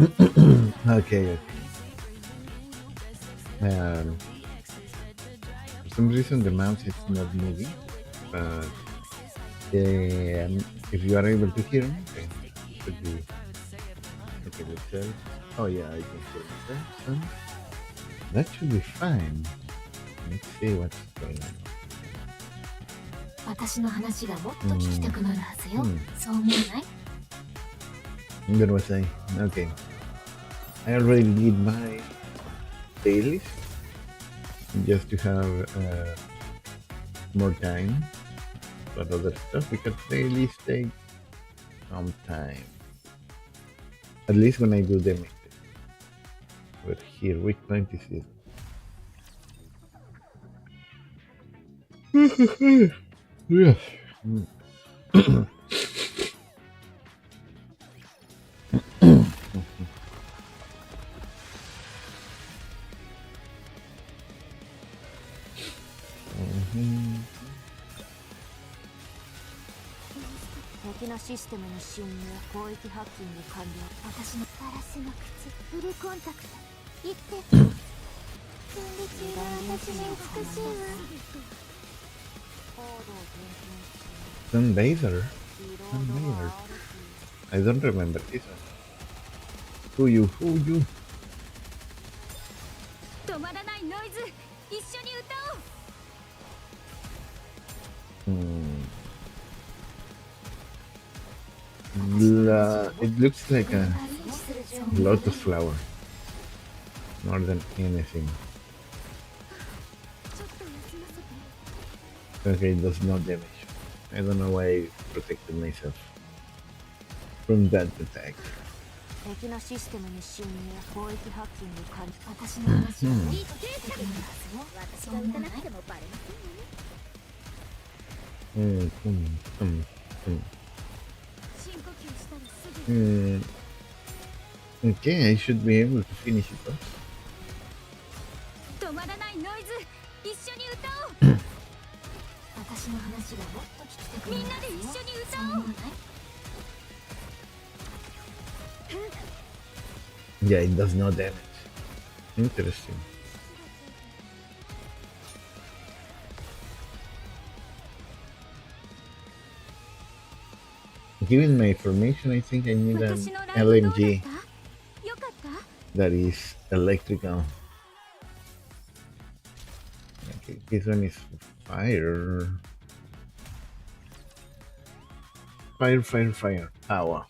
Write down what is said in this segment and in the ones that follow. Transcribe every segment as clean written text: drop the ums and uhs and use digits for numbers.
Okay, okay. For some reason the mouse is not moving, but if you are able to hear me, then it should be okay. Let's say, oh yeah, I can hear myself, so that should be fine. Let's see what's going on. 私の話がもっと聞きたくなるはずよ。そう思わない？ Where was I? Okay. I already did my dailies just to have more time for other stuff because dailies take some time. At least when I do them. But here, which point is this? Yes. Mhm. 敵のシステムに侵入、広域ハッキング完了。私のガラスの靴、フルコンタクト。言って。分離中の私が美しいわ。Some laser. Some laser. I don't remember this one. Who you? Who you? 止まらないノイズ、一緒に歌おう。It looks like a lotus flower more than anything. Okay, it does no damage. I don't know why I protected myself from that attack. 敵のシステムに侵入、広域ハッキング完了。私の話はもっと聞きたくなるはずよ。私が歌わなくてもバレませんよね。Okay, I should be able to finish it off. 止まらないノイズ、一緒に歌おう。私の話がもっと聞きたくなるはずよ。みんなで一緒に歌おう。Yeah, it does no damage. Interesting. Given my information, I think I need an LMG that is electrical. Okay, this one is fire. Fire. Power.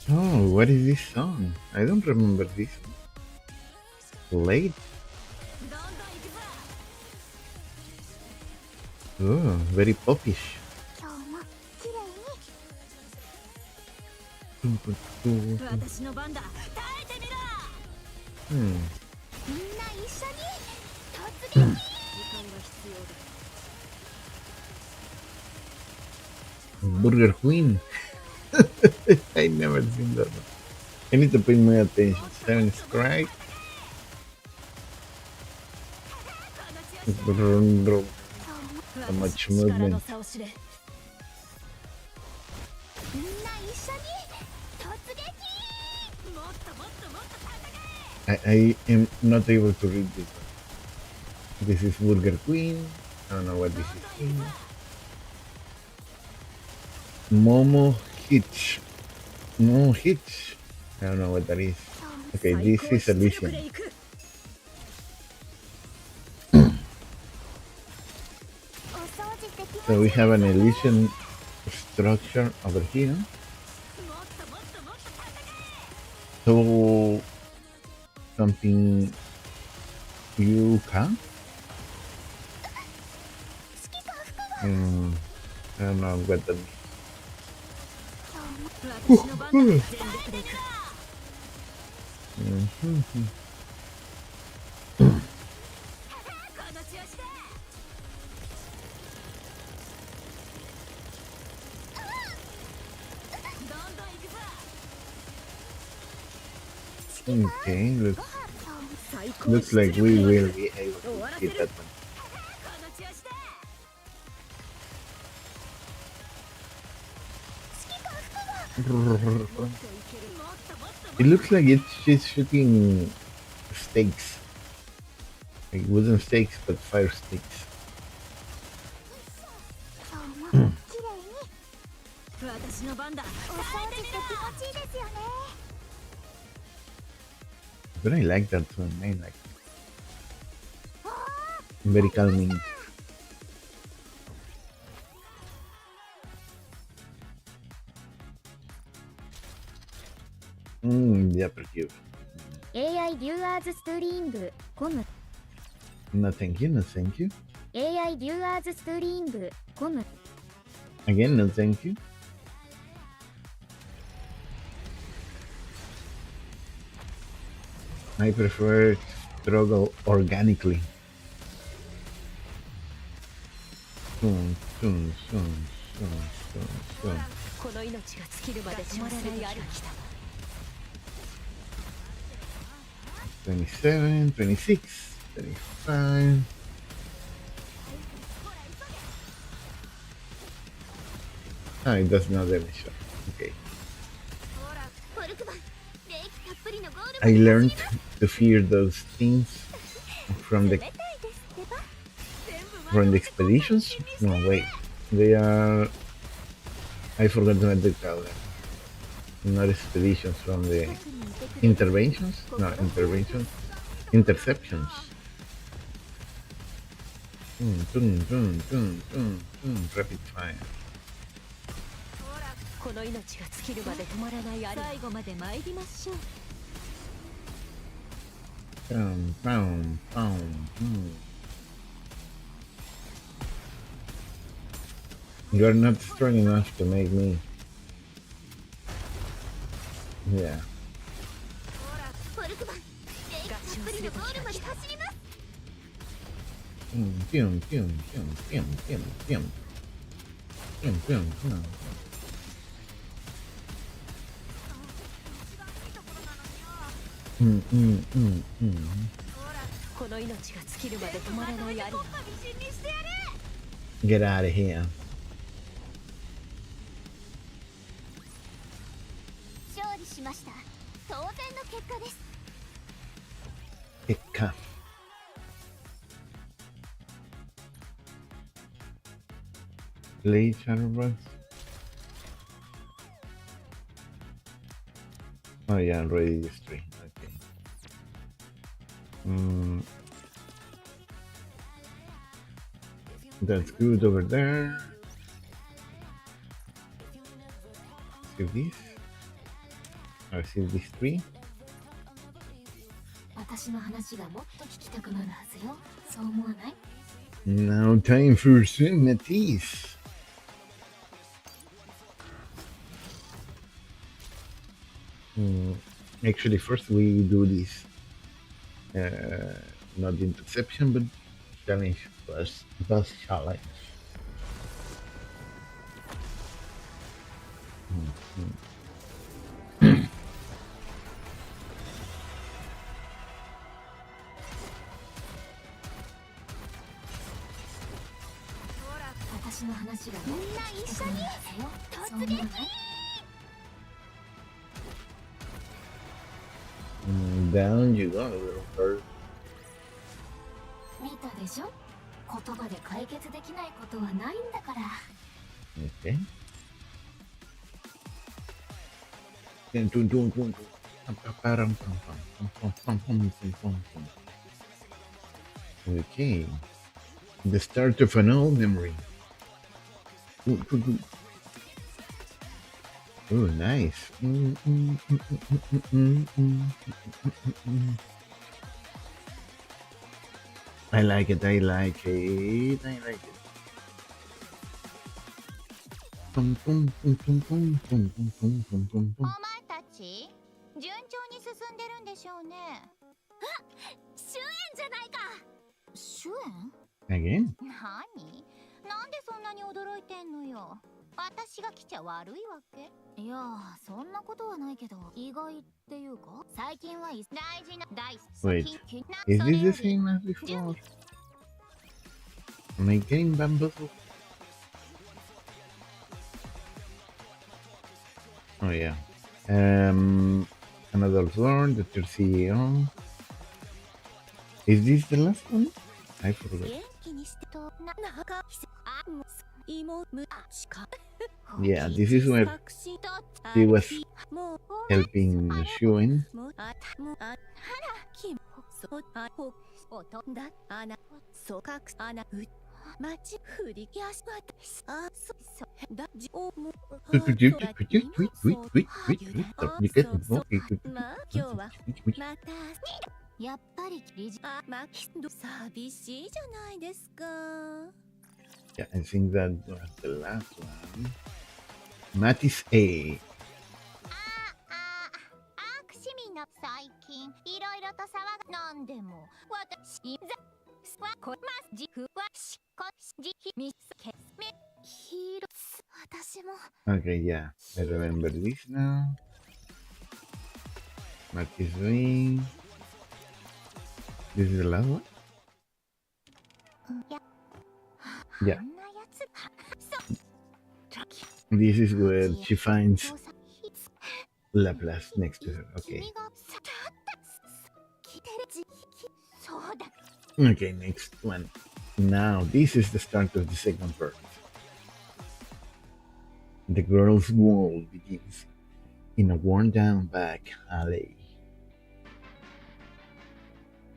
Oh, what is this song? I don't remember this. Late? Oh, very popish. Burger Queen. I never seen that one. I need to pay more attention. Seven Strike. Brum. So much movement. I am not able to read this one. This is Burger Queen. I don't know what this is. Momo Hitch. Momo Hitch. I don't know what that is. Okay, this is Elysium. So we have an Elysian structure over here. So something you can? I don't know what that means. Okay, looks like we will be able to hit that one. It looks like she's shooting stakes. Like wooden stakes, but fire stakes. 今日も綺麗に私の番だお掃除って気持ちいいですよね But I like that one. I like it. Very calming. The upper cube. AI デュアーズストリングコム No thank you, no thank you. AI デュアーズストリングコム Again, no thank you. I prefer struggle organically. Soon, soon, soon, soon, soon, soon. この命が尽きるまで止まらないあるきた 27, 26, 25. Ah, it does not damage. Okay. I learned to fear those things from the expeditions. No, wait. They are. I forgot what they call them. Not expeditions, from the interventions. No, interventions. Interceptions. Rapid fire. この命が尽きるまで止まらないある最後まで参りましょう Pound, pound, pound. You are not strong enough to make me. Yeah. ポルクマン合唱する時が来た Pium, pium, pium, pium, pium, pium. Pium, pium, pium. この命が尽きるまで止まらないある Get out of here. 勝利しました当然の結果です Pekka. Play Shadowbrush. Oh yeah, already this three. Okay. That's good over there. Save this. I'll save these three. 私の話がもっと聞きたくなるはずよそう思わない Now time for Symmeties. Actually, first we do this. Not the interception, but challenge plus challenge. Mm-hmm. 私の話がみんな一緒に突撃 Down you go, little bird. 見たでしょ言葉で解決できないことはないんだから Okay. Okay. The start of an old memory. Oh, nice. I like it, I like it, I like it. Pum, pum, pum, pum, pum, pum, pum, pum, pum, pum, お pum. 前たち順調に進んでるんでしょうねあ主演じゃないか主演 Again? 何なんでそんなに驚いてんのよ私が来ちゃ悪いわけいやそんなことはないけど意外っていうか最近は大事な大 Wait, is this the same as before? Am I getting bamboozled? Oh yeah. Another Lord, the third CEO. Is this the last one? I forgot. 元気にしてとなかあむ妹むしか Yeah, this is where 隠しと she was もう helping Shuen. もあたもあはらきもそあほおとんだあなそかくあなうまちふりやすわたあそだじおもまあ今日はまたやっぱりリジあまきど寂しいじゃないですか Yeah, I think that was the last one. Matis A. くしみな最近いろいろと騒がなんでも私ざすわこますじふわしこじひみすけめひろす私も Okay, yeah, I remember this now. Matis B. This is the last one? や Yeah. あんなやつそう This is where she finds Laplace next to her. Okay. 君がさたったきてるじそうだ Okay, next one. Now, this is the start of the second part. The girl's world begins in a worn down back alley.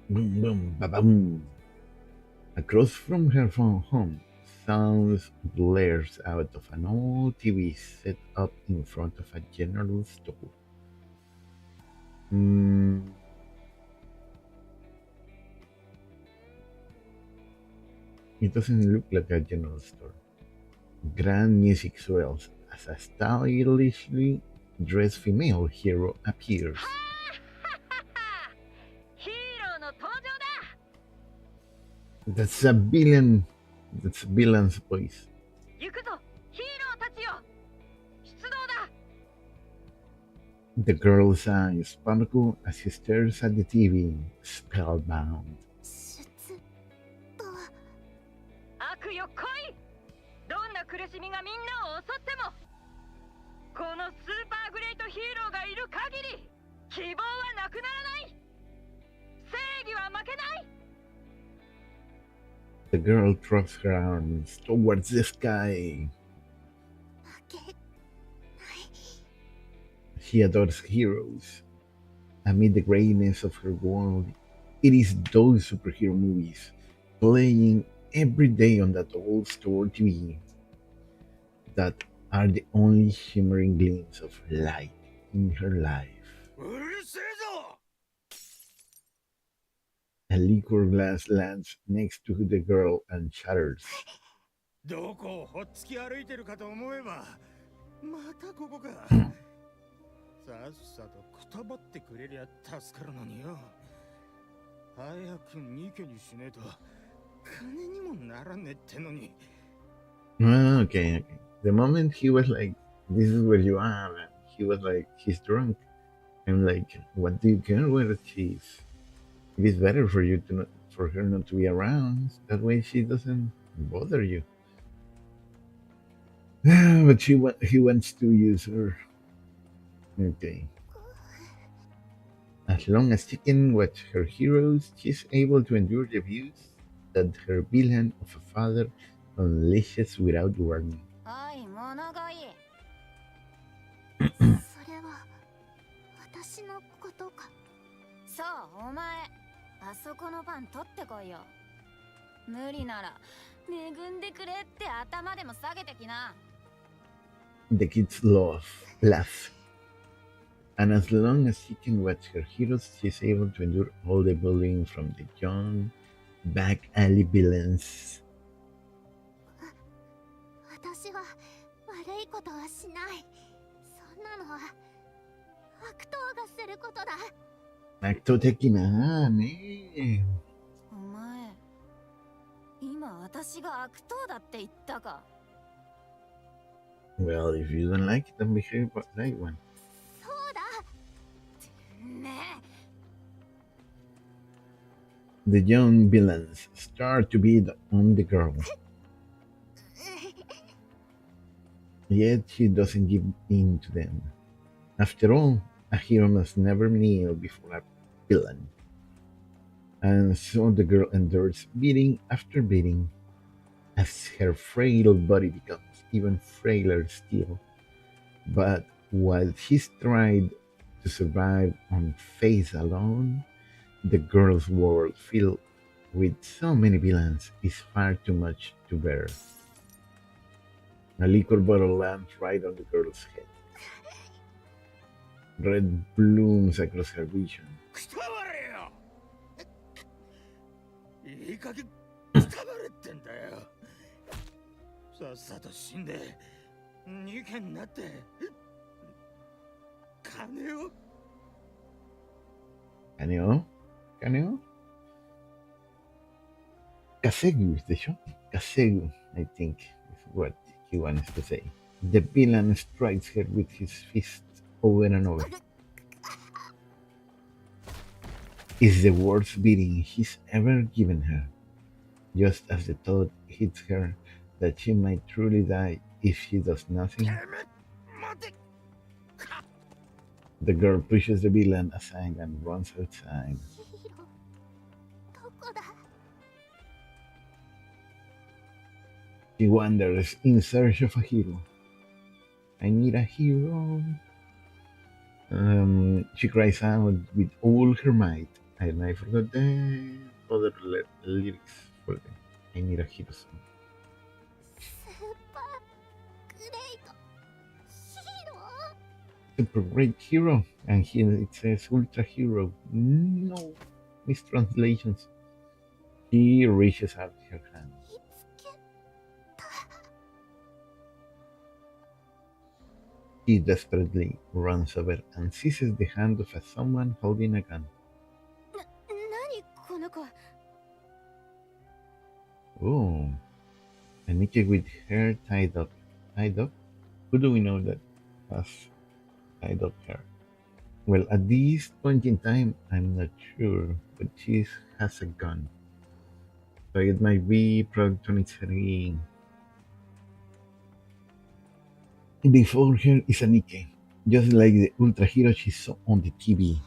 Boom, boom, ba boom. Across from her phone home, sounds blares out of an old TV set up in front of a general store. It doesn't look like a general store. Grand music swells as a stylishly dressed female hero appears. ヒーローの登場だ That's a villain. That's a villain's voice. 行くぞヒーローたちよ出動だ The girl's eyes sparkle as he stares at the TV, spellbound. 出動悪よ来いどんな苦しみがみんなを襲ってもこのスーパーグレートヒーローがいる限り希望はなくならない正義は負けない The girl throws her arms towards the sky. She adores heroes. Amid the greatness of her world, it is those superhero movies playing every day on that old store TV that are the only shimmering gleams of light in her life. A liquor glass lands next to the girl and shatters. どこをほっつき歩いてるかと思えばまたここかさっさとくたばってくれりゃ助かるのによ早くニケにしねえと金にもならねえってのに Okay. The moment he was like, "This is where you are," and he was like, "He's drunk." I'm like, "What do you care where she is? It is better for you to not, for her not to be around. That way she doesn't bother you." But he wants to use her. Okay. As long as she can watch her heroes, she's able to endure the abuse that her villain of a father unleashes without warning. はい物がいいそれは私のことかそうお前あそこのパン取ってこいよ無理なら恵んでくれって頭でも下げてきな The kids laugh. And as long as she can watch her heroes, she's able to endure all the bullying from the young, back alley villains. 私は悪いことはしないそんなのは悪党がすることだ Acto的na, ne. お前今私が悪党だって言ったか Well, if you don't like it, then behave like one. そうだね The young villains start to beat on the girl. Yet she doesn't give in to them. After all, a hero must never kneel before a villain. And so the girl endures beating after beating as her frail body becomes even frailer still. But while she's tried to survive on faith alone, the girl's world filled with so many villains is far too much to bear. A liquor bottle lands right on the girl's head. Red blooms across her vision. くたばれよ。いい加減くたばれってんだよ。さっさと死んで逃げになって金を。Caneo? Caneo? Kasegu is the show. Kasegu, I think, is what he wants to say. The villain strikes her with his fist over and over. It's the worst beating he's ever given her. Just as the thought hits her that she might truly die if she does nothing, てめえ待て。 the girl pushes the villain aside and runs outside. ヒーローどこだ。 She wanders in search of a hero. I need a hero. She cries out with all her might, and I forgot the other lyrics for the I need a hero song. スーパーグレイトヒーロー。 Super great hero, and here it says ultra hero. No mistranslations. She reaches out her hand. 見つけ He desperately runs over and seizes the hand of someone holding a gun. 何この子。 Oh, a Nikki with hair tied up. Tied up? Who do we know that has tied up hair? Well, at this point in time, I'm not sure, but she has a gun. So it might be Product 23. Before her is a Nikki, just like the ultra hero she saw on the TV. ヒ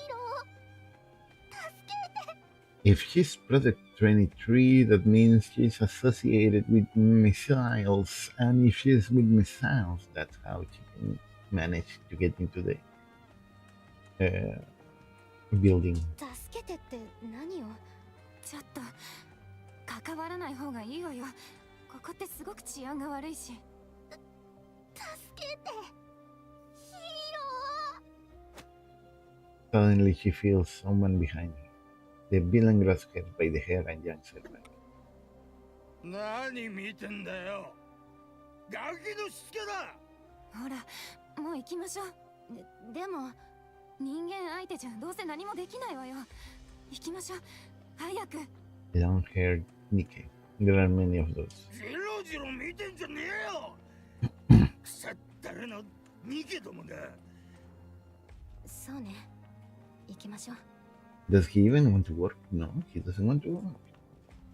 ーロー助けて。 If she's Product 23, that means she's associated with missiles, and if she's with missiles, that's how she can manage to get into the building. 助けてって何を。ちょっと関わらない方がいいわよ。ここってすごく治安が悪いし。助けてヒーロー。 Suddenly, she feels someone behind her. The villain grabs her by the hair and yanks her back. 何見てんだよ。ガキのしつけだ。ほら、もう行きましょう。でも人間相手じゃどうせ何もできないわよ。行きましょう。早く。 Long-haired Nikki. There are many of those. ジロジロ見てんじゃねえよ。腐ったれの逃げどもが。そうね。行きましょう。 Does he even want to work? No, he doesn't want to work.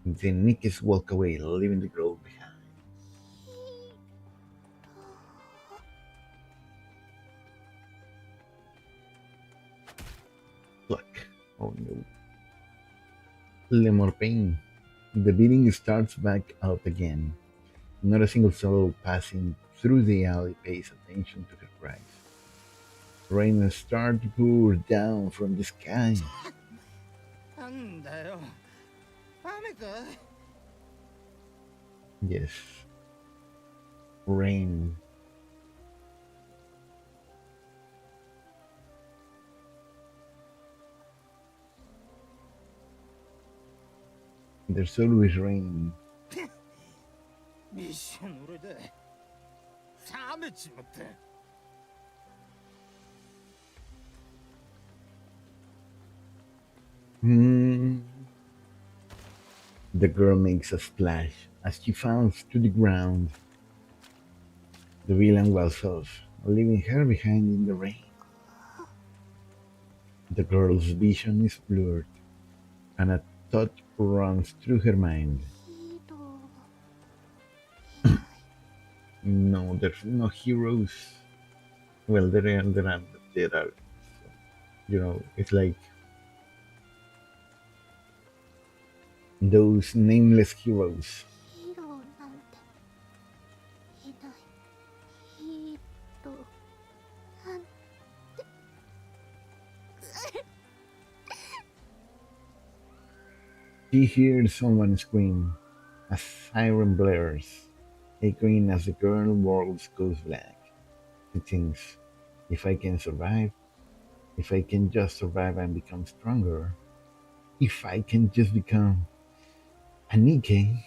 The Nikis walk away, leaving the girl behind. Pluck. Oh no. Lemur pain. The beating starts back out again. Not a single soul passing through the alley pays attention to her cries. Rain starts to pour down from the sky. なんだよ。雨か。 Yes. Rain. There's always rain. 一緒の俺で冷めちまった。 Hmm. The girl makes a splash as she falls to the ground. The villain walks off, leaving her behind in the rain. The girl's vision is blurred, and a thought runs through her mind. ヒーロー。No, there's no heroes. Well, there are. It's like those nameless heroes. ヒーローなんていない。ヒーローなんて She hears someone scream. A siren blares, echoing as the girl world goes black. She thinks, if I can survive, if I can just survive and become stronger, if I can just become a Nikkei,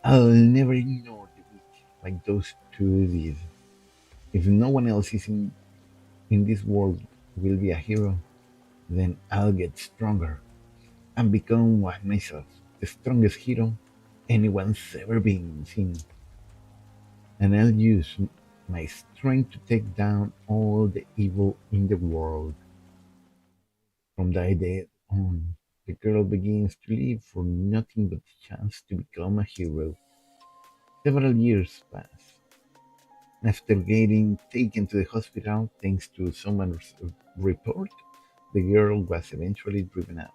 I'll never ignore the weak like those two did. If no one else in this world will be a hero, then I'll get stronger and become one myself, the strongest hero anyone's ever been seen. And I'll use my strength to take down all the evil in the world. From that day on, the girl begins to live for nothing but the chance to become a hero. Several years pass. After getting taken to the hospital thanks to someone's report, the girl was eventually driven out.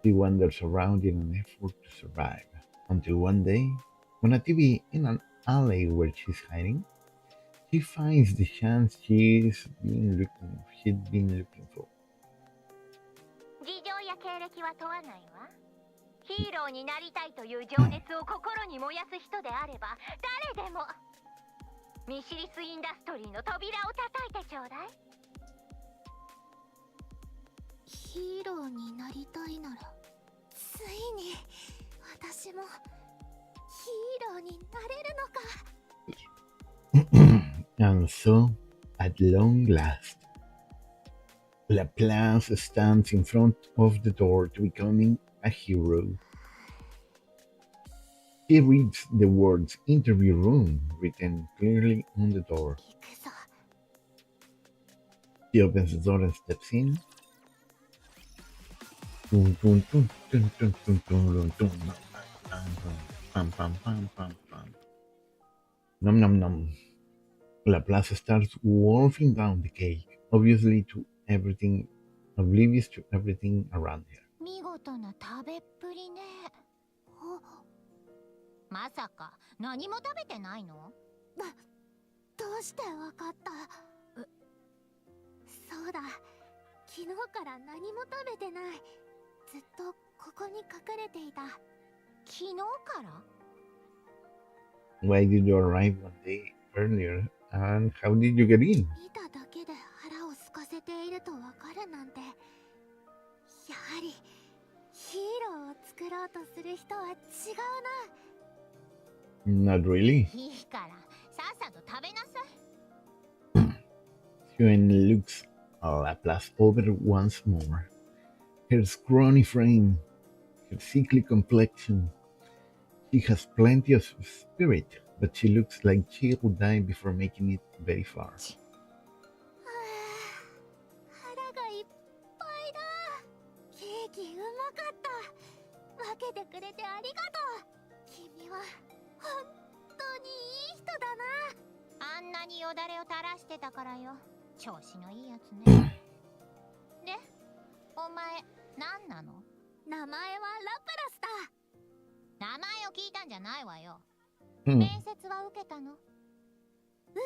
She wanders around in an effort to survive, until one day, on a TV in an alley where she's hiding, she finds the chance she'd been looking for. 事情や経歴は問わないわ。ヒーローになりたいという情熱を心に燃やす人であれば誰でもミシリスインダストリーの扉を叩いてちょうだい。ヒーローになりたいならついに私もヒーローになれるのか。 And so, at long last, Laplace stands in front of the door to becoming a hero. He reads the words interview room written clearly on the door. 行くぞ。 She opens the door and steps in. Dun, dun, dun, dun, dun, dun, dun, dun, dun, pam, pam, pam, pam, pam. Nom nom nom. Laplace starts wolfing down the cake, oblivious to everything around her. 見事な食べっぷりね。まさか何も食べてないの？どうしてわかった？そうだ、昨日から何も食べてない。ずっとここに隠れていた。昨日から？ Why did you arrive one day earlier, and how did you get in? 見ただけで腹を空かせているとわかるなんて。やはりヒーローを作ろうとする人は違うな。 Not really. いいからさっさと食べなさい。 Huen looks Laplace over once more. Her scrawny frame, her sickly complexion. She has plenty of spirit, but she looks like she'll die before making it very far. 腹がいっぱいだ。ケーキうまかった。分けてくれてありがとう。君は本当にいい人だな。あんなによだれを垂らしてたからよ。調子のいいやつね。で、お前何なの？名前はラプラスだ。名前を聞いたんじゃないわよ。 Hmm. 面接は受けたの？受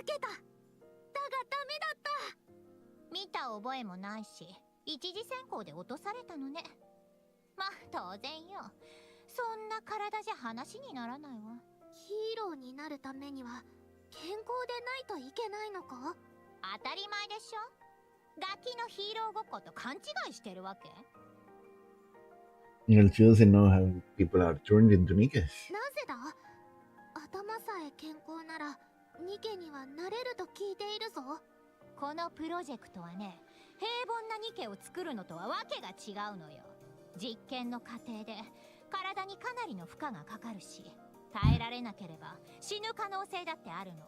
けた。だがダメだった。見た覚えもないし、一次選考で落とされたのね。まあ当然よ。そんな体じゃ話にならないわ。ヒーローになるためには健康でないといけないのか？当たり前でしょ。ガキのヒーローごっこと勘違いしてるわけ？ Well, she doesn't know how people are turned into Nikkes. なぜだ？頭さえ健康ならニケにはなれると聞いているぞ。このプロジェクトはね、平凡なニケを作るのとはわけが違うのよ。実験の過程で体にかなりの負荷がかかるし、耐えられなければ死ぬ可能性だってあるの。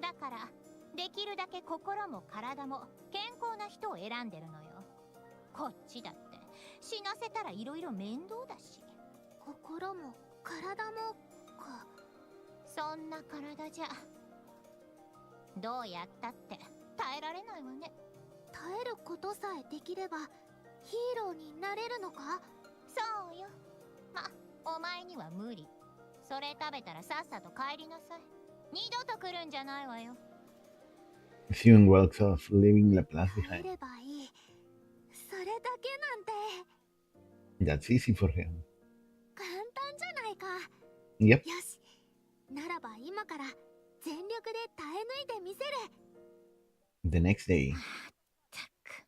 だからできるだけ心も体も健康な人を選んでるのよ。こっちだって死なせたらいろいろ面倒だし。心も体もか。そんな体じゃどうやったって耐えられないわね。耐えることさえできればヒーローになれるのか？そうよ。ま、お前には無理。それ食べたらさっさと帰りなさい。二度と来るんじゃないわよ。Xion walks off, leaving Laplace 耐え behind. ればいい。それだけなんて That's easy for him. 簡単じゃないか。 Yep. よし、ならば今から全力で耐え抜いてみせる。 The next day. たく、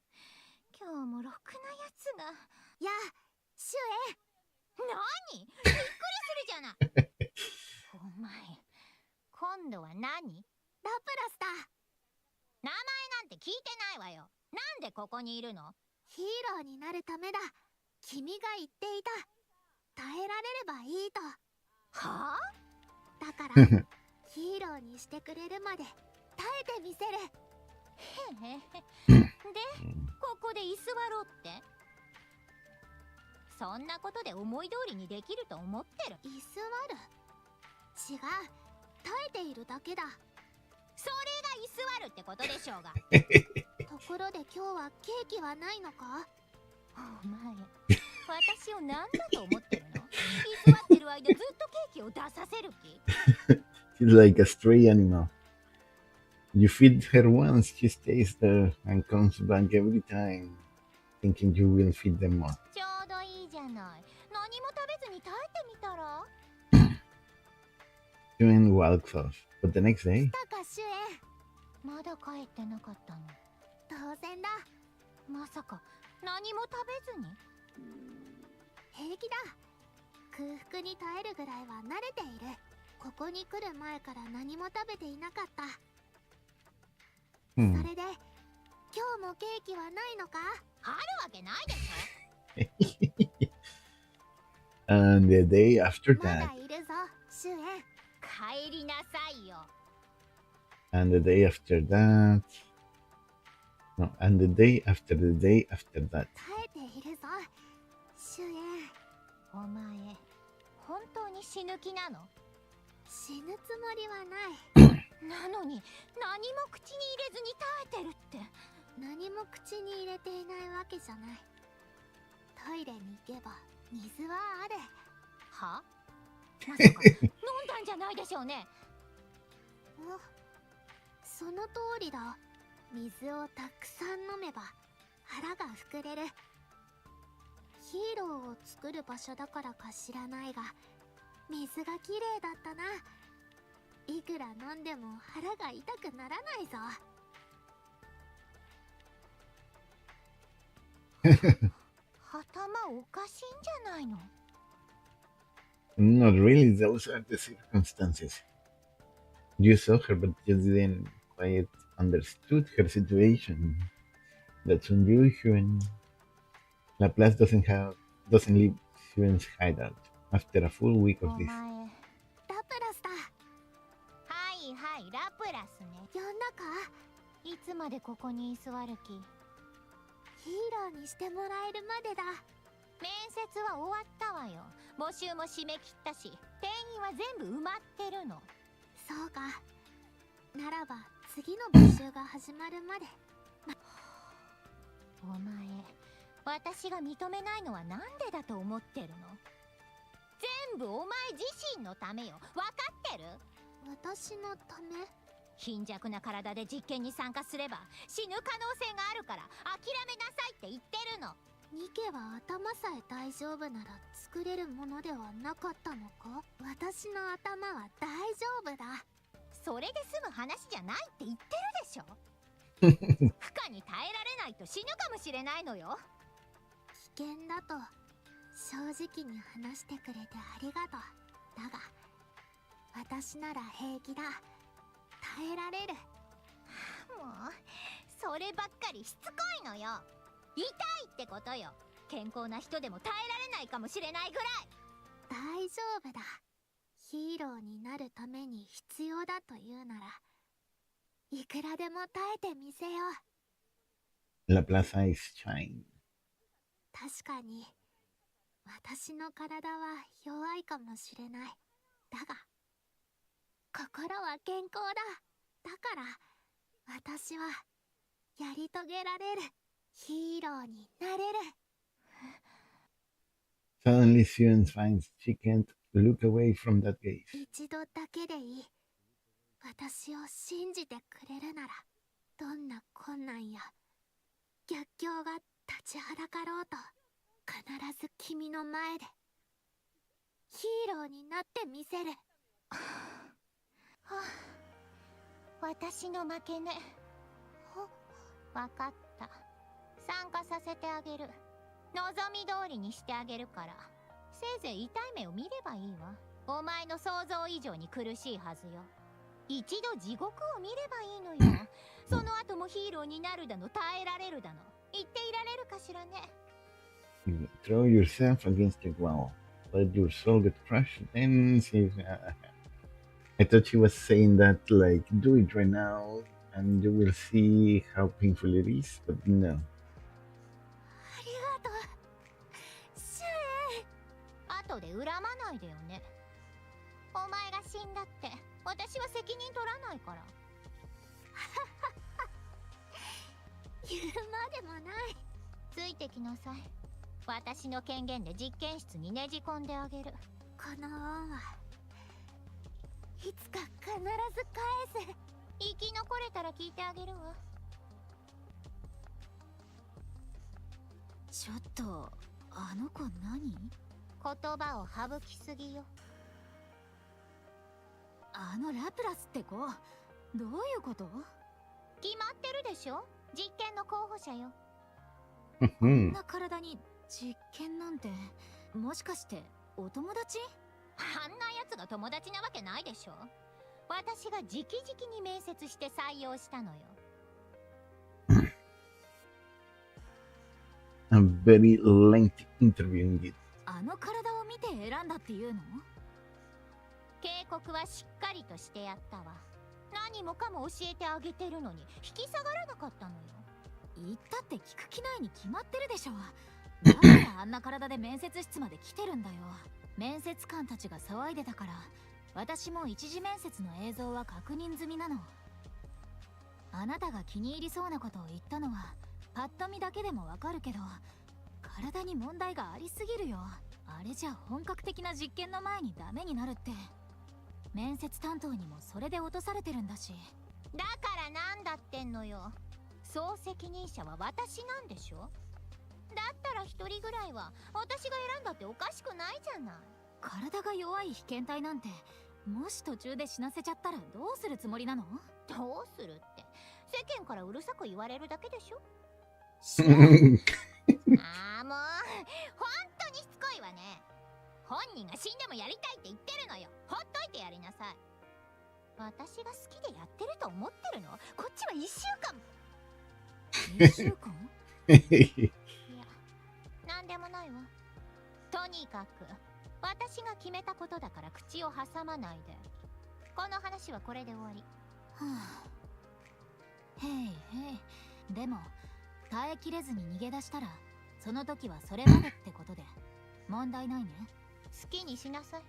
今日もろくなやつが。やあ、シュエ。何？びっくりするじゃない。お前、今度は何？ラプラスだ。名前なんて聞いてないわよ。なんでここにいるの？ヒーローになるためだ。君が言っていた。耐えられればいいと。はあ？だからヒーローにしてくれるまで耐えてみせる。へへへ。で、ここで居座ろうって？そんなことで思い通りにできると思ってる？居座る？違う、耐えているだけだ。それが居座るってことでしょうが。ところで今日はケーキはないのか？お前、私を何だと思ってるの？居座ってる間ずっとケーキを出させる気？ She's like a stray animal. You feed her once, she stays there and comes back every time, thinking you will feed them more. ちょうどいいじゃない。何も食べずに耐えてみたら？ Xion walks off, but the next day. たかシュエ。まだ帰ってなかったの？当然だ。まさか何も食べずに？平気だ。空腹に耐えるぐらいは慣れている。ここに来る前から何も食べていなかった。そ Hmm. れで今日もケーキはないのか？あるわけないでしょ。 And the day after ま that. だいるぞ、シュエ。帰りなさいよ。 And the day after that. No, and the day after the day after that. 耐えているぞ、シュエ。お前、本当に死ぬ気なの？死ぬつもりはない。なのに何も口に入れずに耐えてるって。何も口に入れていないわけじゃない。トイレに行けば水はある。は？まさか飲んだんじゃないでしょうね。お、その通りだ。水をたくさん飲めば腹が膨れる。ヒーローを作る場所だからか知らないが、水がきれいだったな。いくら飲んでも腹が痛くならないぞ。頭おかしいんじゃないの？ Not really, those are the circumstances. You saw her, but you didn't quite understood her situation. That's unusual. Laplace doesn't leave Xiwen's hideout after a full week お of 前。 this. ラプラスだ。はいはい、ラプラスね。呼んだか？いつまでここに居座る気？ヒーローにしてもらえるまでだ。面接は終わったわよ。募集も締め切ったし、定員は全部埋まってるの。そうか。ならば次の募集が始まるまで。お前、私が認めないのはなんでだと思ってるの？全部お前自身のためよ。わかってる？私のため？貧弱な体で実験に参加すれば死ぬ可能性があるから諦めなさいって言ってるの。ニケは頭さえ大丈夫なら作れるものではなかったのか？私の頭は大丈夫だ。それで済む話じゃないって言ってるでしょ。負荷に耐えられないと死ぬかもしれないのよ。危険だと正直に話してくれてありがとう。だが私なら平気だ。耐えられる。もうそればっかりしつこいのよ。痛いってことよ。健康な人でも耐えられないかもしれないぐらい。大丈夫だ。ヒーローになるために必要だというならいくらでも耐えてみせよう。 Laplace eyes shine. 確かに私の体は弱いかもしれない。だが心は健康だ。だから私はやり遂げられる。ヒーローになれる。 Suddenly, Suen finds she can't look away from that gaze. 一度だけでいい。私を信じてくれるなら、どんな困難や逆境が立ちはだかろうと、必ず君の前でヒーローになってみせる。私の負けね。わかった。参加させてあげる。望み通りにしてあげるから。せいぜい痛い目を見ればいいわ。お前の想像以上に苦しいはずよ。一度地獄を見ればいいのよ。その後もヒーローになるだの耐えられるだの言っていられるかしらね。You throw yourself against the wall, let your soul get crushed, then see. I thought she was saying that, like, do it right now, and you will see how painful it is, but no. ありがとう、シュエン。後で恨まないでよね。お前が死んだって私は責任取らないから。言うまでもない。ついてきなさい。私の権限で実験室にねじ込んであげる。この恩はいつか必ず返す。生き残れたら聞いてあげるわ。ちょっと、あの子何？言葉を省きすぎよ。あのラプラスって子、どういうこと？決まってるでしょ、実験の候補者よ。こんな体に実験なんて、もしかしてお友達？あんなやつが友達なわけないでしょ。私が直々に面接して採用したのよ。A very lengthy interview indeed. あの体を見て選んだっていうの？警告はしっかりとしてやったわ。何もかも教えてあげてるのに引き下がらなかったのよ。言ったって聞く気ないに決まってるでしょ。だからあんな体で面接室まで来てるんだよ。面接官たちが騒いでたから、私も一次面接の映像は確認済みなの。あなたが気に入りそうなことを言ったのはパッと見だけでもわかるけど、体に問題がありすぎるよ。あれじゃ本格的な実験の前にダメになるって。面接担当にもそれで落とされてるんだし。だからなんだってんのよ。総責任者は私なんでしょ。だったら一人ぐらいは私が選んだっておかしくないじゃない。体が弱い被験体なんて、もし途中で死なせちゃったらどうするつもりなの？どうするって世間からうるさく言われるだけでしょ。ああ、もう本当にしつこいわね。本人が死んでもやりたいって言ってるのよ。ほっといてやりなさい。私が好きでやってると思ってるの？こっちは1週間も。1週間？いや、なんでもないわ。とにかく私が決めたことだから口を挟まないで。この話はこれで終わり。はあ、へいへい。でも耐えきれずに逃げ出したら、その時はそれまでってことで問題ないね。好きにしなさい。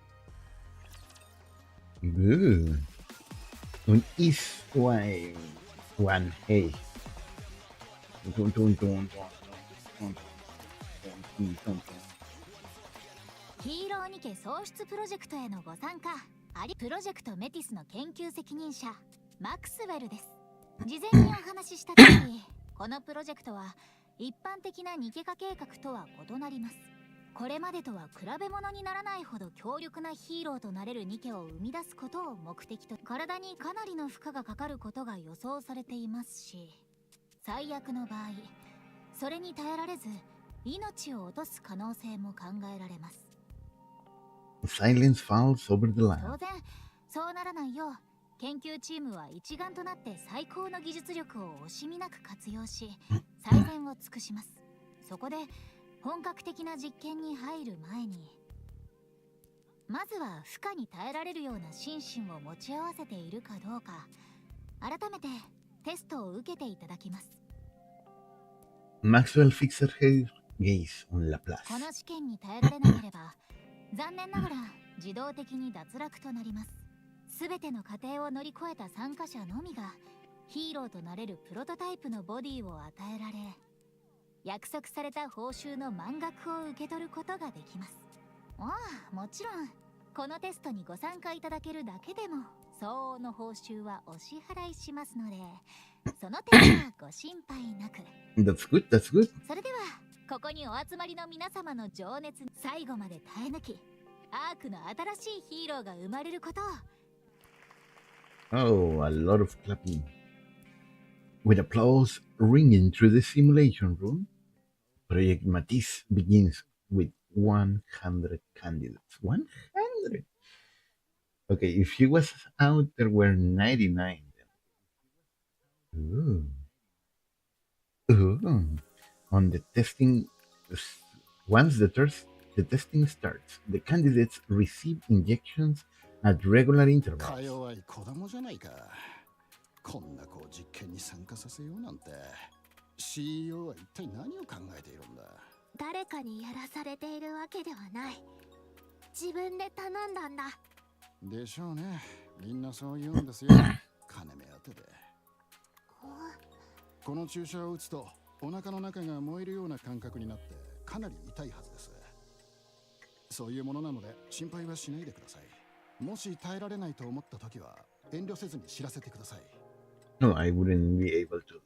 Good. Un is one. One. Hey. ヒーローニケ創出プロジェクトへのご参加あり。プロジェクトメティスの研究責任者マクスウェルです。事前にお話しした通り、このプロジェクトは一般的なニケ化計画とは異なります。これまでとは比べ物にならないほど強力なヒーローとなれるニケを生み出すことを目的と、体にかなりの負荷がかかることが予想されていますし、最悪の場合それに耐えられず命を落とす可能性も考えられます。 Silence falls over the 当 land. 然そうならないよう、研究チームは一丸となって最高の技術力を惜しみなく活用し最善を尽くします。そこで本格的な実験に入る前に、まずは負荷に耐えられるような心身を持ち合わせているかどうか、改めてテストを受けていただきます。 Maxwell fixed her gaze on Laplace. この試験に耐えられなければ残念ながら自動的に脱落となります。全ての過程を乗り越えた参加者のみがヒーローとなれるプロトタイプのボディを与えられ、約束された報酬の満額を受け取ることができます。ああ、もちろんこのテストにご参加いただけるだけでも相応の報酬はお支払いしますので、その点はご心配なく。 That's good, that's good. それではここにお集まりの皆様の情熱に最後まで耐え抜き、アークの新しいヒーローが生まれることを。 Oh, a lot of clapping. With applause ringing through the simulation room, Project Matisse begins with 100 candidates. 100? Okay, if she was out, there were 99. Ooh. Ooh. On the testing, once the testing starts, the candidates receive injections at regular か intervals. 弱い子供じゃないか。こんな子を実験に参加させようなんて。CEO は一体何を考えているんだ。誰かにやらされているわけではない。自分で頼んだんだ。でしょうね。みんなそう言うんですよ。金目当てで。この注射を打つとお腹の中が燃えるような感覚になってかなり痛いはずです。そういうものなので心配はしないでください。もし耐えられないと思った時は遠慮せずに知らせてください。 No, I wouldn't be able to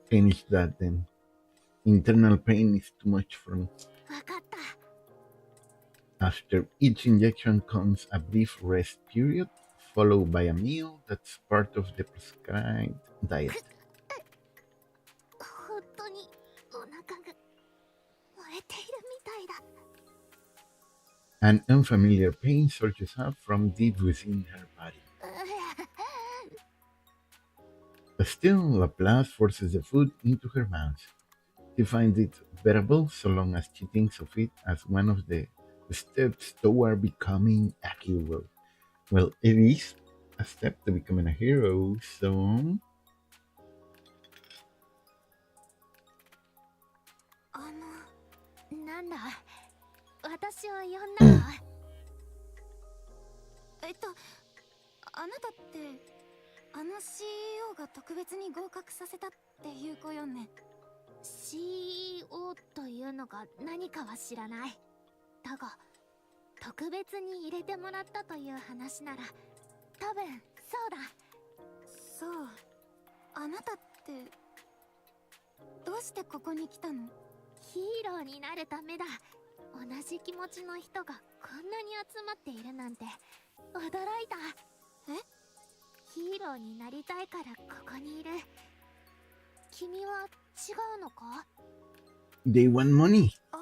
finish that then. Internal pain is too much for me. わかった。 After each injection comes a brief rest period, followed by a meal that's part of the prescribed diet. 本当にお腹が燃えているみたいだ。 An unfamiliar pain surges up from deep within her body. Still, Laplace forces the food into her mouth. She finds it bearable so long as she thinks of it as one of the steps toward becoming a hero. Well, it is a step to becoming a hero, so... なんだ、私を呼んだの？あなたってあの CEO が特別に合格させたっていう子よね。 CEO というのが何かは知らない。だが特別に入れてもらったという話なら多分そうだ。そう、あなたってどうしてここに来たの？ヒーローになるためだ。同じ気持ちの人がこんなに集まっているなんて驚いた。え？ヒーローになりたいからここにいる。君は違うのか？ They want money. ああ、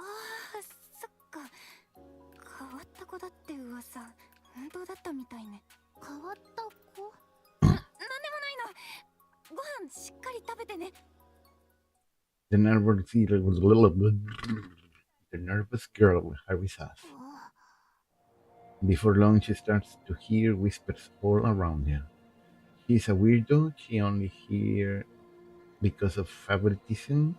そっか。変わった子だって噂、本当だったみたいね。変わった子？なんでもないの。ご飯しっかり食べてね。The nervous girl, Harry says. Before long, she starts to hear whispers all around her. She's a weirdo. She only here because of favoritism.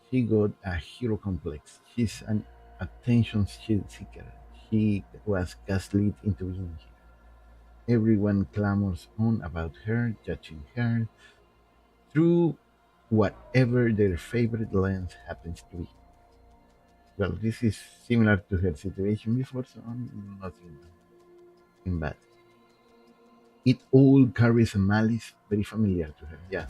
She got a hero complex. She's an attention seeker. She was gaslit into being here. Everyone clamors on about her, judging her through whatever their favorite lens happens to be. Well, this is similar to her situation before, so nothing bad. It all carries a malice very familiar to her, yeah.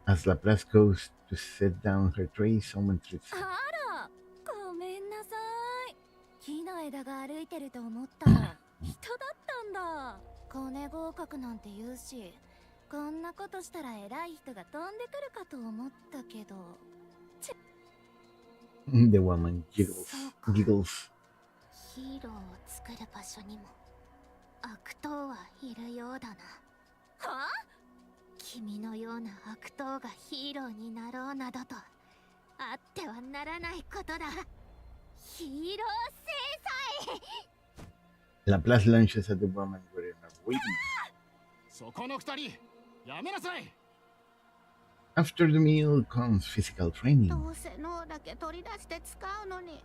As Laplace goes to set down her tray, someone trips her. あら、ごめんなさい。木の枝が歩いてると思ったら人だったんだ。金合格なんて言うし、こんなことしたら偉い人が飛んでくるかと思ったけど。The woman giggles. ヒーローを作る場所にも悪党はいるようだな。はあ？君のような悪党がヒーローになろうなどとあってはならないことだ。ヒーロー制裁。 Laplace lunges at the woman wearing a wig. そこの二人、やめなさい。 After the meal comes physical training. どうせ脳だけ取り出して使うのに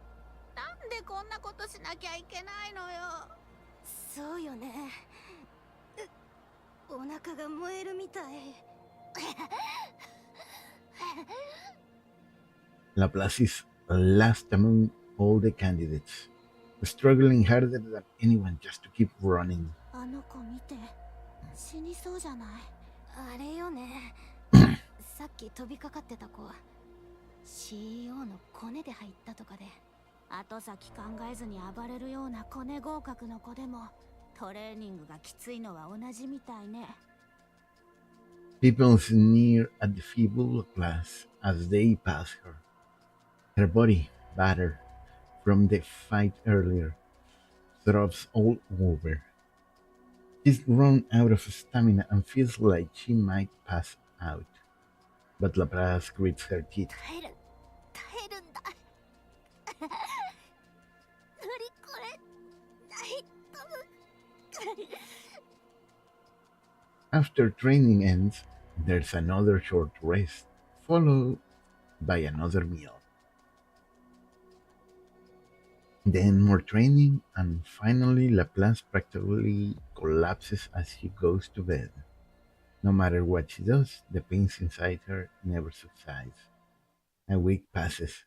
なんでこんなことしなきゃいけないのよ。そうよね。お腹が燃えるみたい。Laplace is last among all the candidates, struggling harder than anyone just to keep running. あの子見て、死にそうじゃない。あれよね。さっき飛びかかってた子、CEO のコネで入ったとかで、後先考えずに暴れるようなコネ合格の子でもトレーニングがきついのは同じみたいね。People sneer at the feeble Laplace as they pass her. Her body, battered from the fight earlier, throbs all over. She's run out of stamina and feels like she might pass out. But Laplace grits her teeth. 耐えるんだ。乗り越えないと。After training ends, there's another short rest, followed by another meal. Then more training, and finally Laplace practically collapses as she goes to bed. No matter what she does, the pains inside her never subsides. A week passes.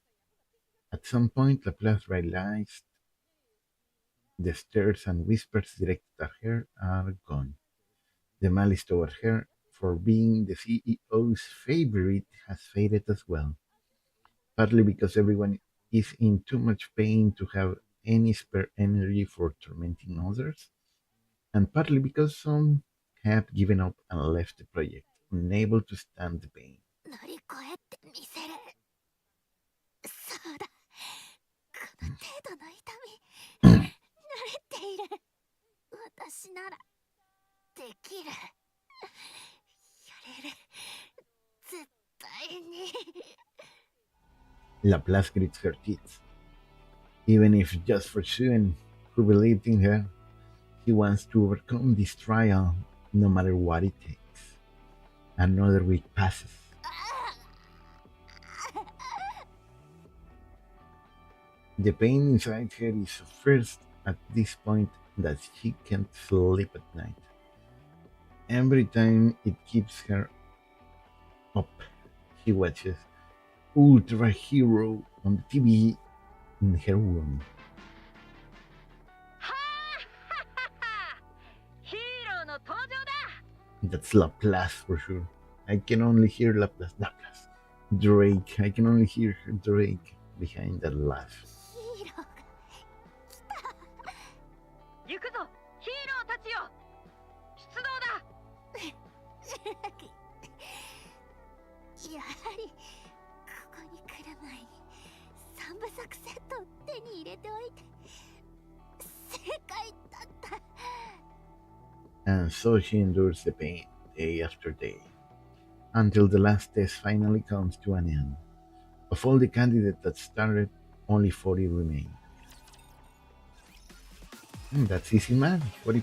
At some point, Laplace realized the stares and whispers directed at her are gone. The malice toward her for being the CEO's favorite has faded as well, partly because everyone is in too much pain to have any spare energy for tormenting others, and partly because some have given up and left the project, unable to stand the pain. 乗り越えてみせる。そうだ。この程度の痛み、慣れている。私ならできる。やれる。絶対に。Laplace grits her teeth. Even if just for Suen, who believed in her, he wants to overcome this trial, no matter what it takes. Another week passes. The pain inside her is so fierce at this point that she can't sleep at night. Every time it keeps her up, she watches Ultra Hero on the TV in her room. はあヒーローの登場だ That's Laplace for sure. I can only hear Laplace. Drake. I can only hear Drake behind that laugh. ヒーローが行くぞヒーローたちよ出動だやはりここに来る前に三部作セットを手に入れておいて正解だった。 And so she endures the pain day after day, until the last test finally comes to an end. Of all the candidates that started, only 40 remain. That's easy math, 40%.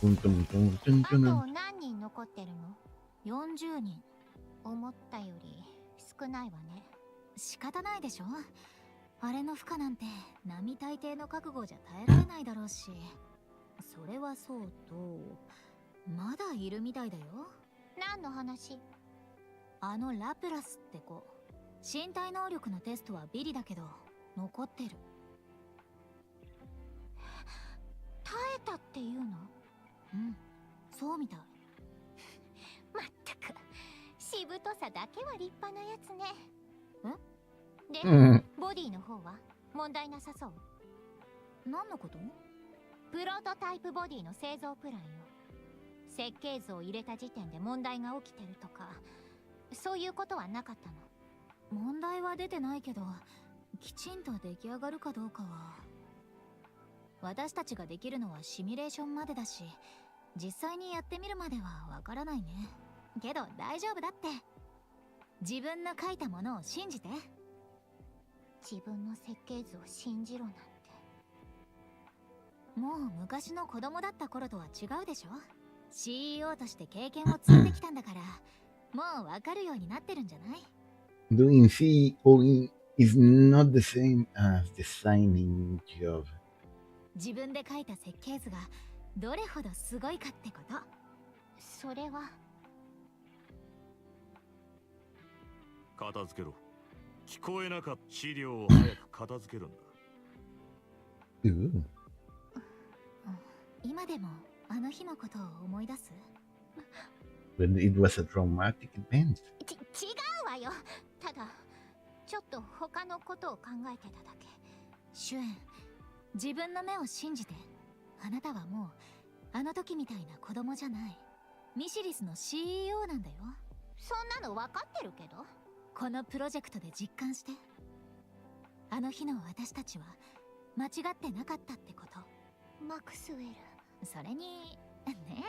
あと何人残ってるの ?40 人。思ったより少ないわね。仕方ないでしょ。あれの負荷なんて並大抵の覚悟じゃ耐えられないだろうし。それはそうと、まだいるみたいだよ。何の話？あのラプラスって子、身体能力のテストはビリだけど残ってる。耐えたっていうの？うん、そうみたい。まったく、しぶとさだけは立派なやつね。で、ボディの方は問題なさそう？何のこと？プロトタイプボディの製造プランよ。設計図を入れた時点で問題が起きてるとか、そういうことはなかったの？問題は出てないけど、きちんと出来上がるかどうかは。私たちができるのはシミュレーションまでだし、実際にやってみるまではわからないね。けど大丈夫だって。自分の書いたものを信じて。自分の設計図を信じろなんて。もう昔の子供だった頃とは違うでしょ。 CEO として経験を積んできたんだから、もうわかるようになってるんじゃない？ Doing CEO is not the same as the signing job. 自分で描いた設計図がどれほどすごいかってこと。それは片付けろ。聞こえなかった資料を早く片付けるんだ。Ooh. 今でもあの日のことを思い出す？ But it was a traumatic event. 違うわよ。ただちょっと他のことを考えてただけ。シュエン、自分の目を信じて。あなたはもうあの時みたいな子供じゃない。ミシリスの CEO なんだよ。そんなの分かってるけど。このプロジェクトで実感して。あの日の私たちは間違ってなかったってこと。マクスウェル。それにねえ、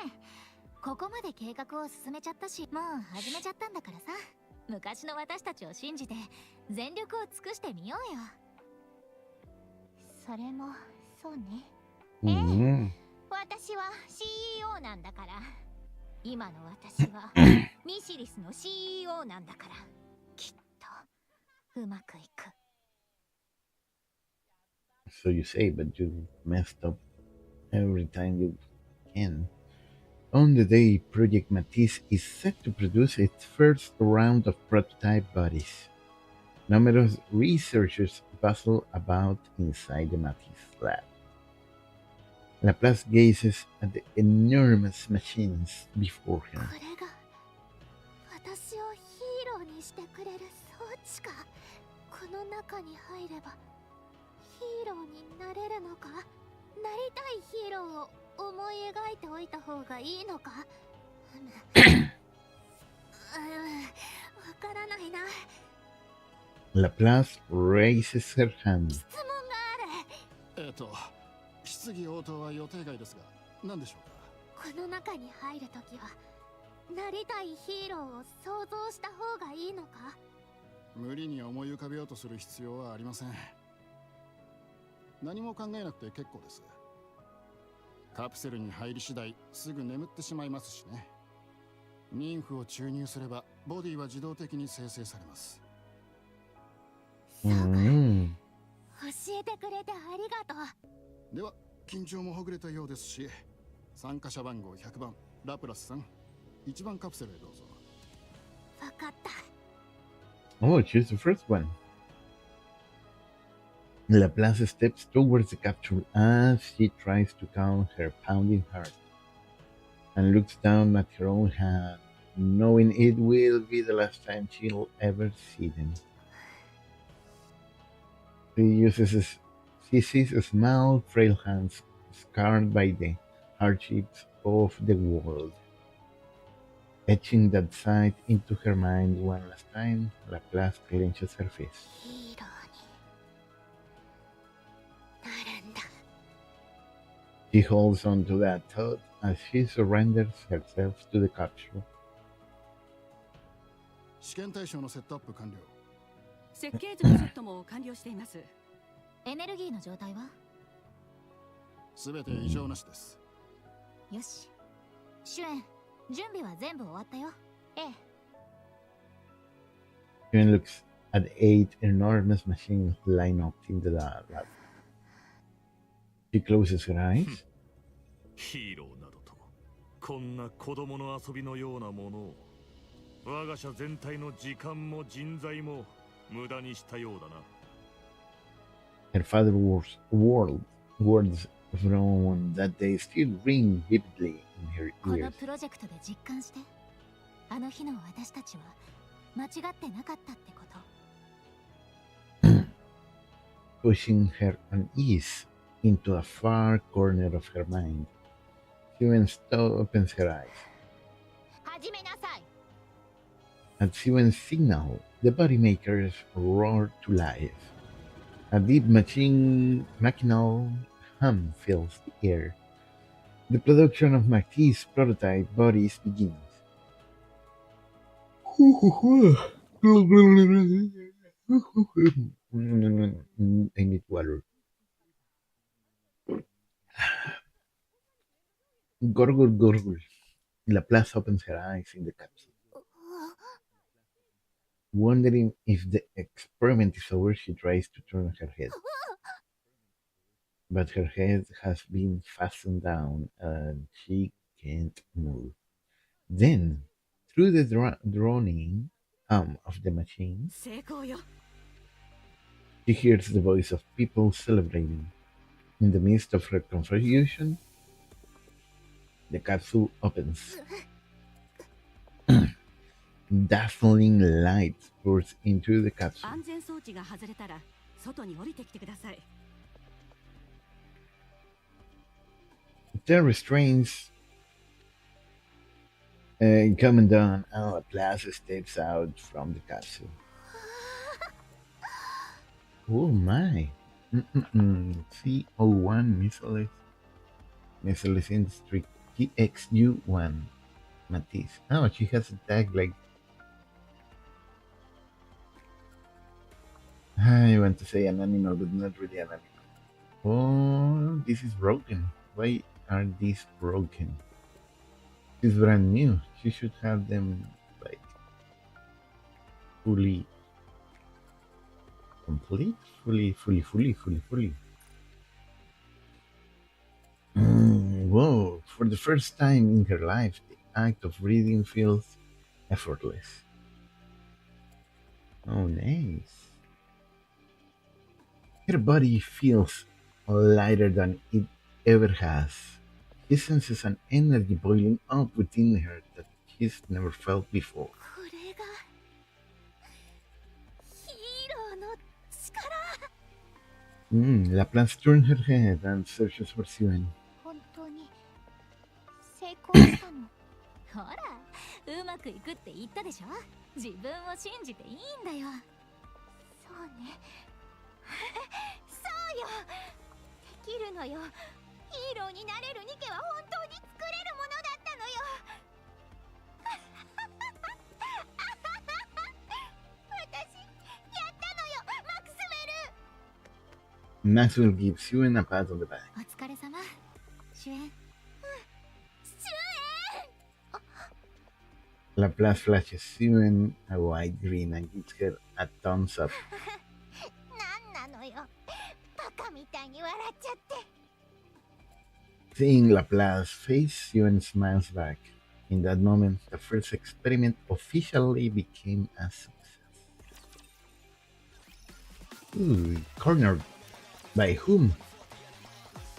ここまで計画を進めちゃったし、もう始めちゃったんだからさ。昔の私たちを信じて全力を尽くしてみようよ。それもそうね。Mm. 私は CEO なんだから。今の私はミシリスの CEO なんだから。きっとうまくいく。 So you say, but you messed up every time you can. On the day Project Matisse is set to produce its first round of prototype bodies, numerous researchers bustle about inside the Matisse lab. Laplace gazes at the enormous machines before こ her. れが私をヒーローにしてくれる装置か。この中に入ればヒーローになれるのか。なりたいヒーローを思い描いておいた方がいいのか。わからないな。 Laplace raises her hand. 質問がある。質疑応答は予定外ですが、何でしょうか。この中に入るときはなりたいヒーローを想像した方がいいのか。無理に思い浮かべようとする必要はありません。何も考えなくて結構です。カプセルに入り次第すぐ眠ってしまいますしね。妊婦を注入すればボディは自動的に生成されます。そうか、 Mm. 教えてくれてありがとう。では緊張もほぐれたようですし、参加者番号100番ラプラスさん、1番カプセルへどうぞ。わかった。 Oh, choose the first one. Laplace steps towards the capsule as she tries to calm her pounding heart and looks down at her own hand, knowing it will be the last time she'll ever see them. She sees a small, frail hands scarred by the hardships of the world. Etching that sight into her mind one last time, Laplace clenches her fist. ヒーローになるんだ。 She holds on to that thought as she surrenders herself to the capsule. 試験対象のセットアップ完了。設計図のセットも完了しています。エネルギーの状態は？すべて異常なしです。よし。シュエン、準備は全部終わったよ。ええ。 Yuan looks at 8 enormous machines lined up in the lab. She closes her eyes. ヒーローなどと、こんな子供の遊びのようなものを、我が社全体の時間も人材も無駄にしたようだな。Her father's words from that day still ring vividly in her この ears. プロジェクトで実感して。あの日の私たちは間違ってなかったってこと。 Pushing her unease into a far corner of her mind. Siwen opens her eyes. 始めなさい。 At Siwen's signal, the body makers roar to life. A deep machinal hum fills the air. The production of Matisse prototype bodies begins. I need water. Gurgle, gurgle. Laplace opens her eyes in the capsule. Wondering if the experiment is over, she tries to turn her head. but her head has been fastened down and she can't move. Then, through the droning hum of the machine, 成功よ。 she hears the voice of people celebrating. In the midst of her confusion, the capsule opens. Dazzling light pours into the capsule. 安全装置が外れたら外に降りてきてください。 The restraints come undone, and Laplace steps out from the capsule. Oh my! C01 Missiles Industry TXU1 Matisse. Oh, she has a tag like. I want to say an animal, but not really an animal. Oh, this is broken. Why are these broken? This is brand new. She should have them like fully complete, fully. Whoa! For the first time in her life, the act of reading feels effortless. Oh, nice. Her body feels lighter than it ever has. She senses an energy boiling up within her that she's never felt before. これがヒーローの力。 Laplace turns her head and searches for Suen. 本当に成功したの。ほら、うまくいくって言ったでしょ。自分を信じていいんだよ。そうね。そうよ。できるのよ。ヒーローになれるニケは本当に作れるものだったのよ。私やったのよ、マクスウェル。 Maxwell gives Suen a pat on the back. お疲れ様。主演。Laplace flashes Suen a wide grin and gives her a thumbs up. なんなのよ。バカみたいに笑っちゃって。 Seeing Laplace's face, Suen smiles back. In that moment, the first experiment officially became a success. Ooh, cornered. By whom?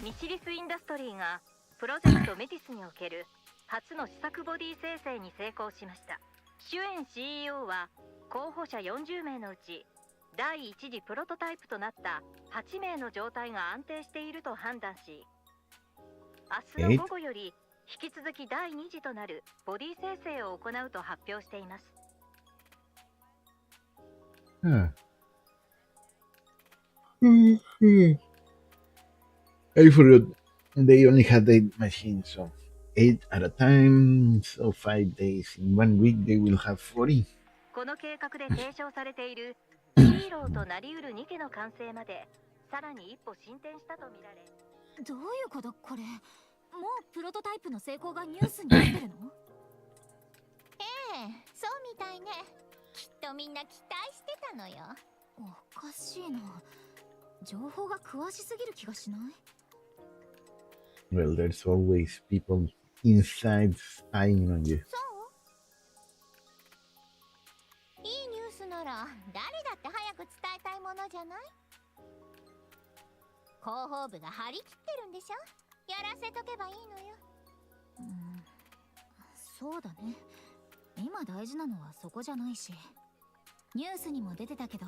ミシリス・インダストリーがプロジェクトメティスにおける初の試作ボディ生成に成功しました。シュエン CEO は候補者40名のうち第1次プロトタイプとなった8名の状態が安定していると判断し、明日の午後より引き続き第2次となるボディ生成を行うと発表しています。I forgot. They only had 8 machines, so 8 at a time. So 5 days. In 1 week, they will have 40. この計画で提唱されているヒーローとなりうるニケの完成までさらに一歩進展したとみられ。どういうことこれ？もうプロトタイプの成功がニュースになってるの？ええ、そうみたいね。きっとみんな期待してたのよ。おかしいな。情報が詳しすぎる気がしない？ Well, there's always people inside spying on you. そういいニュースなら誰だって早く伝えたいものじゃない？広報部が張り切ってるんでしょ？やらせとけばいいのよ。そうだね。今大事なのはそこじゃないし。ニュースにも出てたけど、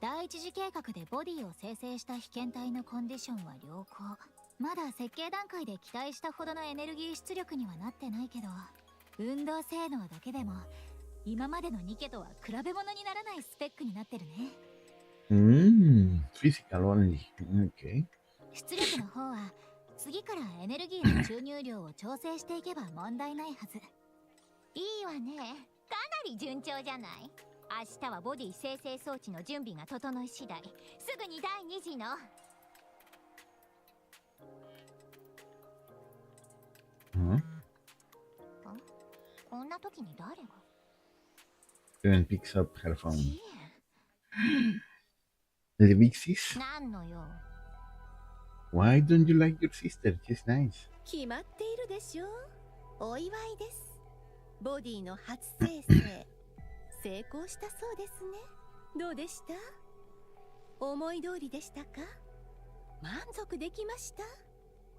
第一次計画でボディを生成した被験体のコンディションは良好。まだ設計段階で期待したほどのエネルギー出力にはなってないけど、運動性能だけでも今までのニケとは比べ物にならないスペックになってるね。Physical only. Okay. 出力の方は次からエネルギーの注入量を調整していけば問題ないはず。いいわね。かなり順調じゃない？明日はボディ生成装置の準備が整い次第、すぐに第2次の。こんな時に誰が？ Suen picks up her phone. The Vixies? なんのよ。Why don't you like your sister? She's nice. 決まっているでしょう。お祝いです。ボディの初生成成功したそうですね。どうでした？思い通りでしたか？満足できました？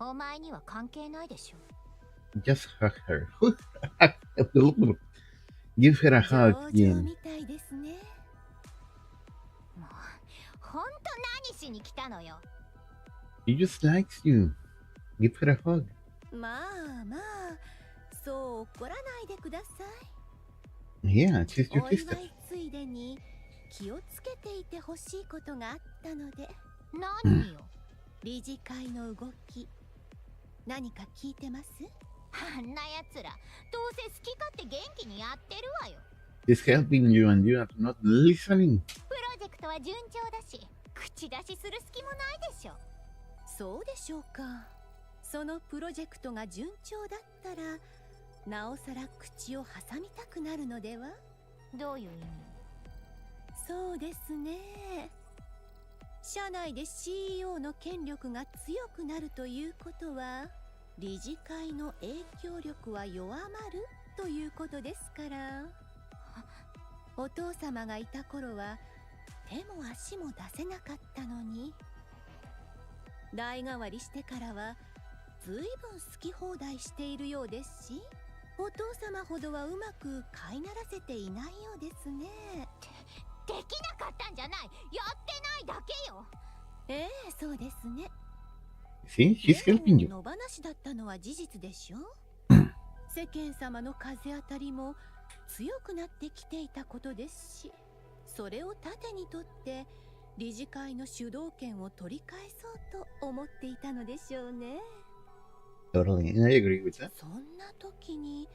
お前には関係ないでしょ。 Just hug her. Give her a 上 hug, 々 Jin. みたいですね。もうほんと何しに来たのよ。 She just likes you. Give her a hug. まあまあ、そう怒らないでくださ Yeah, she's い。 your お祝 sister. いついでに気をつけていてほしいことがあったので。何よ。理事会の動き、何か聞いてます？あんなやつらどうせ好き勝手元気にやってるわよ。 She's helping you and you are not listening. プロジェクトは順調だし、口出しする隙もないでしょ。そうでしょうか。そのプロジェクトが順調だったら、なおさら口を挟みたくなるのでは？どういう意味？そうですね。社内で CEO の権力が強くなるということは、理事会の影響力は弱まるということですから。お父様がいた頃は手も足も出せなかったのに、代替わりしてからはずいぶん好き放題しているようですし、お父様ほどはうまく飼いならせていないようですね。できなかったんじゃない、やってないだけよ。ええ、そうですね。See, she's で helping も you. 野放しだったのは事実でしょ。世間様の風当たりも強くなってきていたことですし、それを盾にとって理事会の主導権を取り返そうと思っていたのでしょうね。 Totally, I agree with that. そんな時に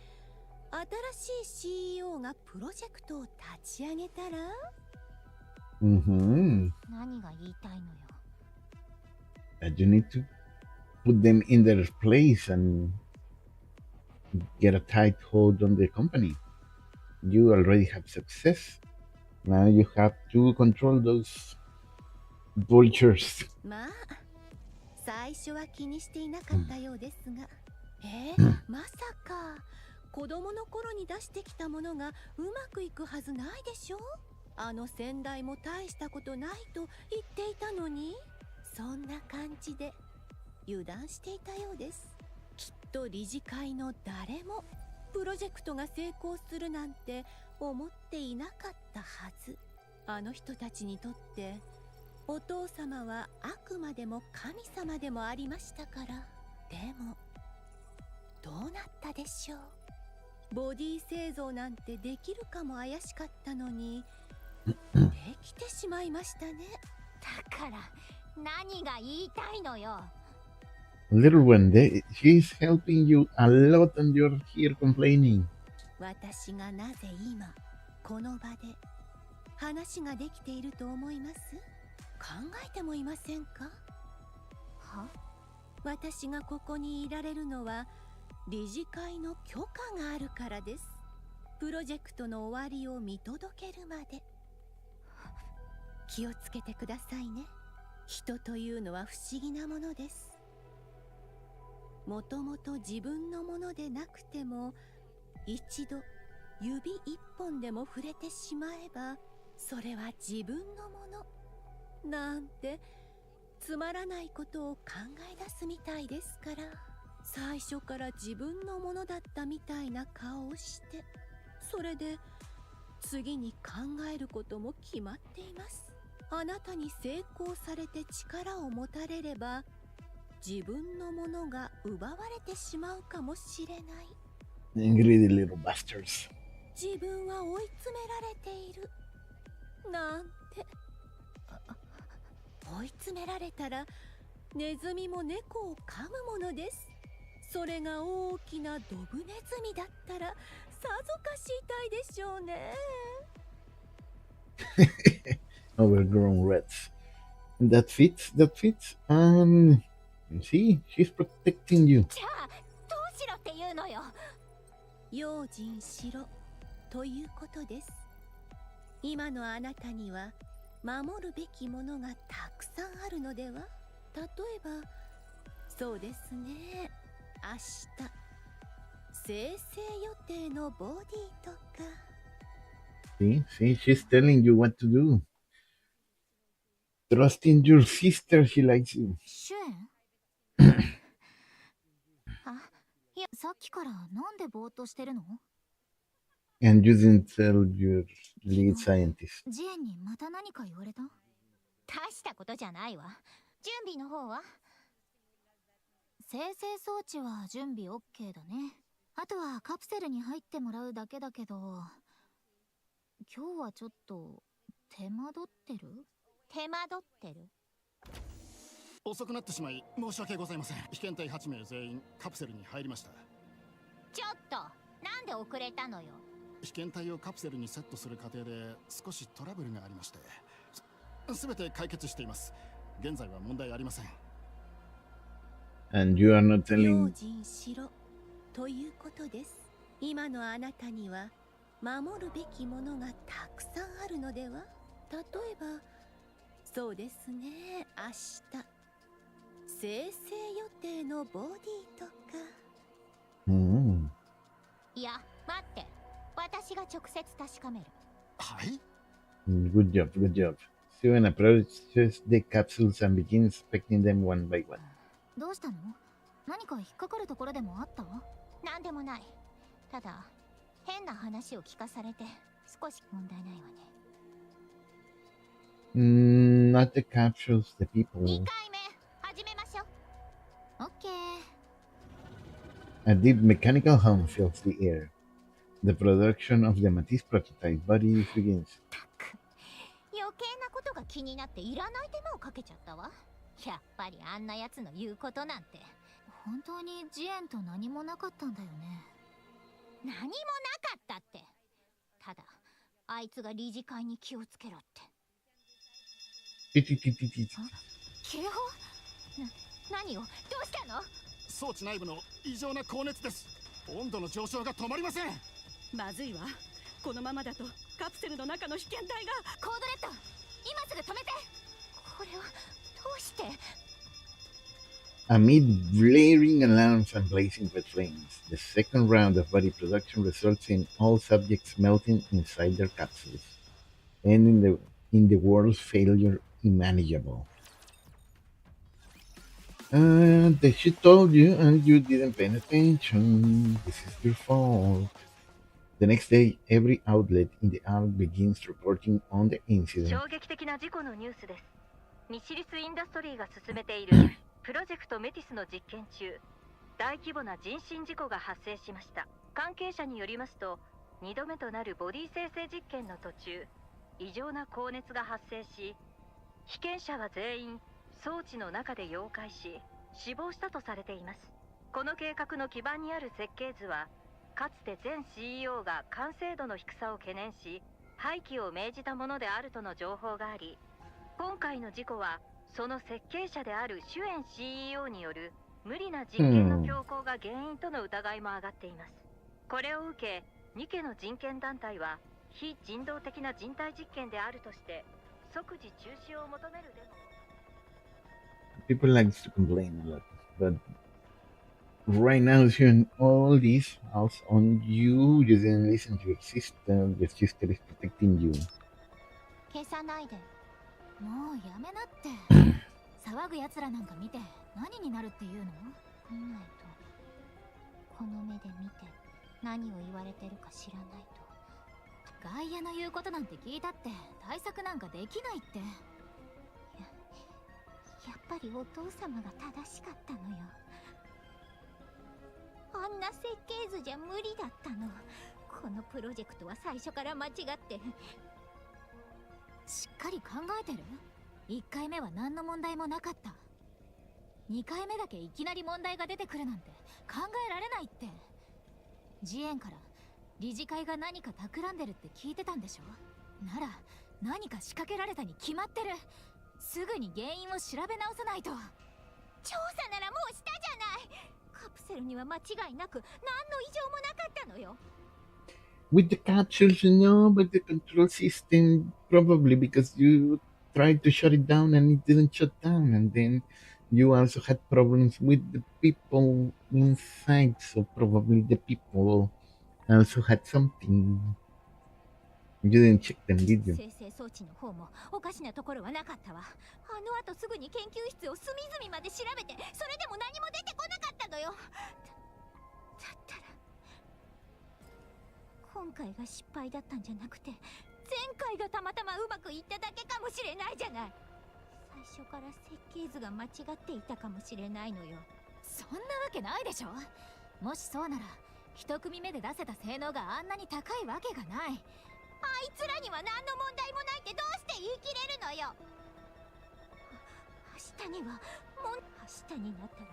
新しい CEO がプロジェクトを立ち上げたら、 Mm-hmm. 何が言いたいのよ。 That you need to put them in their place and get a tight hold on the company. You already have success. Now you have to control those vultures. まあ最初は気にしていなかったようですが、まさか子供の頃に出してきたものがうまくいくはずないでしょ。あの先代も大したことないと言っていたのに、そんな感じで油断していたようです。きっと理事会の誰もプロジェクトが成功するなんて思っていなかったはず。あの人たちにとってお父様はあくまでも神様でもありましたから。でもどうなったでしょう。ボディ製造なんてできるかも怪しかったのにできてしまいましたね。だから何が言いたいのよ。 Little one, she's helping you a lot and you're here complaining. 私がなぜ今この場で話ができていると思います？考えてもいませんか？は？私がここにいられるのは理事会の許可があるからです。プロジェクトの終わりを見届けるまで。気をつけてくださいね。人というのは不思議なものです。もともと自分のものでなくても、一度指一本でも触れてしまえばそれは自分のものなんてつまらないことを考え出すみたいですから、最初から自分のものだったみたいな顔をして、それで次に考えることも決まっています。あなたに成功されて力を持たれれば自分のものが奪われてしまうかもしれない。 Greedy little bastards. 自分は追い詰められているなんて。追い詰められたらネズミも猫を噛むものです。それが大きなドブネズミだったらさぞかし痛いでしょうね。Overgrown rats. That fits. See, she's protecting you. じゃあどうしろっていうのよ。用心しろということです。今のあなたには守るべきものがたくさんあるのでは。例えばそうですね。明日生成予定のボディとか。 See, she's telling you what to do. Trust in your sister, she likes you. シュエンあ、いや、さっきからなんでぼーっとしてるの？ And you didn't tell your lead scientist. ジエンにまた何か言われた？大したことじゃないわ。準備の方は？生成装置は準備 OK だね。あとはカプセルに入ってもらうだけだけど、今日はちょっと手間取ってる？手間取ってる？遅くなってしまい申し訳ございません。被験体8名全員カプセルに入りました。ちょっとなんで遅れたのよ。被験体をカプセルにセットする過程で少しトラブルがありまして、すべて解決しています。現在は問題ありません。And you are not 用 telling. 心しろということです。今のあなたには守るべきものがたくさんあるのでは？例えば、そうですね、明日生成予定のボディとか。Hmm. いや待って、私が直接確かめる。はい。Good job, good job. Steven approaches the capsules and begins inspecting them one by one. どうしたの？何か引っかかるところでもあった？なんでもない。ただ変な話を聞かされて少し問題ないわね。Not the capsules, the people. 2回目始めましょう。オッケー。 A deep mechanical hum fills the air. The production of the Matisse prototype body begins. 余計なことが気になっていらない手間をかけちゃったわ。やっぱりあんなやつの言うことなんて。本当にジエンと何もなかったんだよね。何もなかったって。ただあいつが理事会に気をつけろって。警報？何を？どうしたの？装置内部の異常な高熱です。温度の上昇が止まりません。まずいわ。このままだとカプセルの中の被験体が。コードレッド、今すぐ止めて。これはどうして？ Amid blaring alarms and blazing red flames, the second round of body production results in all subjects melting inside their capsules, ending in the world's failure immanageable. She told you and you didn't pay attention. This is your fault. The next day, every outlet in the Ark begins reporting on the incident. 衝撃的な事故のニュースです。ミシリスインダストリーが進めているプロジェクトメティスの実験中、大規模な人身事故が発生しました。関係者によりますと、2度目となるボディ生成実験の途中、異常な高熱が発生し、被験者は全員装置の中で溶解し、死亡したとされています。この計画の基盤にある設計図は、かつて前 CEO が完成度の低さを懸念し、廃棄を命じたものであるとの情報があり、今回の事故はその設計者であるシュエン CEO による無理な実験の強行が原因との疑いも上がっています。これを受け、ニケの人権団体は非人道的な人体実験であるとして即時中止を求めるデモ。 People like to complain a lot, but right now, seeing all this else on you, you didn't listen to your sister. Your sister is protecting you. 消さないで。もうやめなって。騒ぐ奴らなんか見て何になるっていうの？見ないと。この目で見て何を言われてるか知らないと。外野の言うことなんて聞いたって対策なんかできないって。やっぱりお父様が正しかったのよ。あんな設計図じゃ無理だったの。このプロジェクトは最初から間違ってしっかり考えてる？1回目は何の問題もなかった。2回目だけいきなり問題が出てくるなんて考えられないって。ジエンから理事会が何か企んでるって聞いてたんでしょ？なら何か仕掛けられたに決まってる。すぐに原因を調べ直さないと。調査ならもうしたじゃない。カプセルには間違いなく何の異常もなかったのよ。With the capsules, no, but the control system, probably because you tried to shut it down and it didn't shut down, and then you also had problems with the people inside, so probably the people also had something. You didn't check them, did you? 生成装置の方もおかしなところはなかったわ。あの後すぐに研究室を隅々まで調べて、それでも何も出てこなかったのよ。だったら今回が失敗だったんじゃなくて、前回がたまたまうまくいっただけかもしれないじゃない。最初から設計図が間違っていたかもしれないのよ。そんなわけないでしょ。もしそうなら一組目で出せた性能があんなに高いわけがない。あいつらには何の問題もないってどうして言い切れるのよ。明日には明日になったら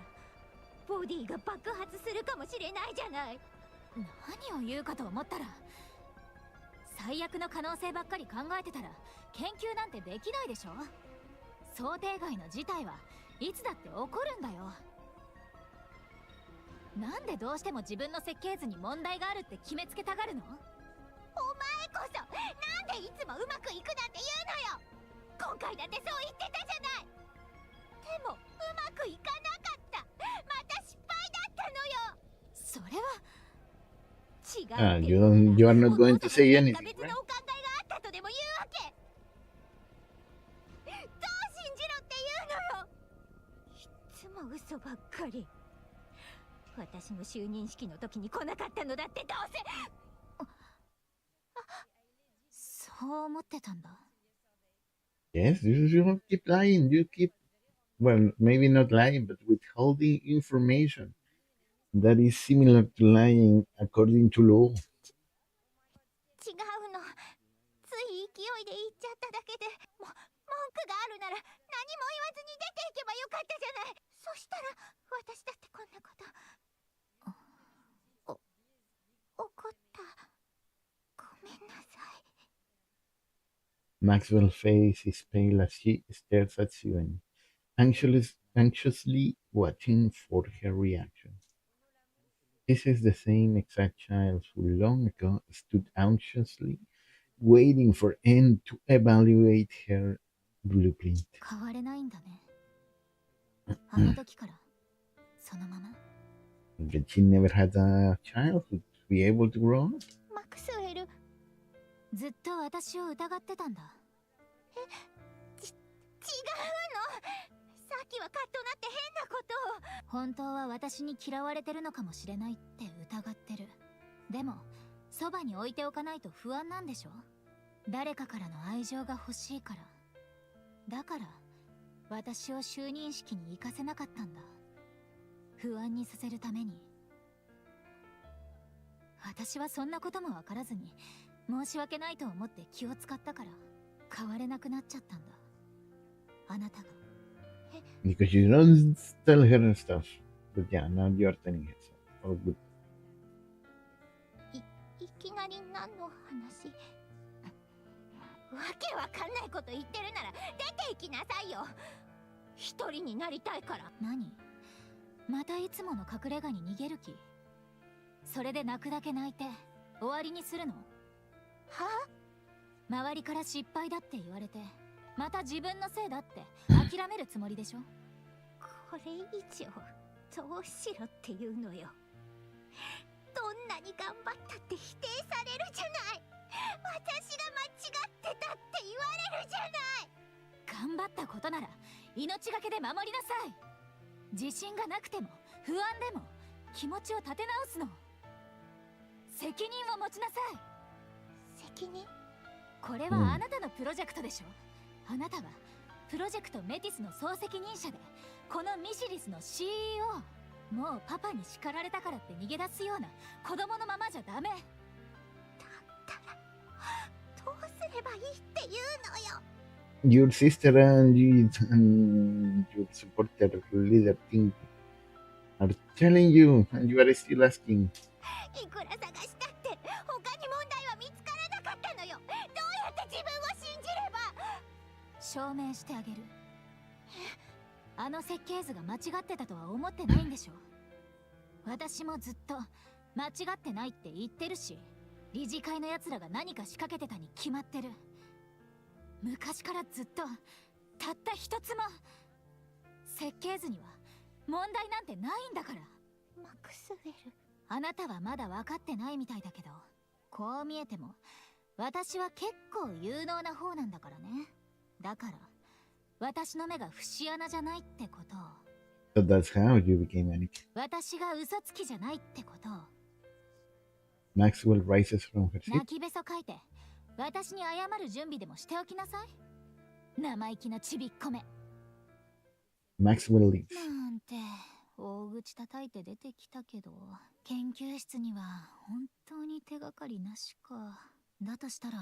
ボディが爆発するかもしれないじゃない。何を言うかと思ったら、最悪の可能性ばっかり考えてたら研究なんてできないでしょ。想定外の事態はいつだって起こるんだよ。なんでどうしても自分の設計図に問題があるって決めつけたがるの？お前こそなんでいつもうまくいくなんて言うのよ。今回だってそう言ってたじゃない。でもうまくいかなかった。また失敗だったのよ。それは違うっていうなら、you are not going to say 何 anything, か別 right? のお考えがあったとでも言うわけ。どう信じろって言うのよ。いつも嘘ばっかり。私の就任式の時に来なかったのだってどうせ。そう思ってたんだ。 Yes, you don't keep lying. You keep, well, maybe not lying, but withholding information that is similar to lying according to law. 違うの。つい勢いで言っちゃっただけで、文句があるなら何も言わずに出ていけばよかったじゃない。そしたら私だってこんなこと怒った。ごめんなさい。 Maxwell's face is pale as she stares at Siwen, anxiously watching for her reaction. This is the same exact child who long ago stood anxiously waiting for N to evaluate her blueprint. 変われないんだね。あの時からそのまま。 But she never had a child to be able to grow up. マクスウェル、ずっと私を疑ってたんだ。違うの。さっきはカッとなって変なことを。本当は私に嫌われてるのかもしれないって疑ってる。でもそばに置いておかないと不安なんでしょ。誰かからの愛情が欲しいから。だから私を就任式に行かせなかったんだ。不安にさせるために。私はそんなことも分からずに申し訳ないと思って気を使ったから変われなくなっちゃったんだ。あなたが。 Because you don't tell her stuff. But yeah, now you are telling her stuff. Oh, good. いきなり何の話？わけわかんないこと言ってるなら出て行きなさいよ。一人になりたいから。何？またいつもの隠れ家に逃げる気？それで泣くだけ泣いて終わりにするの？は？周りから失敗だって言われてまた自分のせいだって諦めるつもりでしょ。これ以上どうしろっていうのよ。どんなに頑張ったって否定されるじゃない。私が間違ってたって言われるじゃない。頑張ったことなら命がけで守りなさい。自信がなくても不安でも気持ちを立て直すの。責任を持ちなさい。責任？これはあなたのプロジェクトでしょ。あなたはプロジェクトメティスの総責任者でこのミシリスの CEO。 もうパパに叱られたからって逃げ出すような子供のままじゃダメだったらどうすればいいって言うのよ。 Your sister and your supporter leader team are telling you, and you are still asking. いくら探したって他に問題は見つからなかったのよ。どうやって自分を信じれば。証明してあげる。あの設計図が間違ってたとは思ってないんでしょ。私もずっと間違ってないって言ってるし、理事会のやつらが何か仕掛けてたに決まってる。昔からずっとたった一つも設計図には問題なんてないんだから。マクスウェル。あなたはまだ分かってないみたいだけど、こう見えても私は結構有能な方なんだからね。だから私の目が節穴じゃないってことを。So that's how you became Anik. 私が嘘つきじゃないってことを。 Maxwell rises from her seat. 泣きべそ書いて私に謝る準備でもしておきなさい。生意気なちびっこめ Maxwell leaves. なんて大口叩いて出てきたけど、研究室には本当に手がかりなしか。だとしたら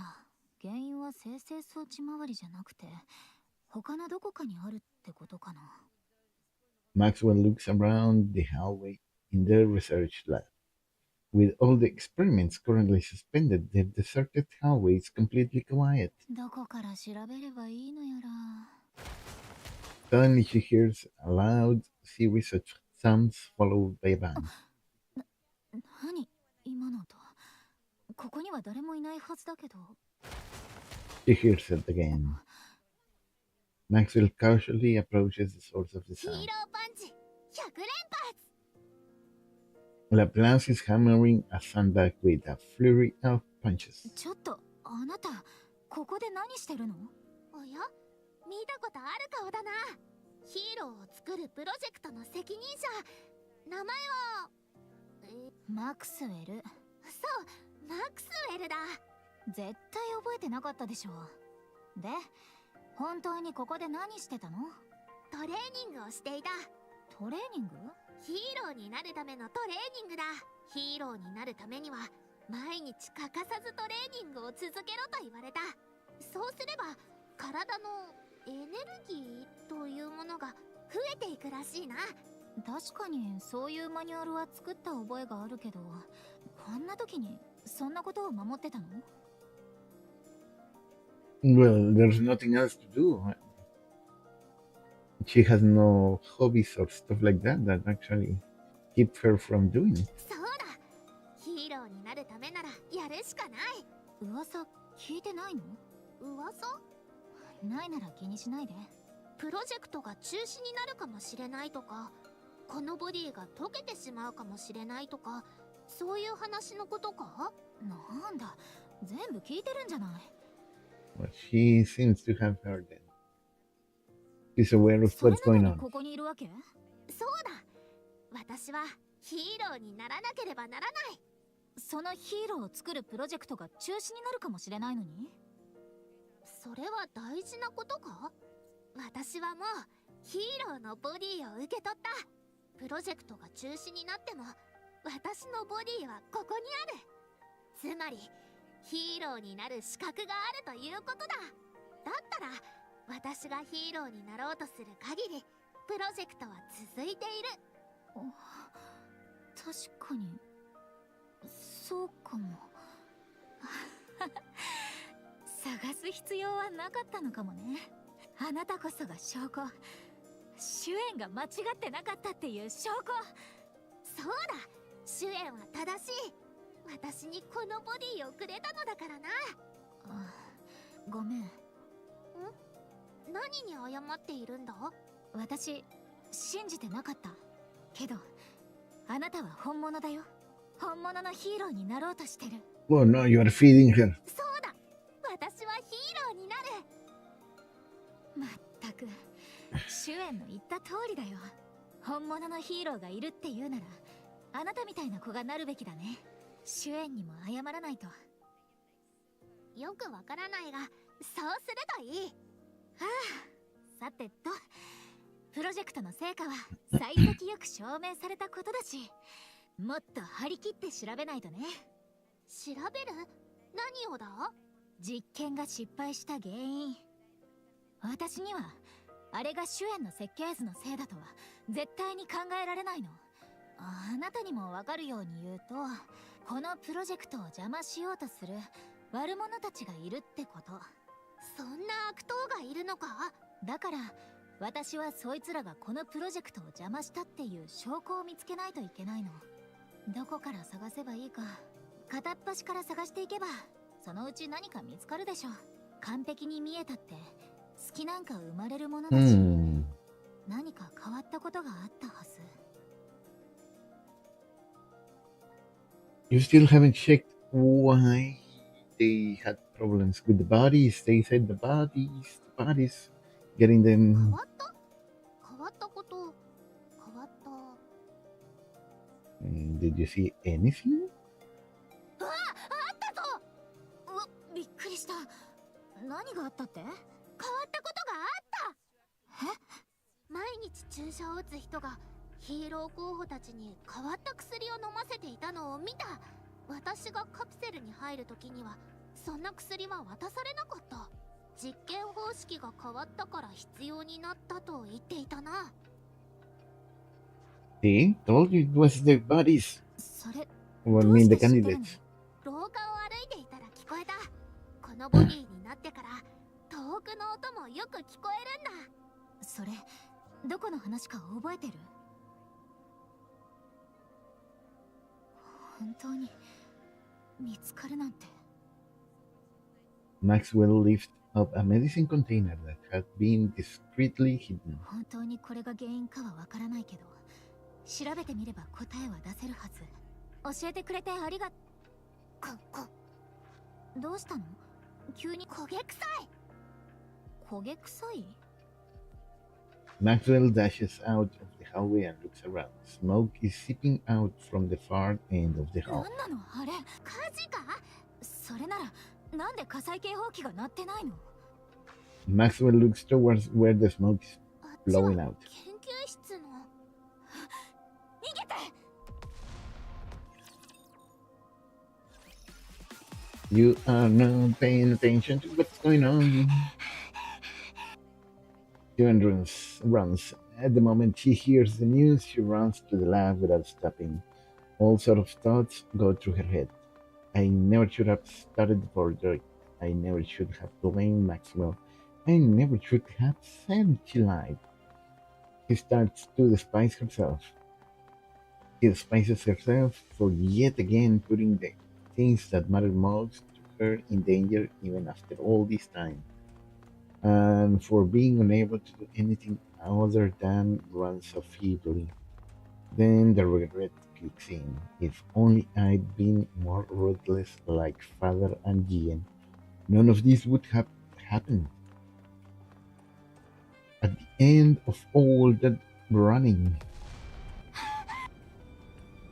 原因は生成装置周りじゃなくて他のどこかにあるってことかな。 Maxwell looks around the hallway in the research lab. With all the experiments currently suspended, the deserted hallway is completely quiet. どこから調べればいいのやら。 Suddenly, she hears a loud series of sounds followed by a bang. 何今の音。ここには誰もいないはずだけど。 She hears it again. Maxwell casually approaches the source of the ヒーロ sound. ーパンチ100連発。 Laplace is hammering a sandbag with a flurry of punches. ちょっとあなたここで何してるの？おや、見たことある顔だな。ヒーローを作るプロジェクトの責任者。名前はマクスウェル。そう、マクスウェルだ。絶対覚えてなかったでしょ。で、本当にここで何してたの？トレーニングをしていた。トレーニング？ヒーローになるためのトレーニングだ。ヒーローになるためには毎日欠かさずトレーニングを続けろと言われた。そうすれば体のエネルギーというものが増えていくらしいな。確かにそういうマニュアルは作った覚えがあるけど、こんな時にそんなことを守ってたの？ Well, there's nothing else to do. She has no hobbies or stuff like that that actually keep her from doing it. そうだ、ヒーローになるためならやるしかない。噂聞いてないの？噂？ないなら気にしないで。プロジェクトが中止になるかもしれないとか、このボディが溶けてしまうかもしれないとか、そういう話のことか？なんだ、全部聞いてるんじゃない。 Well, she seems to have heard it. She's aware of それ what's なの going に on. ここにいるわけ？そうだ、私はヒーローにならなければならない。そのヒーローを作るプロジェクトが中止になるかもしれないのに？それは大事なことか？私はもうヒーローのボディを受け取った。プロジェクトが中止になっても私のボディはここにある。つまりヒーローになる資格があるということだ。だったら私がヒーローになろうとする限りプロジェクトは続いている。確かにそうかも。探す必要はなかったのかもね。あなたこそが証拠。主演が間違ってなかったっていう証拠。そうだ、主演は正しい。私にこのボディをくれたのだからな。ごめん。何に謝っているんだ？私信じてなかったけど、あなたは本物だよ。本物のヒーローになろうとしてる。 Oh no, you are feeding her. そうだ、私はヒーローになる。まったく主演の言った通りだよ。本物のヒーローがいるって言うならあなたみたいな子がなるべきだね。主演にも謝らないと。よくわからないが、そうするといい。さてと、プロジェクトの成果は幸先よく証明されたことだし、もっと張り切って調べないとね。調べる？何をだ？実験が失敗した原因。私にはあれが主演の設計図のせいだとは絶対に考えられないの。あなたにもわかるように言うと、このプロジェクトを邪魔しようとする悪者たちがいるってこと。そんな悪党がいるのか？だから私はそいつらがこのプロジェクトを邪魔したっていう証拠を見つけないといけないの。どこから探せばいいか、片っ端から探していけばそのうち何か見つかるでしょ。完璧に見えたって隙なんか生まれるものだし。何か変わったことがあったはず。 You still haven't checked why they had problems with the bodies. They said the bodies, getting 変 them. わった変わったこと変わった。 Did you see anything? あったぞ。うわ、びっくりした。何があったって？変わったことがあった。毎日注射を打つ人がヒーロー候補たちに変わった薬を飲ませていたのを見た。私がカプセルに入る時にはそんな薬は渡されなかった。実験方式が変わったから必要になったと言っていたな。 See, told you it was the bodies. それ Well, I どう mean し the て知ってるの？ candidates. 廊下を歩いていたら聞こえた。このボディになってから遠くの音もよく聞こえるんだ。それどこの話か覚えてる？本当に見つかるなんて。 Maxwell lifted up a medicine container that had been discreetly hidden. 本当にこれが原因かはわからないけど、調べてみれば答えは出せるはず。教えてくれてありが。どうしたの？急に焦げ臭い。焦げ臭い？ Maxwell dashes out of the hallway and looks around. Smoke is seeping out from the far end of the な hall. んなのあれ？火事か？それならなんで火災警報器が鳴ってないの？ Maxwell looks towards where the smoke is あっちは blowing 研 out. 究室の。逃げて。 You are not paying attention to what's going on. Joan runs. At the moment she hears the news, she runs to the lab without stopping. All sort of thoughts go through her head. I never should have started the project. I never should have blamed Maxwell. I never should have said she lied. She starts to despise herself. She despises herself for yet again putting the things that matter most to her in danger even after all this time. And for being unable to do anything other than run so feebly. Then the regret kicks in. If only I'd been more ruthless like Father and Gian, none of this would have happened. At the end of all that running,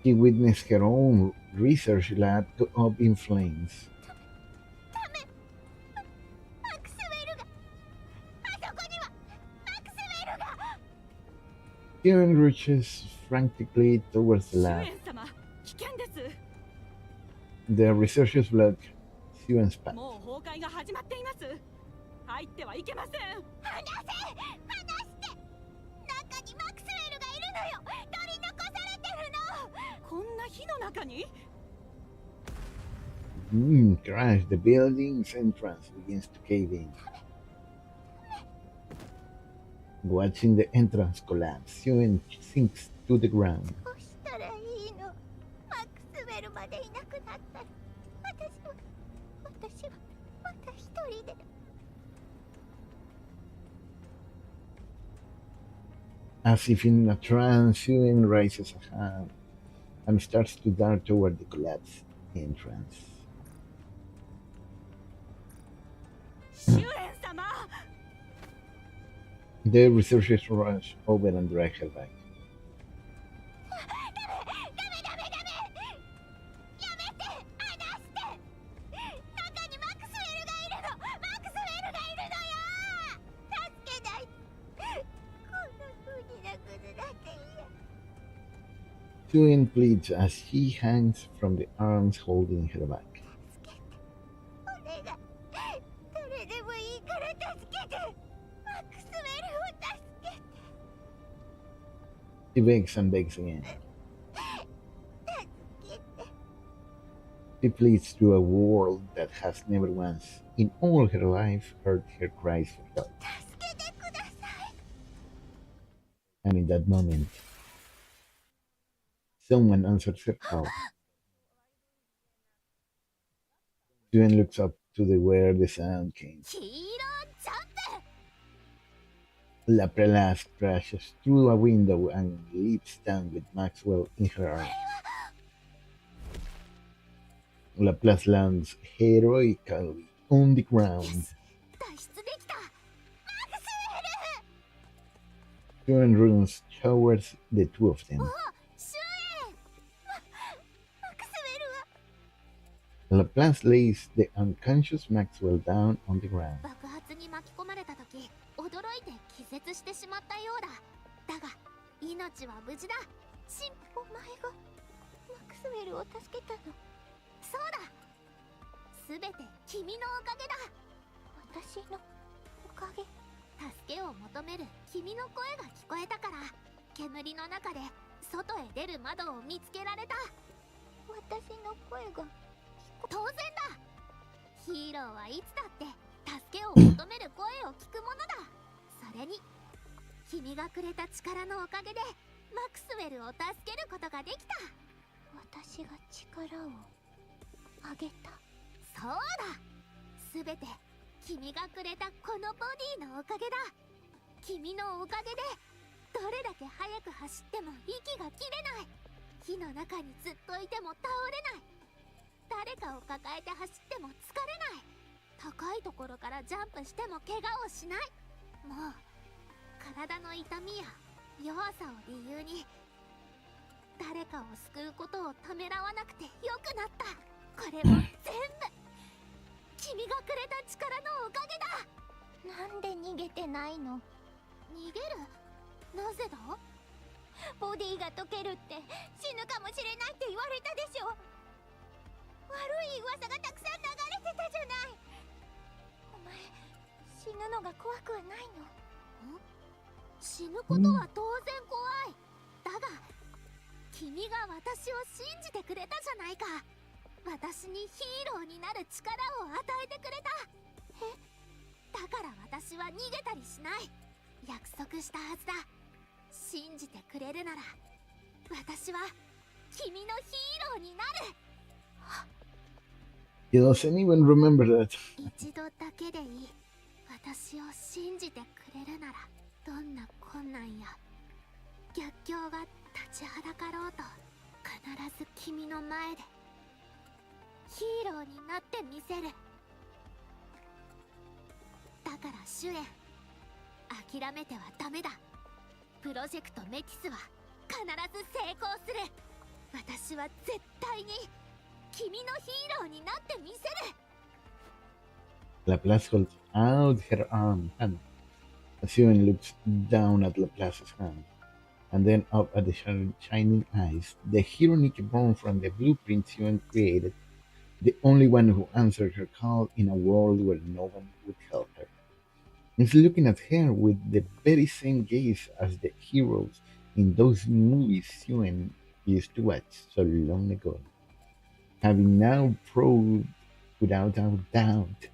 she witnessed her own research lab go up in flames. マクスウェルが。あそこにはマクスウェルが。 Kieran reaches frantically towards the シュ lab. エン様、危険で The researcher's blood Steven spat. す。もう崩壊が始まっています。入ってはいけません。離して。中にマクスウェルがいるのよ。取り残されてるの。こんな火の中に？ Crash. The building's entrance begins to cave in. Watching the entrance collapse, Steven sinks to the ground. どうしたらいいの？マクスウェルまでいなくなったら。私はまた一人で。 As if in a trance, Steven raises a hand and starts to dart toward the collapsed entrance. シュエン様。 The researchers rush over and drag her back. ダメ。やめて。離して。中にマクスウェルがいるの。マクスウェルがいるのよ。助けない。こんな風になくなっていいや。 Steven pleads as he hangs from the arms holding her back. お願い。誰でもいいから助けて。マクスウェルを助けて。 She begs and begs again. 助けて。 She pleads to a world that has never once, in all her life, heard her cries for help. 助けてください。 And in that moment, someone answers her call. Steven looks up to where the sound came. ヒーロージャンプ。Laplace crashes through a window and leaps down with Maxwell in her arms. Laplace lands heroically on the ground. 脱出できた。マクスウェル。 Suen runs towards the two of them. お、シュエン。マクスウェルは Laplace lays the unconscious Maxwell down on the ground. 爆発に巻き込まれた時、驚いて気絶してしまったようだ。だが命は無事だ。お前がマクスウェルを助けたの。そうだ。すべて君のおかげだ。私のおかげ。助けを求める君の声が聞こえたから、煙の中で外へ出る窓を見つけられた。私の声が当然だ。ヒーローはいつだって助けを求める声を聞くものだ。それに君がくれた力のおかげでマクスウェルを助けることができた。私が力をあげた。そうだ。すべて君がくれたこのボディのおかげだ。君のおかげでどれだけ速く走っても息が切れない。火の中にずっといても倒れない。誰かを抱えて走っても疲れない。高いところからジャンプしても怪我をしない。もう体の痛みや弱さを理由に誰かを救うことをためらわなくてよくなった。これも全部君がくれた力のおかげだ。なんで逃げてないの？逃げる？なぜだ？ボディが溶けるって死ぬかもしれないって言われたでしょ。悪い噂がたくさん流れてたじゃない。お前死ぬのが怖くはないの？死ぬことは当然怖い。だが君が私を信じてくれたじゃないか。私にヒーローになる力を与えてくれた。だから私は逃げたりしない。約束したはずだ。信じてくれるなら私は君のヒーローになる。 He doesn't even remember that. 一度だけでいい。私を信じてくれるならどんな困難や逆境が立ちはだかろうと必ず君の前でヒーローになってみせる。だからシュエン、諦めてはダメだ。プロジェクトメティスは必ず成功する。私は絶対に君のヒーローになってみせる。 Laplace holds out her hand. Suen looks down at Laplace's hand, and then up at the shining eyes. The hero Nikki born from the blueprint Suen created, the only one who answered her call in a world where no one would help her. Is looking at her with the very same gaze as the heroes in those movies Suen used to watch so long ago. Having now proved without a doubt,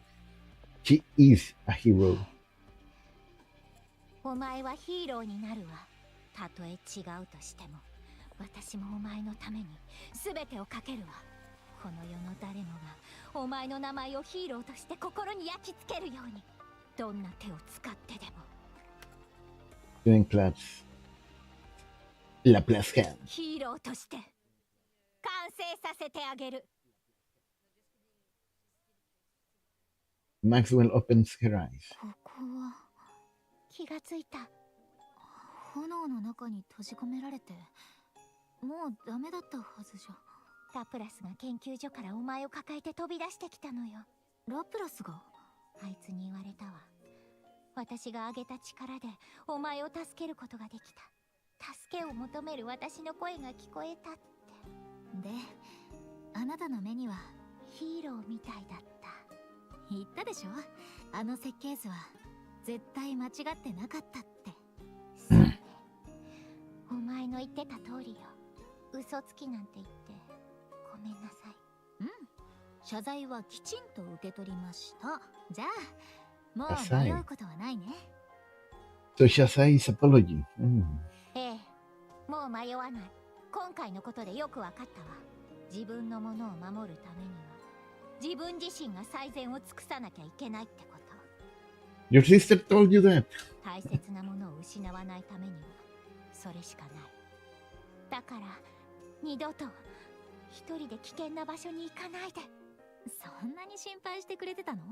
she is a hero. お前はヒーローになるわ。たとえ違うとしても、私もお前のために全てをかけるわ。この世の誰もがお前の名前をヒーローとして心に焼き付けるように、どんな手を使ってでも。Suen claps Laplace's hand. ヒーローとして完成させてあげる。Maxwell opens her eyes. ここは気がついた。炎の中に閉じ込められてもうダメだったはずじゃ。ラプラスが研究所からお前を抱えて飛び出してきたのよ。ラプラスが？あいつに言われたわ。私があげた力でお前を助けることができた。助けを求める私の声が聞こえたって。で、あなたの目にはヒーローみたいだった。言ったでしょ、あの設計図は絶対間違ってなかったって。そうね。お前の言ってた通りよ。嘘つきなんて言ってごめんなさい。うん、謝罪はきちんと受け取りました。じゃあも謝罪う迷うことはないね。 So Shazai's apology. ええ、もう迷わない。今回のことでよくわかったわ。自分のものを守るためには自分自身が最善を尽くさなきゃいけないってこと。Your sister told you that. 大切なものを失わないためにはそれしかない。だから二度と一人で危険な場所に行かないで。そんなに心配してくれてたの？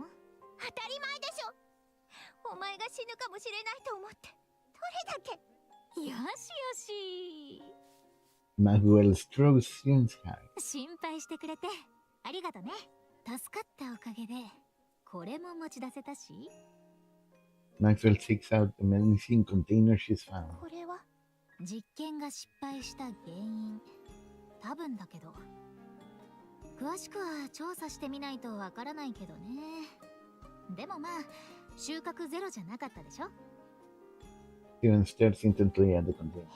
当たり前でしょ。お前が死ぬかもしれないと思ってどれだけ。よしよし。Maxwell strokes Sion's heart. 心配してくれてありがとね。助かったおかげでこれも持ち出せたし。Maxwell takes out the medicine container she's found. これは実験が失敗した原因。多分だけど詳しくは調査してみないとわからないけどね。でもまあ収穫ゼロじゃなかったでしょ。Sion stares intently at the container.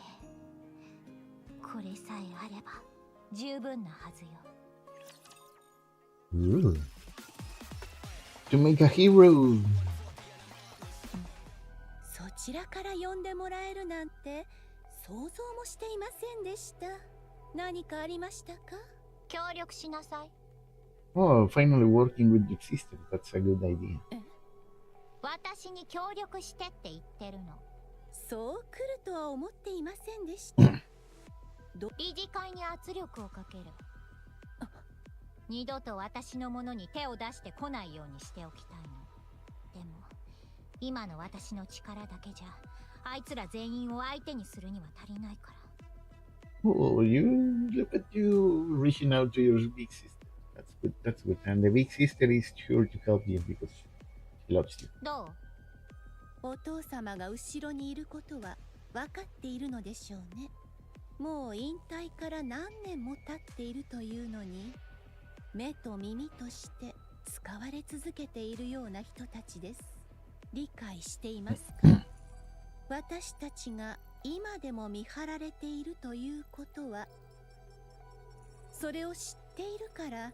これさえあれば十分なはずよ。Ooh. To make a hero. そちらから呼んでもらえるなんて想像もしていませんでした。何かありましたか？協力しなさい。 Oh, finally working with your sister. That's a good idea. 私に協力してって言ってるの。そう来るとは思っていませんでした。理事会に圧力をかける。二度と私のものに手を出してこないようにしておきたいの。でも今の私の力だけじゃあいつら全員を相手にするには足りないから。 Oh, you look at you reaching out to your big sister. That's good. That's good. And the big sister is sure to help you because she loves you. どう？お父様が後ろにいることは分かっているのでしょうね。もう引退から何年も経っているというのに、目と耳として使われ続けているような人たちです。理解していますか？私たちが今でも見張られているということは、それを知っているから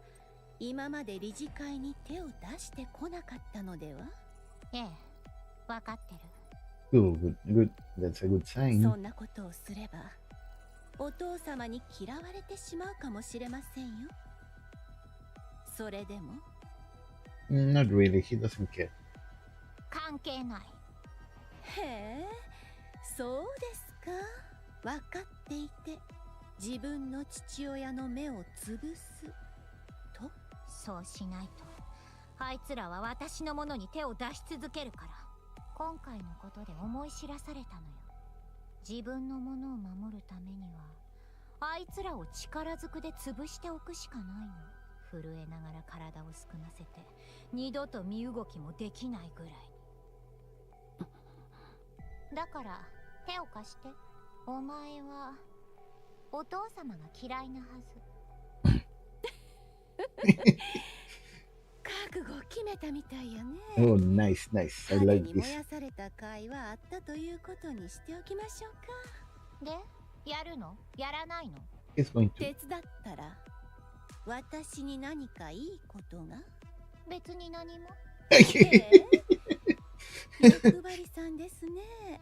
今まで理事会に手を出してこなかったのでは？ええ、分かってる。 Oh, good, good. That's a good sign. そんなことをすればお父様に嫌われてしまうかもしれませんよ。それでも Not really. He doesn't care. 関係ない。へえ、そうですか。分かっていて自分の父親の目を潰すと。そうしないとあいつらは私のものに手を出し続けるから。今回のことで思い知らされたのよ。自分のものを守るためにはあいつらを力ずくで潰しておくしかないの。震えながら体をすくませて二度と身動きもできないぐらいに。だから手を貸して。お前はお父様が嫌いなはず。覚悟を決めたみたいやね。 Oh, nice, nice. I 派手 like に this. 燃やされた甲斐はあったということにしておきましょうか。で、やるの？やらないの？ He's going to. 手伝ったら私に何かいいことが？別に何も。欲張りさんですね。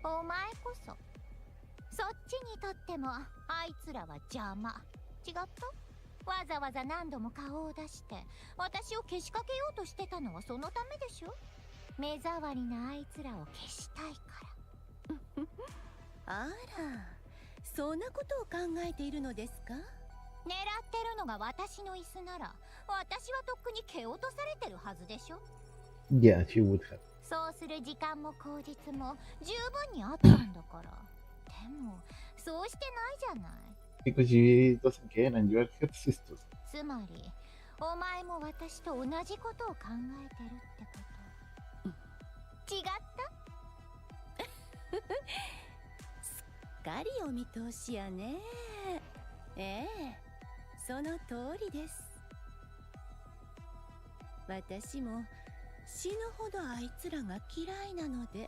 お前こそそっちにとってもあいつらは邪魔。違った？わざわざ何度も顔を出して私をけしかけようとしてたのはそのためでしょ。目障りなあいつらを消したいから。あら、そんなことを考えているのですか？狙ってるのが私の椅子なら私はとっくに蹴落とされてるはずでしょ。 Yeah, she would have. そうする時間も口実も十分にあったんだから。でもそうしてないじゃない。 Because she doesn't care and you are her sister. つまりお前も私と同じことを考えてるってこと。違った？すっかりお見通しやね。ええ、その通りです。私も死ぬほどあいつらが嫌いなので、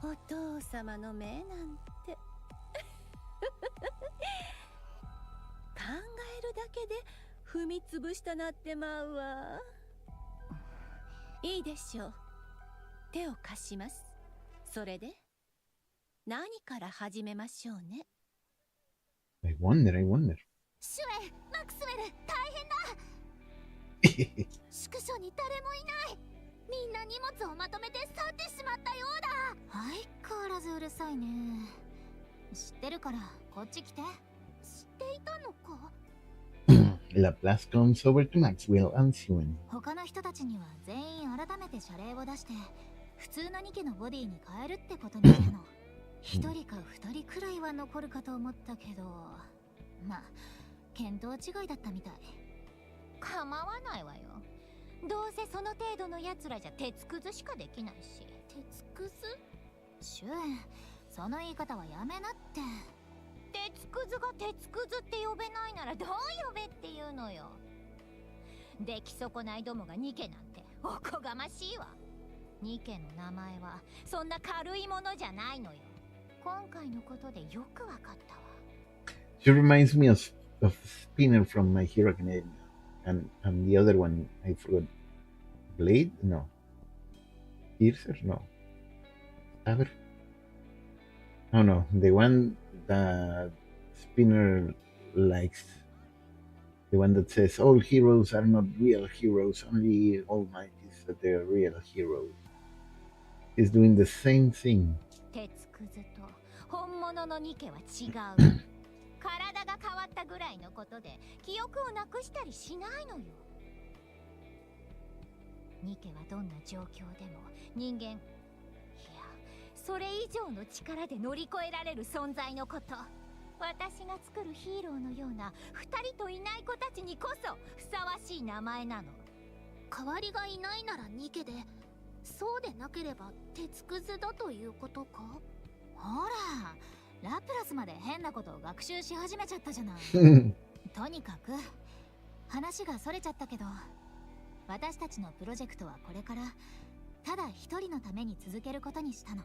お父様の目なんて考えるだけで踏みつぶしたなってまうわ。いいでしょう。手を貸します。それで何から始めましょうね。I wonder. シュエ、マクスウェル、大変だ。宿所に誰もいない。みみんな荷物をまとめて去ってしまったようだ。相変わらずうるさいね。知ってるからこっち来て。知っていたのか。Laplace comes over to Maxwell and Simon. 他の人たちには全員改めて謝礼を出して普通のニケのボディに変えるってことにしたの。一人か二人くらいは残るかと思ったけど、まあ見当違いだったみたい。構わないわよ。どうせその程度のやつらじゃ鉄くずしかできないし。鉄くず？シュン、その言い方はやめなって。鉄くずが鉄くずって呼べないならどう呼べっていうのよ。出来損ないどもがニケなんておこがましいわ。ニケの名前はそんな軽いものじゃないのよ。今回のことでよくわかったわ。She reminds me of Spinner from My Hero Academia. And the other one, I forgot. Blade? No. Piercer? No. Stabber? Oh no, the one that Spinner likes. The one that says all heroes are not real heroes, only All Might is the real hero. Is doing the same thing. 鉄くずと本物のニケは違う。体が変わったぐらいのことで記憶をなくしたりしないのよ。ニケはどんな状況でも人間、いやそれ以上の力で乗り越えられる存在のこと。私が作るヒーローのような2人といない子たちにこそふさわしい名前なの。代わりがいないならニケで、そうでなければ鉄くずだということか。ほら、ラプラスまで変なことを学習し始めちゃったじゃない。とにかく話がそれちゃったけど、私たちのプロジェクトはこれからただ一人のために続けることにしたの。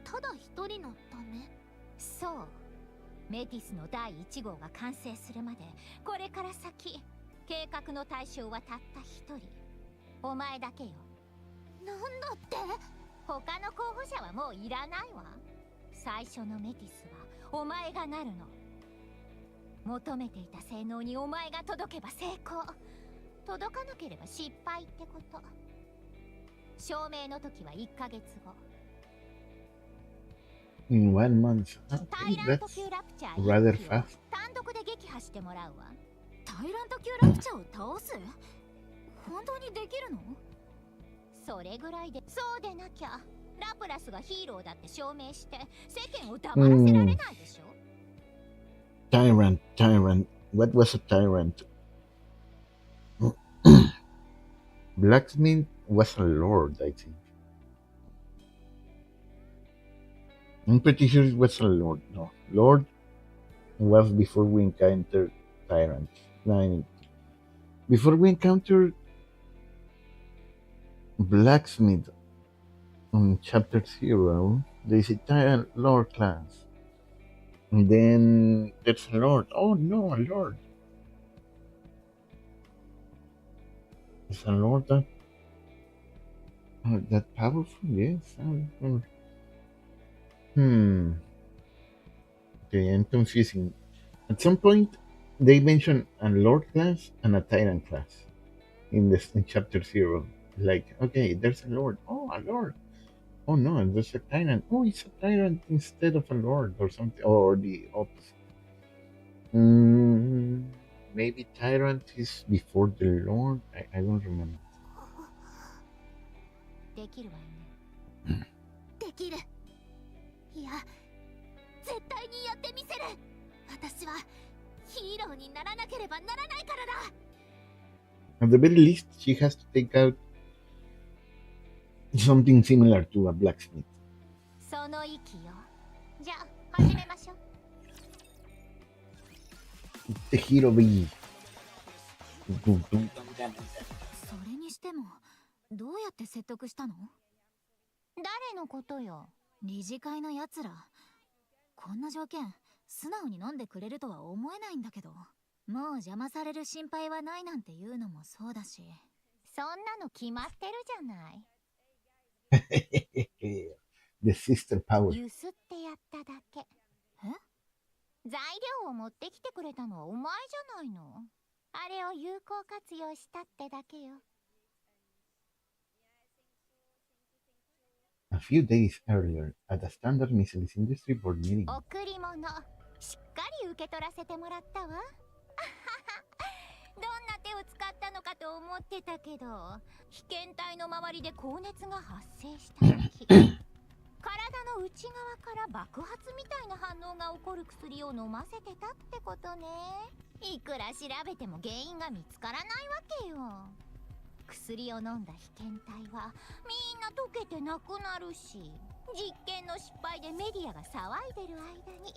ただ一人のため？そう。メティスの第1号が完成するまでこれから先計画の対象はたった一人。お前だけよ。なんだって？他の候補者はもういらないわ。最初のメティスはお前がなるの。求めていた性能にお前が届けば成功、届かなければ失敗ってこと。証明の時は1ヶ月後。In 1 month. タイ Okay, ラント that's 級ラプチャー rather 1機を fast. 単独で撃破してもらうわ。タイラント級ラプチャーを倒す？本当にできるの？それぐらいで、そうでなきゃラプラスがヒーローだって証明して世間を黙らせられないでしょ。Tyrant. What was a tyrant? Blacksmith was a lord, I think. I'm pretty sure it was a lord. No, lord was before we encountered tyrant. Before we encountered blacksmith on chapter 0, there is a tyrant lord class. And then there's a lord. Oh no, a lord. Is a lord that powerful? Yes. Okay, I'm confusing. At some point, they mention a lord class and a tyrant class in chapter 0. Like, okay, there's a lord. Oh, a lord. Oh no, there's a tyrant. Oh, it's a tyrant instead of a lord or something, or the opposite. Maybe tyrant is before the lord. I don't remember. できるわよね。できる。いや、絶対にやってみせる。私はヒーローにならなければならないからだ。At the very least, she has to take out something similar to a blacksmith. その息よ。じゃあ始めましょう。The hero bee. それにしてもどうやって説得したの？誰のことよ？理事会のやつら。こんな条件素直に飲んでくれるとは思えないんだけど。もう邪魔される心配はないなんて言うのもそうだし。そんなの決まってるじゃない。The sister power. ゆすってやっただけ。材料を持ってきてくれたのはお前じゃないの。あれを有効活用したってだけよ。a few days earlier at a standard missiles industry board meeting. 贈り物しっかり受け取らせてもらったわ。どんな手を使ったのかと思ってたけど、被験体の周りで高熱が発生した時体の内側から爆発みたいな反応が起こる薬を飲ませてたってことね。いくら調べても原因が見つからないわけよ。薬を飲んだ被験体はみんな溶けてなくなるし、実験の失敗でメディアが騒いでる間に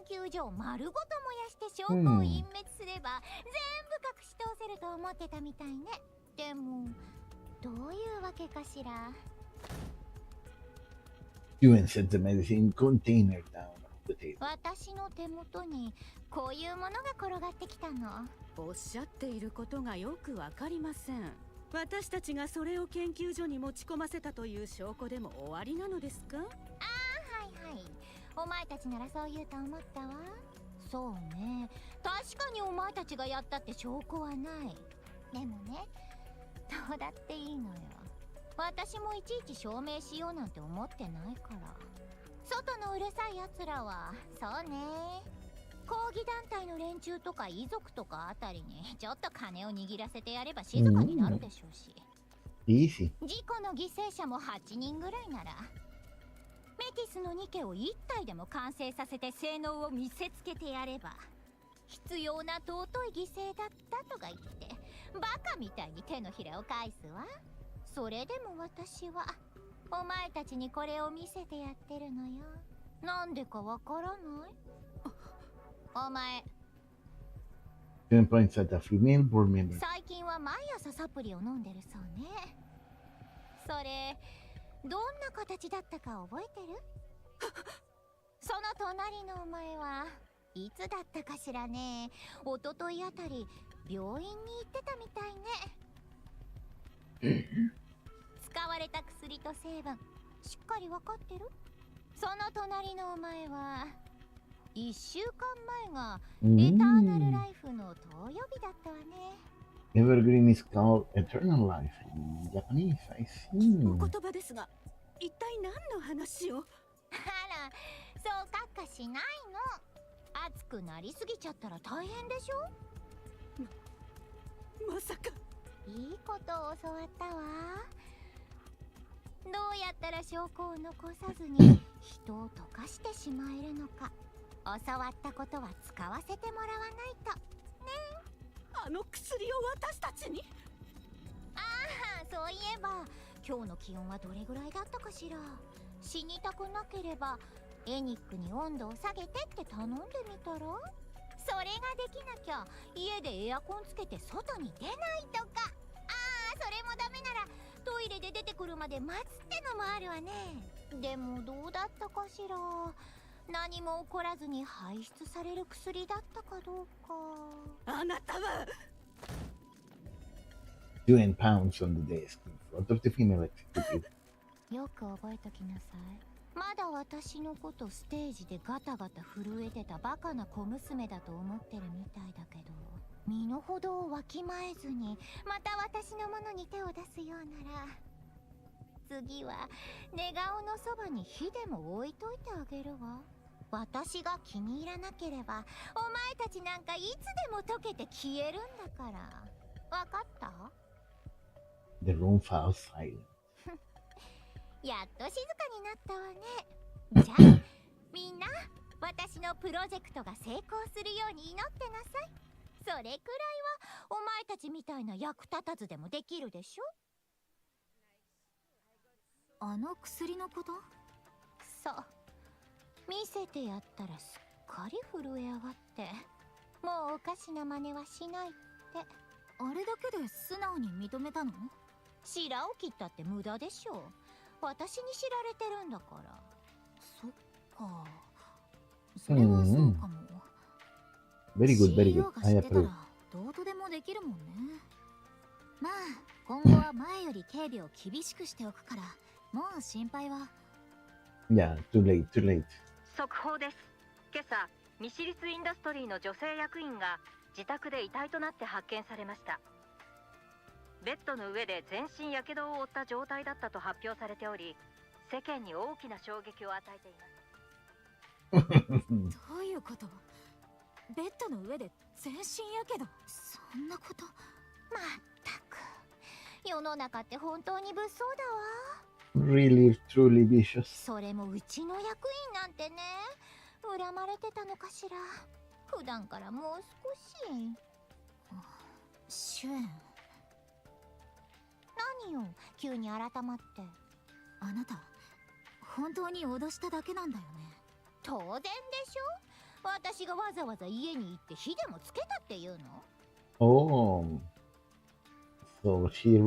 研究所を丸ごと燃やして証拠を隠滅すれば全部隠し通せると思ってたみたいね。でもどういうわけかしら。 Yuen set the medicine container down on the table. 私の手元にこういうものが転がってきたの。おっしゃっていることがよくわかりません。私たちがそれを研究所に持ち込ませたという証拠でも終わりなのですか？はいはい、お前たちならそう言うと思ったわ。そうね、確かにお前たちがやったって証拠はない。でもね、どうだっていいのよ。私もいちいち証明しようなんて思ってないから。外のうるさいやつらはそうね、抗議団体の連中とか遺族とかあたりにちょっと金を握らせてやれば静かになるでしょうし、Easy. 事故の犠牲者も8人ぐらいならメティスのニケを1体でも完成させて性能を見せつけてやれば、必要な尊い犠牲だったとか言ってバカみたいに手のひらを返すわ。それでも私はお前たちにこれを見せてやってるのよ。なんでかわからない？お前 Yuen points at a female board member. 最近は毎朝サプリを飲んでるそうね。それどんな形だったか覚えてる？その隣のお前はいつだったかしらね。一昨日あたり病院に行ってたみたいね。使われた薬と成分しっかりわかってる？その隣のお前は1週間前がエターナルライフの投与日だったわね。Evergreen is called eternal life in Japanese. I お see. 言葉ですが、一体何の話を？あら、そうかっかしないの。熱くなりすぎちゃったら大変でしょ。まさか。いいことを教わったわ。どうやったら証拠を残さずに人を溶かしてしまえるのか、教わったことは使わせてもらわないとね。あの薬を私たちに？ああ、そういえば今日の気温はどれぐらいだったかしら。死にたくなければエニックに温度を下げてって頼んでみたら？それができなきゃ家でエアコンつけて外に出ないとか。ああ、それもダメならトイレで出てくるまで待つってのもあるわね。でもどうだったかしら。何も起こらずに排出される薬だったかどうか。あなたは。 Yuen pounds on the desk in front of the female executive. よく覚えときなさい。まだ私のことステージでガタガタ震えてたバカな小娘だと思ってるみたいだけど、身の程をわきまえずにまた私のものに手を出すようなら、次は寝顔のそばに火でも置いといてあげるわ。私が気に入らなければお前たちなんかいつでも溶けて消えるんだから。わかった？ The room falls silent. やっと静かになったわね。じゃあみんな、私のプロジェクトが成功するように祈ってなさい。それくらいはお前たちみたいな役立たずでもできるでしょ。あの薬のこと？そう、見せてやったらすっかり震え上がって、もうおかしな真似はしないって。あれだけで素直に認めたの？白を切ったって無駄でしょ。私に知られてるんだから。そっか、それはそうかも。Very good, very CEO good. が I 知ってた approve. らどうとでもできるもんね。まあ今後は前より警備を厳しくしておくから、もう心配は。Yeah, too late, too late. 速報です。今朝ミシリスインダストリーの女性役員が自宅で遺体となって発見されました。ベッドの上で全身やけどを負った状態だったと発表されており、世間に大きな衝撃を与えています。どういうこと？ベッドの上で全身やけど。そんなこと。まったく世の中って本当に物騒だわ。 Really, truly vicious. それもうちの役員なんてね、恨まれてたのかしら。普段からもう少し。シュエン、何よ急に改まって。あなた本当に脅しただけなんだよね。当然でしょ。私がわざわざ家に行って火でもつけたっていうの？ Oh, so she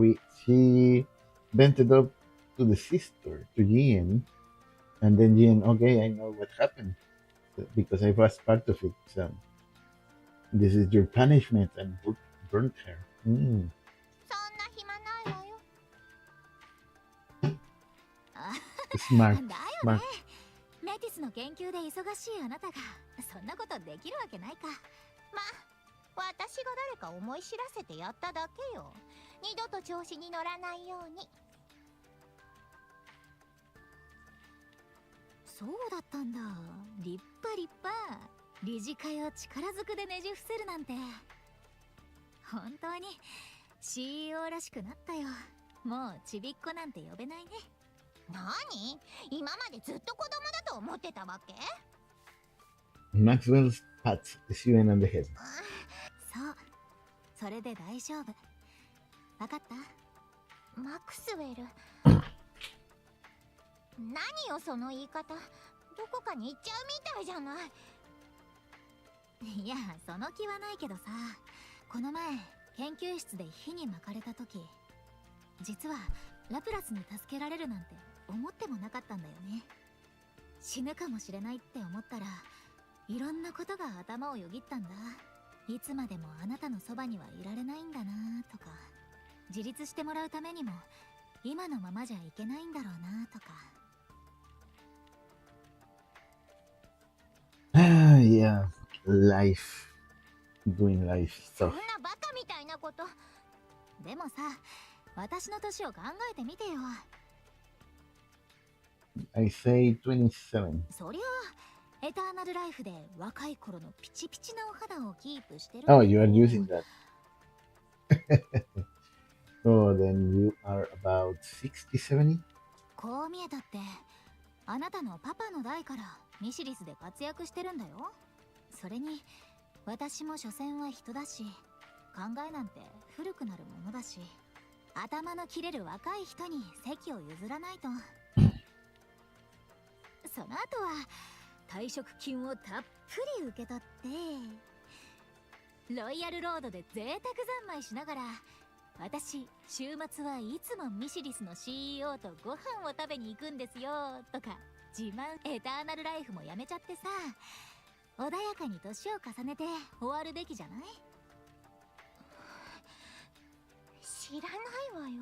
vented up to the sister, to Jean, and then Jean, okay, I know what happened because I was part of it. So this is your punishment, and burnt her. そんな暇ないわよ。Smart, だよ smart. ね。メティスの研究で忙しいあなたがそんなことできるわけないか。まあ私が誰か思い知らせてやっただけよ。二度と調子に乗らないように。そうだったんだ。立派立派。理事会を力ずくでねじ伏せるなんて。本当に CEO らしくなったよ。もうちびっこなんて呼べないね。何？今までずっと子供だと思ってたわけ？ Maxwell pats Steven on the head. そう。それで大丈夫。わかった？マクスウェル。何よその言い方。どこかに行っちゃうみたいじゃない。いや、その気はないけどさ。この前研究室で火に巻かれた時、実はラプラスに助けられるなんて思ってもなかったんだよね。死ぬかもしれないって思ったらいろんなことが頭をよぎったんだ。いつまでもあなたのそばにはいられないんだなとか、自立してもらうためにも今のままじゃいけないんだろうなとか。Yeah, life. Doing life そん stuff. なバカみたいなこと。でもさ、私の年を考えてみてよ。I say 27. そりゃあエターナルライフで若い頃のピチピチなお肌をキープしてる。 Oh, you are using that. Oh, then you are about 60, 70? こう見えたってあなたのパパの代からミシリスで活躍してるんだよ。それに私も所詮は人だし、考えなんて古くなるものだし、頭の切れる若い人に席を譲らないと。その後は退職金をたっぷり受け取ってロイヤルロードで贅沢三昧しながら、私週末はいつもミシリスの CEO とご飯を食べに行くんですよとか自慢。エターナルライフもやめちゃってさ、穏やかに年を重ねて終わるべきじゃない？知らないわよ。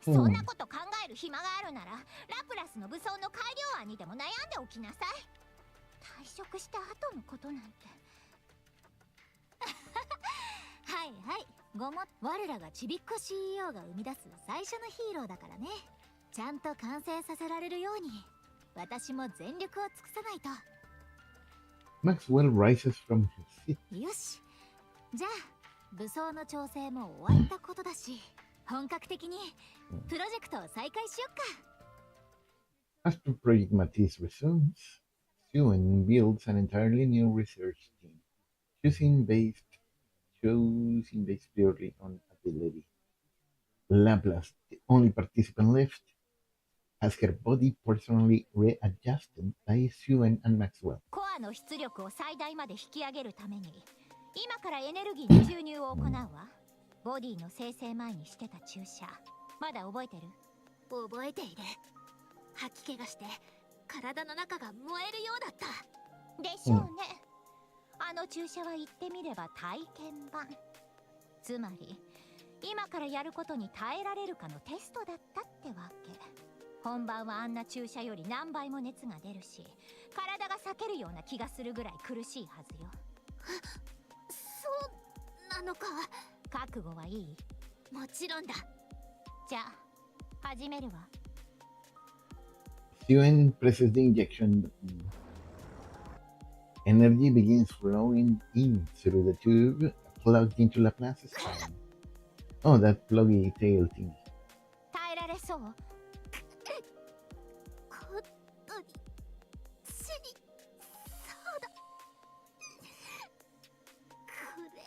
うんそんなこと考える暇があるならラプラスの武装の改良案にでも悩んでおきなさい。退職した後のことなんて。はいはい、ごもっ。我らがちびっこ CEO が生み出す最初のヒーローだからね。ちゃんと完成させられるように私も全力を尽くさないと。 Maxwell rises from his seat. よし、じゃあ武装の調整も終わったことだし、本格的にプロジェクトを再開しよっか。 After Project Matisse resumes, Suen builds an entirely new research team, choosing based purely on ability. Laplace, the only participant left, has her body personally readjusted by Suen and Maxwell. コアの出力を最大まで引き上げるために今からエネルギーの注入を行うわ。ボディの生成前にしてた注射、まだ覚えてる？覚えている。吐き気がして体の中が燃えるようだった。でしょうね。あの注射は言ってみれば体験版。つまり今からやることに耐えられるかのテストだったってわけ。本番はあんな注射より何倍も熱が出るし、体が裂けるような気がするぐらい苦しいはずよ。そうなのか。覚悟はいい？もちろんだ。じゃあ始めるわ。Steven presses the injection button. Energy begins flowing in through the tube plugged into Laplace's spine. Oh, that pluggy tail thing. 耐えられそう？本当に死にそうだ。くれ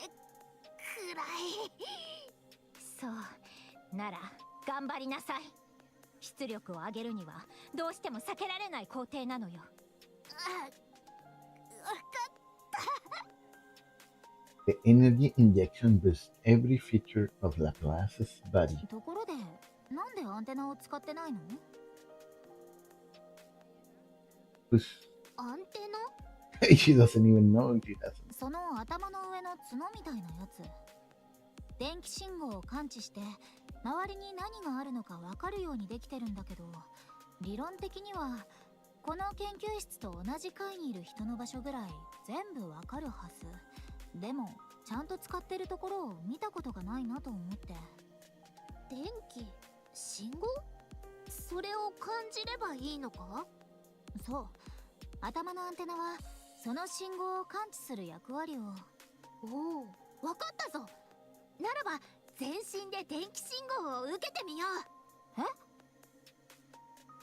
くらい。そうなら頑張りなさい。出力を上げるにはどうしても避けられない工程なのよ。The energy injection boosts every feature of Laplace's body. ところで、なんでアンテナを使ってないの？ Boost. アンテナ？ She doesn't even know she doesn't. その頭の上の角みたいなやつ。電気信号を感知して周りに何があるのか分かるようにできてるんだけど、理論的にはこの研究室と同じ階にいる人の場所ぐらい全部分かるはず。でもちゃんと使ってるところを見たことがないなと思って。電気信号？それを感じればいいのか？そう、頭のアンテナはその信号を感知する役割を。おお、分かったぞ。ならば全身で電気信号を受けてみよう。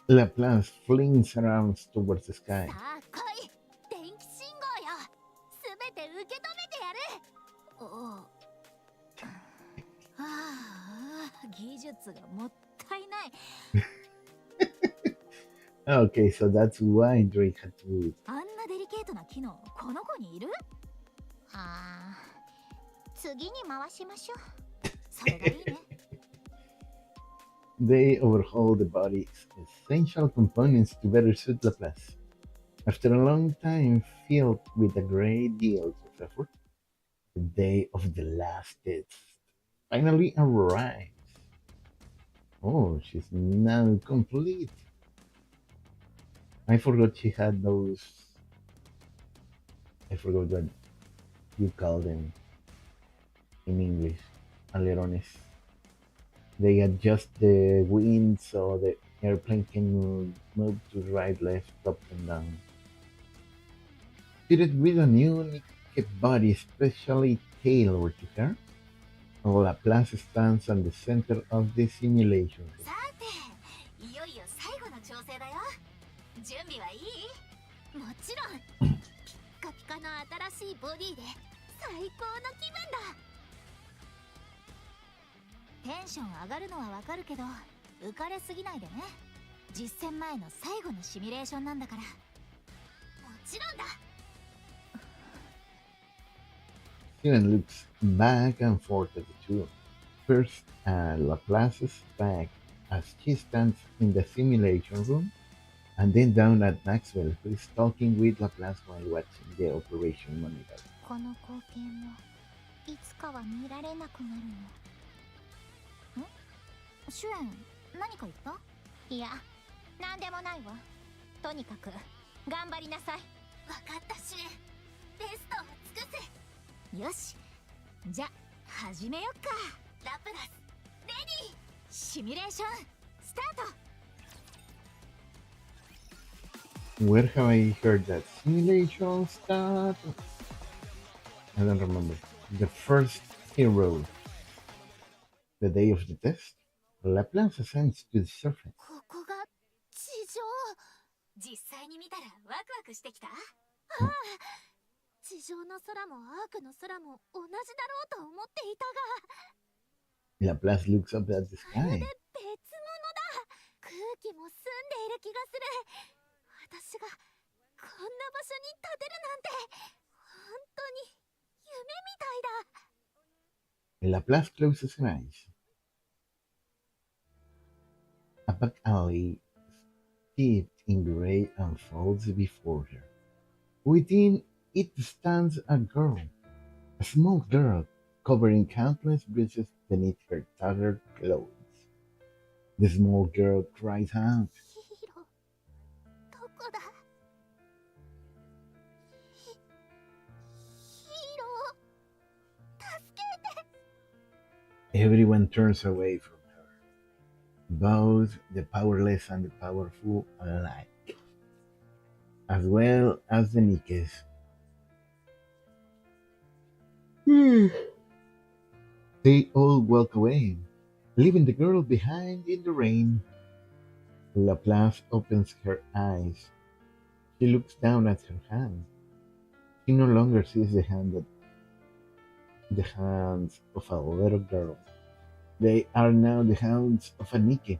え？ Laplace flings around towards the sky. さあ来い、電気信号よ。すべて受け止めてやる。おああ、技術がもったいない。 Okay, so that's why Drake had to do it. あんなデリケートな機能、この子にいる？あー、次に回しましょう。それがいいね。They overhaul the body's essential components to better suit Laplace. After a long time filled with a great deal of effort, the day of the last test finally arrives. Oh, she's now complete. I forgot she had those. I forgot what you call them in English. Alerones. They adjust the wind so the airplane can move to right, left, up, and down. Fitted with a unique body specially tailored to her, Laplace stands at the center of the simulation. さて、いよいよ最後の調整だよ。準備はいい？もちろん。ピッカピカの新しいボディで最高の気分だ。テンション上がるのはわかるけど、浮かれすぎないでね。実戦前の最後のシミュレーションなんだから。もちろんだ。Steven looks back and forth at the two. First at Laplace's back as she stands in the simulation room, and then down at Maxwell, who is talking with Laplace while watching the operation monitor. この光景もいつかは見られなくなるの。ん？シュエン、何か言った？いや、なんでもないわ。とにかく頑張りなさい。わかったシュエン。ベストを尽くす。よし、じゃ始めよっか。ラプラスレディー。シミュレーションスタート。 Where have I heard that? Simulation start? I don't remember. The first hero. The day of the test. Laplace ascends to the surface. ここが地上。実際に見たらワクワクしてきた？ああ、地上の空もアークの空も同じだろうと思っていたが、 Laplace looks up at the まる sky. で別物だ。空気も澄んでいる気がする。私がこんな場所に立てるなんて本当に夢みたいだ。 Laplace closes her eyes. A back alley steeped in grey unfolds before her. Within it stands a girl, a small girl covering countless bruises beneath her tattered clothes. The small girl cries out. ヒーロー、どこだ？ヒーロー、助けて。 Everyone turns away from her. both the powerless and the powerful alike, as well as the Nikkes. They all walk away, leaving the girl behind in the rain. Laplace opens her eyes. She looks down at her hand. She no longer sees the hands of a little girl. They are now the hands of a Nikke,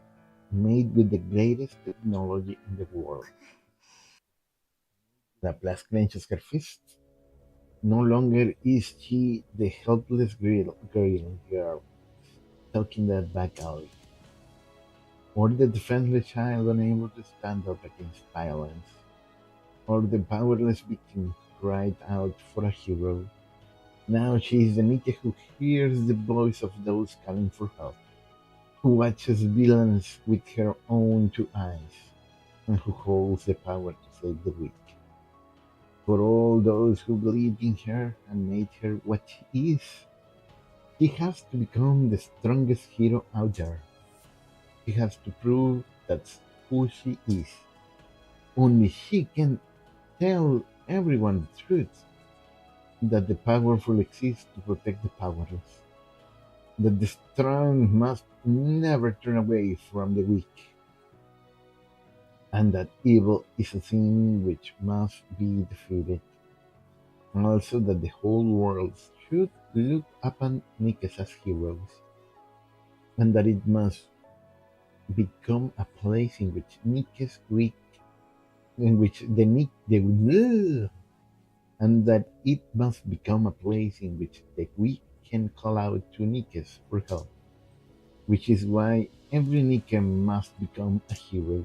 made with the greatest technology in the world. Laplace clenches her fists. No longer is she the helpless girl stuck in that back alley, or the defenseless child unable to stand up against violence, or the powerless victim who cried out for a hero. Now she is the Nikke who hears the voice of those calling for help, who watches villains with her own two eyes, and who holds the power to save the weak. For all those who believed in her and made her what she is, she has to become the strongest hero out there. She has to prove that's who she is. Only she can tell everyone the truth, that the powerful exist to protect the powerless, that the strong must never turn away from the weak, and that evil is a thing which must be defeated. And also that the whole world should look upon Nikkes as heroes, and that it must become a place in which Nikkes weak, in which and that it must become a place in which the weak can call out to Nikkes for help, which is why every Nikke must become a hero.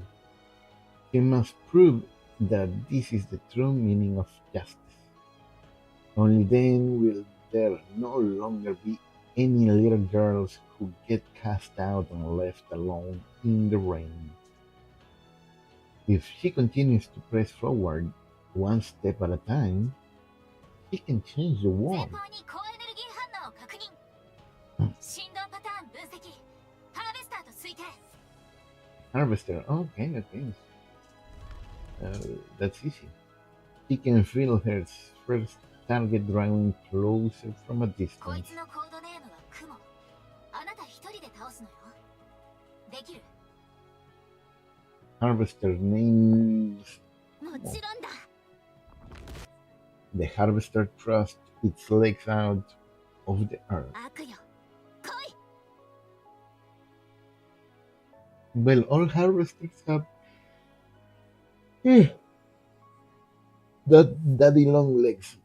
He must prove that this is the true meaning of justice. Only then will there no longer be any little girls who get cast out and left alone in the rain. If she continues to press forward, one step at a time, she can change the 前 world. 方に高エネルギー反応を確認。振動パターン分析。ハーベスターと推定。 Harvester, okay. That's easy. She can feel her first target drawing closer from a こい distance. つのコードネームは雲。あなた一人で倒すのよ。できる。 Harvester names もちろんだ。 the harvester thrusts its legs out of the earth. 悪よ。来い。 Well, all harvesters have that daddy long legs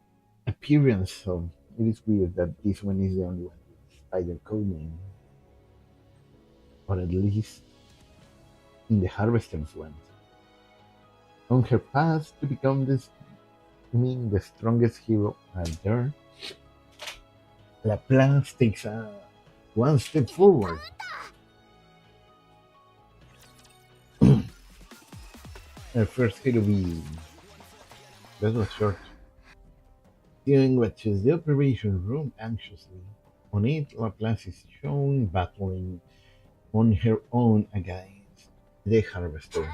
appearance, so it is weird that this one is the only one with spider code name. Or at least in the harvester's one. On her path to become the strongest hero out there, Laplace takes one step forward. Her first hero beam. That was short. Steven watches the operation room anxiously. On it, Laplace is shown battling on her own against the harvester.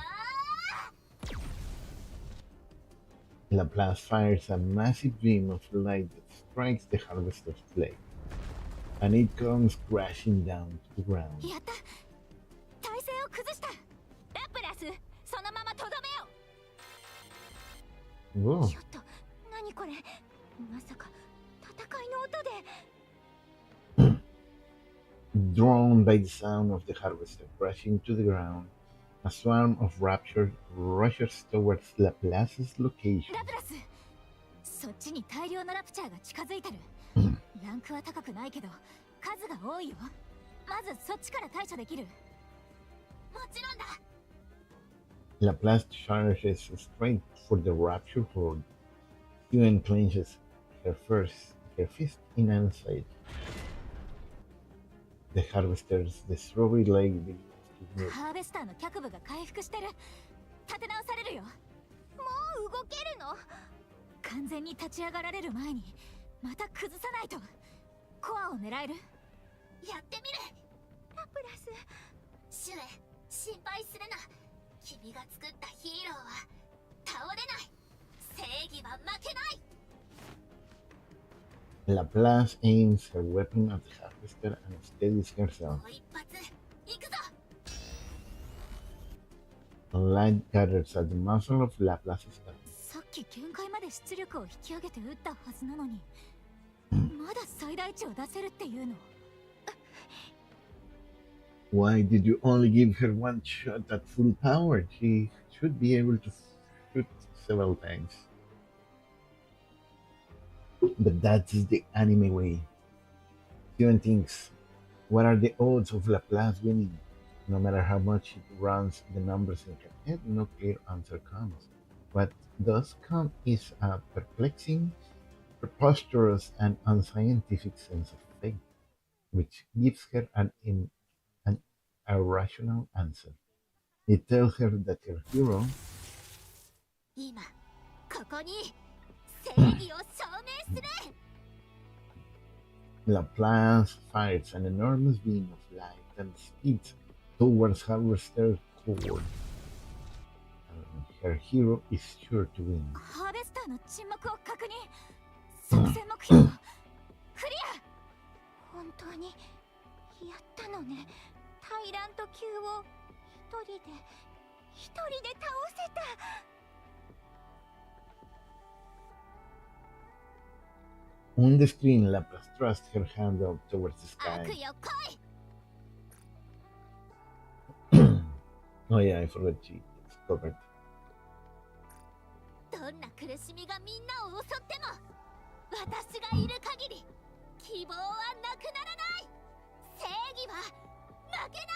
Laplace fires a massive beam of light that strikes the harvester's leg, and it comes crashing down to the ground. やった。体勢を崩した。ラプラス、そのままとどめよ。 Whoa. ちょっと、何これ。まさか戦いの音で。 Drawn by the sound of the harvester crashing to the ground, a swarm of rapture rushes towards Laplace's location. ラプラス、そっちに大量のラプチャーが近づいてる。ランクは高くないけど数が多いよ。まずそっちから対処できる。もちろんだ。 Laplace charges straight for the rapture horde. Steven clenches her fist in answer. The harvester's destroyed leg begins to move. ハーベスターの脚部が回復してる。立て直されるよ。もう動けるの？完全に立ち上がられる前にまた崩さないと。コアを狙える？やってみる。ラプラス、シュエ、心配するな。君が作ったヒーローは倒れない。正義は負けない。 Laplace aims her weapon at the harvester and steadies herself. もう一発行くぞ。 Light gathers at the muzzle of Laplace's gun. さっき限界まで出力を引き上げて撃ったはずなのに、まだ最大値を出せるっていうの？ Why did you only give her one shot at full power? She should be able to shoot several times. But that's the anime way. Steven thinks, what are the odds of Laplace winning? No matter how much she runs the numbers in her head, no clear answer comes. What does come is a perplexing, preposterous, and unscientific sense of fate, which gives her an irrational answer. It tells her that her hero 今ここに正義を証明する。 Laplace fires an enormous beam of light and speeds towards Harvester's core. And her hero is sure to win. ハーベスターの沈黙を確認。作戦目標クリア。本当にやったのね。タイラント級を一人で倒せた。 On the screen, Laplace thrusts her hand up towards the 悪 sky. よ来い。 Oh yeah, I forgot she is covered. どんな苦しみがみんなを襲っても、私がいる限り希望はなくならない。正義は負けない。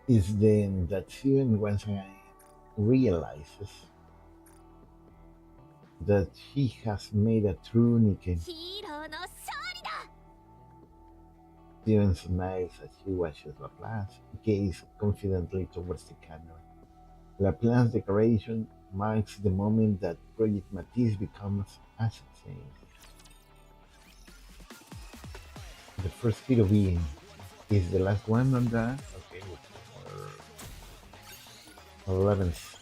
Is then that Steven once again realizes that he has made a true Nikke. ヒーローの勝利だ。 Steven smiles as he watches Laplace gaze confidently towards the camera. Laplace's declaration marks the moment that Project Matisse becomes a success. The first hero being is the last one on the 11th.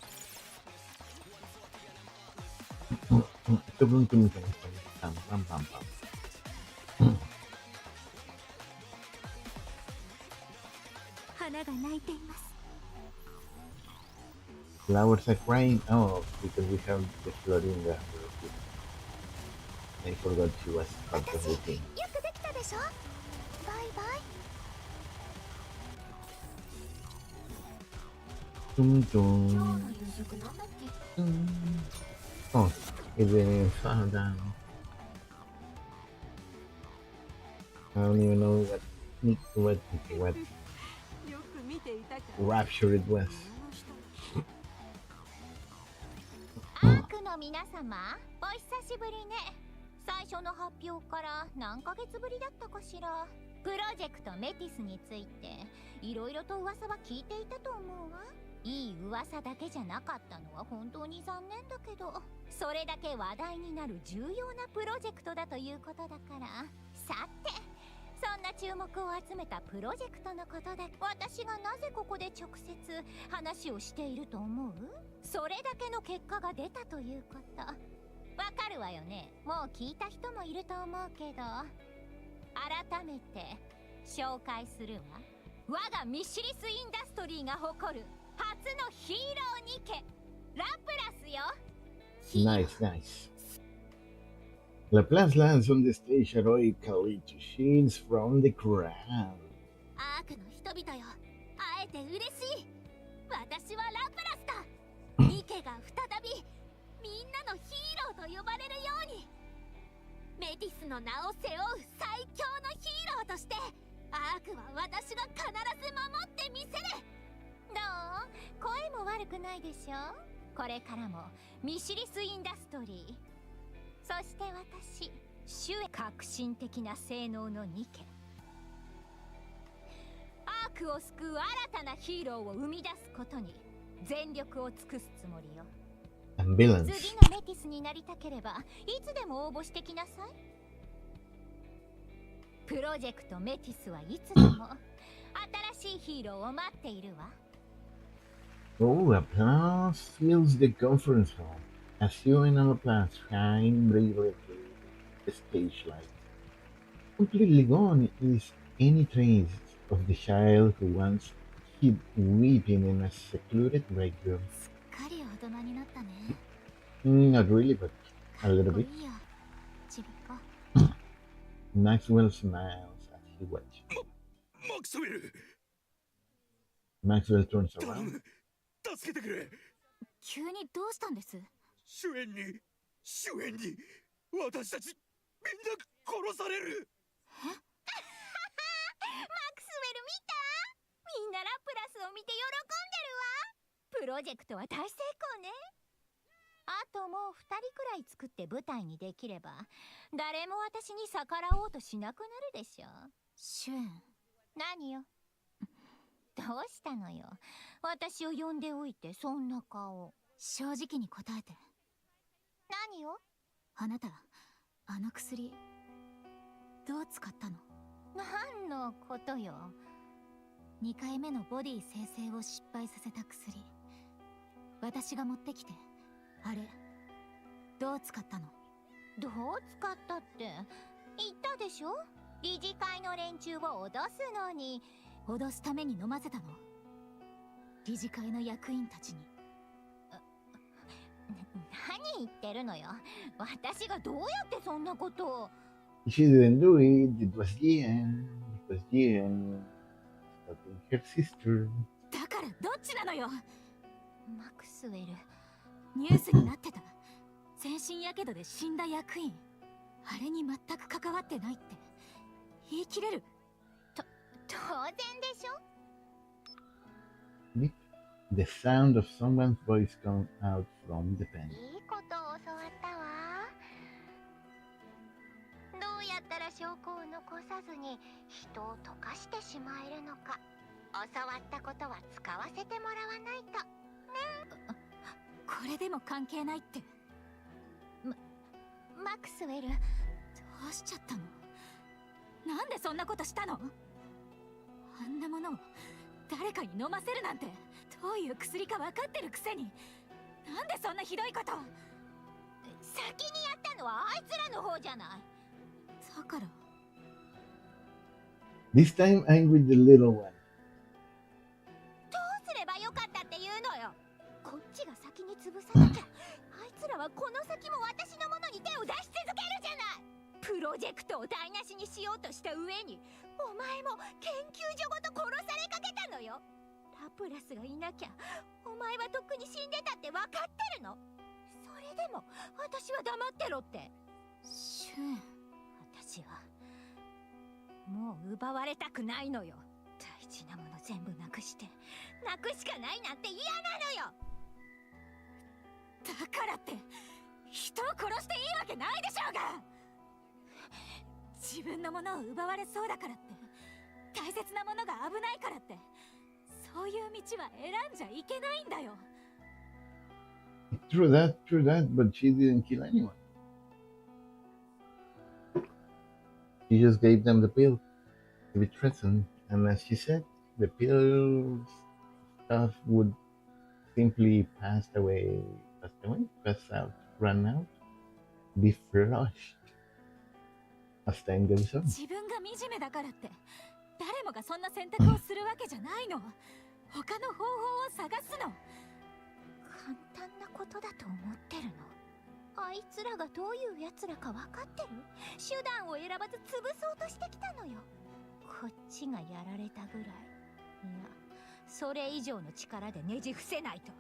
Flowers are crying. Oh, because we have the Florinda. I forgot she was part of the team. よくできたでしょ。バイバイ。 Tum 今 tum. 日の夕食なんだっけ？ Oh, it didn't fall down. I don't even know what よく見ていたか。 rapture it was. アークの皆様、お久しぶりね。最初の発表から何ヶ月ぶりだったかしら。プロジェクトメティスについていろいろと噂は聞いていたと思うわ。いい噂だけじゃなかったのは本当に残念だけど、それだけ話題になる重要なプロジェクトだということだから。さて、そんな注目を集めたプロジェクトのことだ。私がなぜここで直接話をしていると思う？それだけの結果が出たということ。わかるわよね。もう聞いた人もいると思うけど、改めて紹介するわ。我がミシリスインダストリーが誇る初のヒーローニケ、ラプラスよ。 Nice, nice. Laplace lands on the stage heroically to shields from the crowd. アークの人々よ、会えて嬉しい。私はラプラスだ。ニケが再びみんなのヒーローと呼ばれるように。メティスの名を背負う最強のヒーローとして、アークは私が必ず守ってみせる。どう？声も悪くないでしょ。これからもミシリスインダストリー、そして私シュエ、革新的な性能のニケ、アークを救う新たなヒーローを生み出すことに全力を尽くすつもりよ。 And villains. 次のメティスになりたければいつでも応募してきなさい。プロジェクトメティスはいつでも新しいヒーローを待っているわ。 Oh, applause fills the conference hall as you and applause shine bravely through the stage light. Completely gone is any trace of the child who once hid weeping in a secluded break room. すっかり大人になったね。 Not really, but か a っ little こい bit. いよ、ちびっこ。 Maxwell smiles as he watches. マクスウェル Maxwell turns 頼 around. む助けてくれ急にどうしたんです？主演に私たちみんな殺されるマクスウェル見た？みんなラプラスを見て喜んでるわ。プロジェクトは大成功ね。あともう2人くらい作って舞台にできれば誰も私に逆らおうとしなくなるでしょ。シュエン。何よ。どうしたのよ。私を呼んでおいてそんな顔。正直に答えて。何よ。あなた、あの薬どう使ったの？何のことよ。2回目のボディ生成を失敗させた薬、私が持ってきて、あれどう使ったの？どう使ったって言ったでしょ。理事会の連中を脅すのに。脅すために飲ませたの？理事会の役員たちに。何言ってるのよ。私がどうやってそんなことを。 She didn't do it. It was Gian. It was Gian stopping her sister. だからどっちなのよ。マクスウェル。ニュースになってた。全身やけどで死んだ役員。あれに全く関わってないって言い切れる？当然でしょ。 The sound of someone's voice comes out from the pen. いいことを教わったわ。どうやったら証拠を残さずに人を溶かしてしまえるのか、教わったことは使わせてもらわないとね。これでも関係ないって。マクスウェル。どうしちゃったの？なんでそんなことしたの？あんなものを誰かに飲ませるなんて、どういう薬か分かってるくせに、なんでそんなひどいこと。先にやったのはあいつらの方じゃない。だから This time I'm with the little one. どうすればよかったっていうのよ。こっちが先に潰さなきゃあいつらはこの先も私のものに手を出し続けるじゃない。プロジェクトを台無しにしようとした上にお前も研究所ごと殺されかけたのよ。ラプラスがいなきゃお前はとっくに死んでたって分かってるの。それでも私は黙ってろって。シュエン。私はもう奪われたくないのよ。大事なもの全部なくしてなくしかないなんて嫌なのよ。だからって人を殺していいわけないでしょうが。自分のものを奪われそうだからって、大切なものが危ないからって、そういう道は選んじゃいけないんだよ。 True that, but she didn't kill anyone. She just gave them the pill to be present, and as she said, the pill stuff would simply pass out, run out, be flushed as time goes on. 自分が惨めだからって誰もがそんな選択をするわけじゃないの。他の方法を探すの。簡単なことだと思ってるの。あいつらがどういう奴らか分かってる？手段を選ばず潰そうとしてきたのよ。こっちがやられたぐらい、いやそれ以上の力でねじ伏せないと。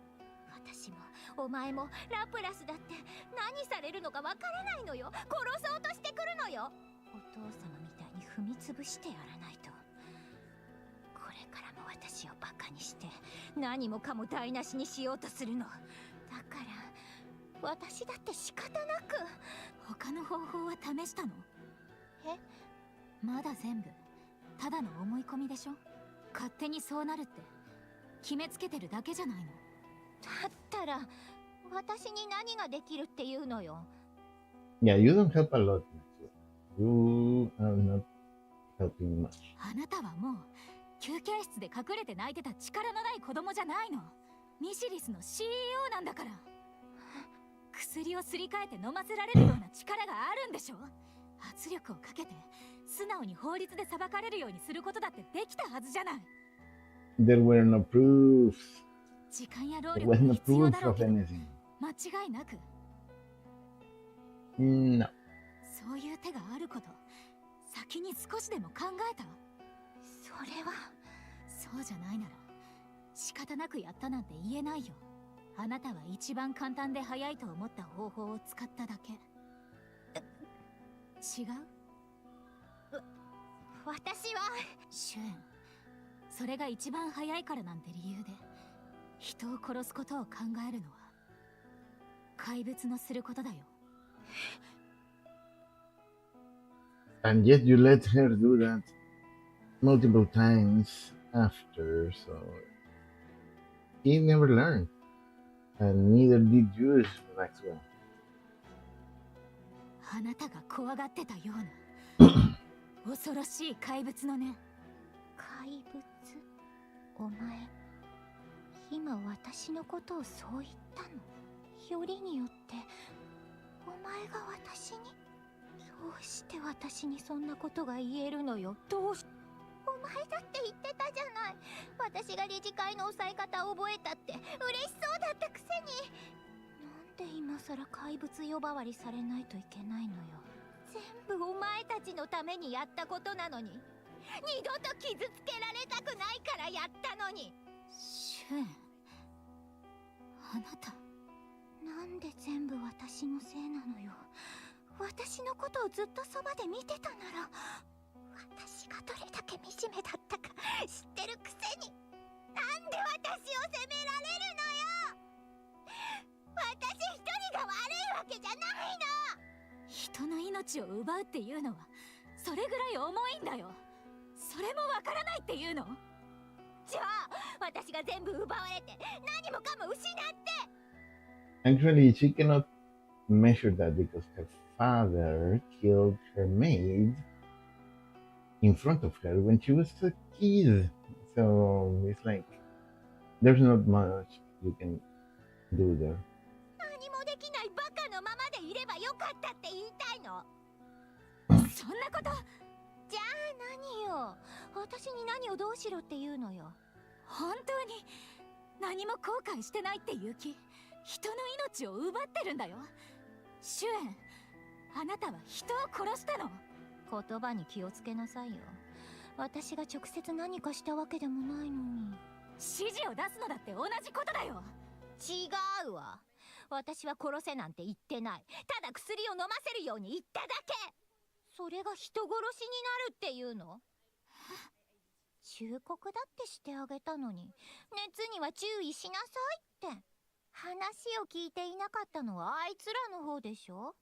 私もお前もラプラスだって何されるのか分からないのよ。殺そうとしてくるのよ。お父様みたいに踏み潰してやらないと。これからも私をバカにして何もかも台無しにしようとするの。だから私だって仕方なく。他の方法は試したの？え？まだ全部ただの思い込みでしょ。勝手にそうなるって決めつけてるだけじゃないの。だったら私に何ができるっていうのよ。 Yeah, you don't help a lot, Maxwell. You are not helping much. あなたはもう休憩室で隠れて泣いてた力のない子供じゃないの。ミシリスの CEO なんだから。薬をすり替えて飲ませられるような力があるんでしょ。圧力をかけて素直に法律で裁かれるようにすることだってできたはずじゃない。 There were no proofs. 時間や労 There 力 was が no 必要 proof だろう of けど、 anything. 間違いなく No. そういう手があること、先に少しでも考えた？それは、そうじゃないなら仕方なくやったなんて言えないよ。あなたは一番簡単で早いと思った方法を使っただけ。違う？私はシュエン、それが一番早いからなんて理由で人を殺すことを考えるのは怪物のすることだよ。And yet you let her do that multiple times after, so he never learned. And neither did you, Maxwell. あなたが怖がってたような恐ろしい怪物のね。怪物？お前今私のことをそう言ったの？よりによってお前が私に？どうして私にそんなことが言えるのよ。どうしお前だって言ってたじゃない。私が理事会の抑え方を覚えたって嬉しそうだったくせに。なんで今さら怪物呼ばわりされないといけないのよ。全部お前たちのためにやったことなのに、二度と傷つけられたくないからやったのに。シュエン、あなたなんで全部私のせいなのよ。私のことをずっとそばで見てたなら、私がどれだけ惨めだったか知ってるくせに、なんで私を責められるのよ。私一人が悪いわけじゃないの。人の命を奪うっていうのはそれぐらい重いんだよ。それもわからないっていうの？じゃあ私が全部奪われて何もかも失って。 Actually, she cannot measure that because her father killed her maid in front of her when she was a kid. So it's like there's not much you can do there. 何もできないバカのままでいればよかったって言いたいの？そんなこと。じゃあ何よ。私に何をどうしろって言うのよ。本当に何も後悔してないっていう気？人の命を奪ってるんだよ。シュエン、あなたは人を殺したの。言葉に気をつけなさいよ。私が直接何かしたわけでもないのに。指示を出すのだって同じことだよ。違うわ。私は殺せなんて言ってない。ただ薬を飲ませるように言っただけ。それが人殺しになるっていうの？忠告だってしてあげたのに、熱には注意しなさいって。話を聞いていなかったのはあいつらの方でしょ。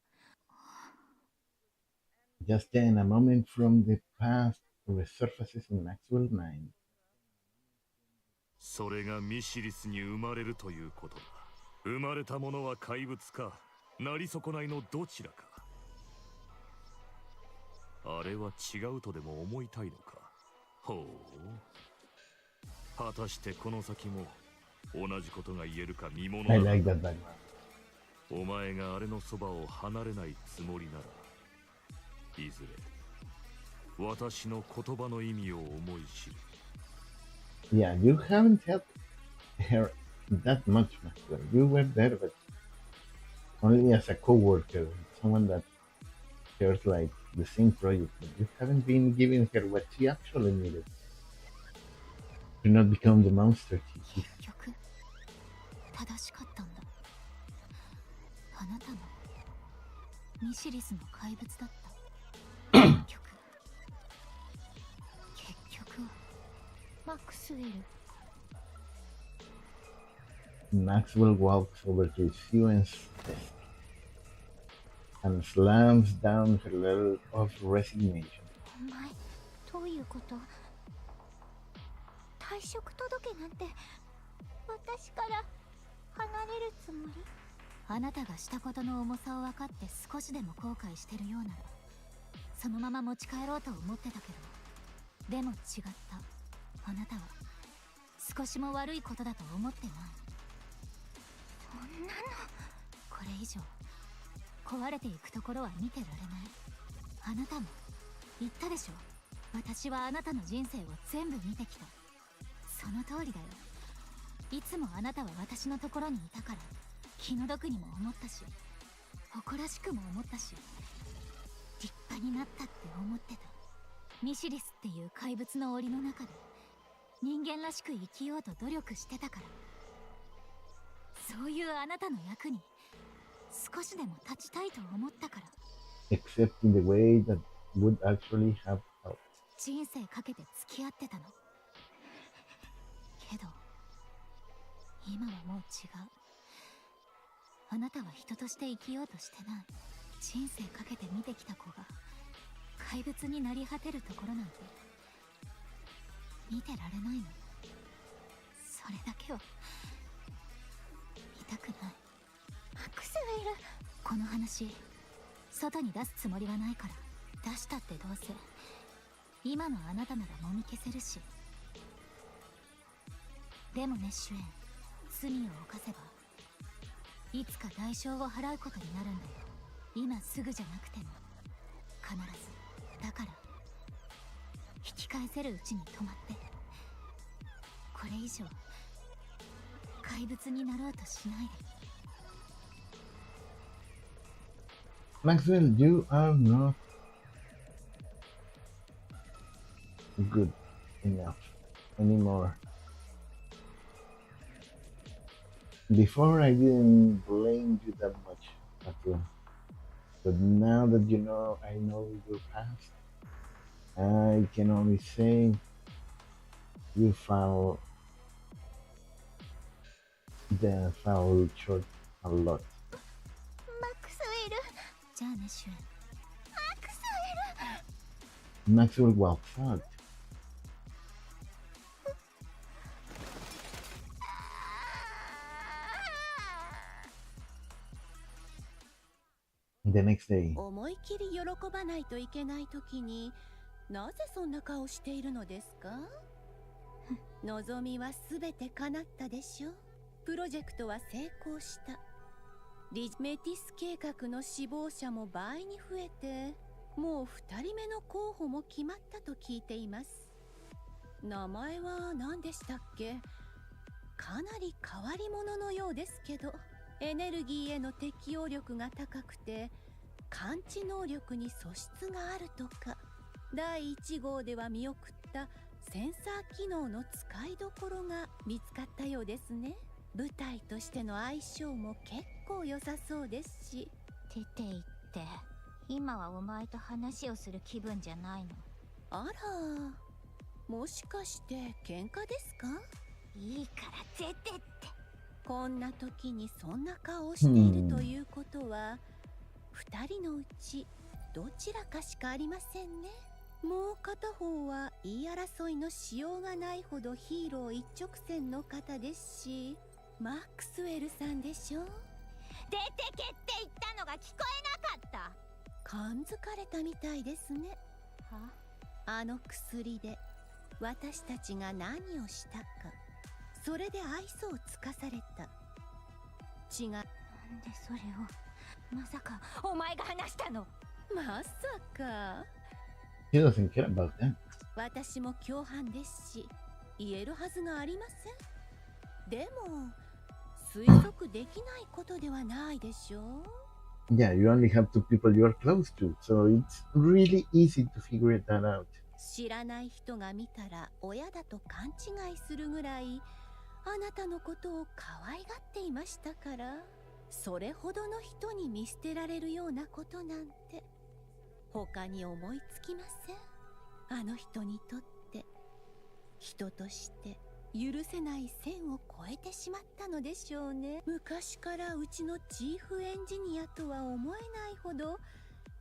Just then, a moment from the past resurfaces in Maxwell's mind. それがミシリスに生まれるということだ。生まれたものは怪物か、なり損ないのどちらか。あれは違うとでも思いたいのか。ほう。果たしてこの先も同じことが言えるか見ものだ。 I like that very much. お前があれのそばを離れないつもりなら、いずれ私の言葉の意味を思い知る。Yeah, you haven't helped her that much, Maxwell. You were there, but only as a co-worker, someone that shares like the same project. But you haven't been giving her what she actually needed to not become the monster she is. 結局正しかったんだ。あなたもミシリスの怪物だった。結局マクスウェル。 Maxwell walks over to Sewell's desk and slams down her letter of resignation. お前どういうこと？退職届なんて私から離れるつもり？あなたがしたことの重さを分かって少しでも後悔してるようならそのまま持ち帰ろうと思ってたけど、でも違った。あなたは少しも悪いことだと思ってない。そんなの。これ以上壊れていくところは見てられない。あなたも言ったでしょ、私はあなたの人生を全部見てきた。その通りだよ。いつもあなたは私のところにいたから気の毒にも思ったし、誇らしくも思ったし、立派になったって思ってた。ミシリスっていう怪物の檻の中で人間らしく生きようと努力してたから。そういうあなたの役に少しでも立ちたいと思ったから。 Except in the way that would actually have helped. 人生かけて付き合ってたの。けど今はもう違う。あなたは人として生きようとしてない。人生かけて見てきた子が怪物になり果てるところなんて見てられないの。それだけは見たくない。マクスウェル。この話外に出すつもりはないから。出したってどうせ今のあなたならもみ消せるし。でもね、シュエン、罪を犯せばいつか代償を払うことになるんだよ。今すぐじゃなくても必ず。だから引き返せるうちに止まって。これ以上怪物になろうとしないで。 Maxwell, you are not good enough anymore. Before I didn't blame you that much, Maxwell. But now that you know I know your past, I can only say you fell short a lot. マクスウェル。じゃあね、シュエン。マクスウェル。 Maxwell was fucked. The next day. 思い切り喜ばないといけない時になぜそんな顔しているのですか？望みは全て叶ったでしょ。プロジェクトは成功した。メティス計画の死亡者も倍に増えて、もう2人目の候補も決まったと聞いています。名前は何でしたっけ？かなり変わり者のようですけど、エネルギーへの適応力が高くて感知能力に素質があるとか。第1号では見送ったセンサー機能の使いどころが見つかったようですね。舞台としての相性も結構良さそうですし。出て行って、今はお前と話をする気分じゃないの。あら、もしかして喧嘩ですか？いいから出てって。こんな時にそんな顔をしているということは、2人のうちどちらかしかありませんね。もう片方は言い争いのしようがないほどヒーロー一直線の方ですし、マックスウェルさんでしょ。出てけって言ったのが聞こえなかった。感づかれたみたいですね。は？あの薬で私たちが何をしたか、それで愛想をつかされた。違う。なんでそれを。まさかお前が話したの？まさか。He doesn't care about that. 私も共犯ですし、言えるはずがありません。でも推測できないことではないでしょう。 Yeah, you only have two people you are close to, so it's really easy to figure that out. 知らない人が見たら親だと勘違いするぐらいあなたのことを可愛がっていましたから、それほどの人に見捨てられるようなことなんて他に思いつきません。あの人にとって人として許せない線を越えてしまったのでしょうね。昔からうちのチーフエンジニアとは思えないほど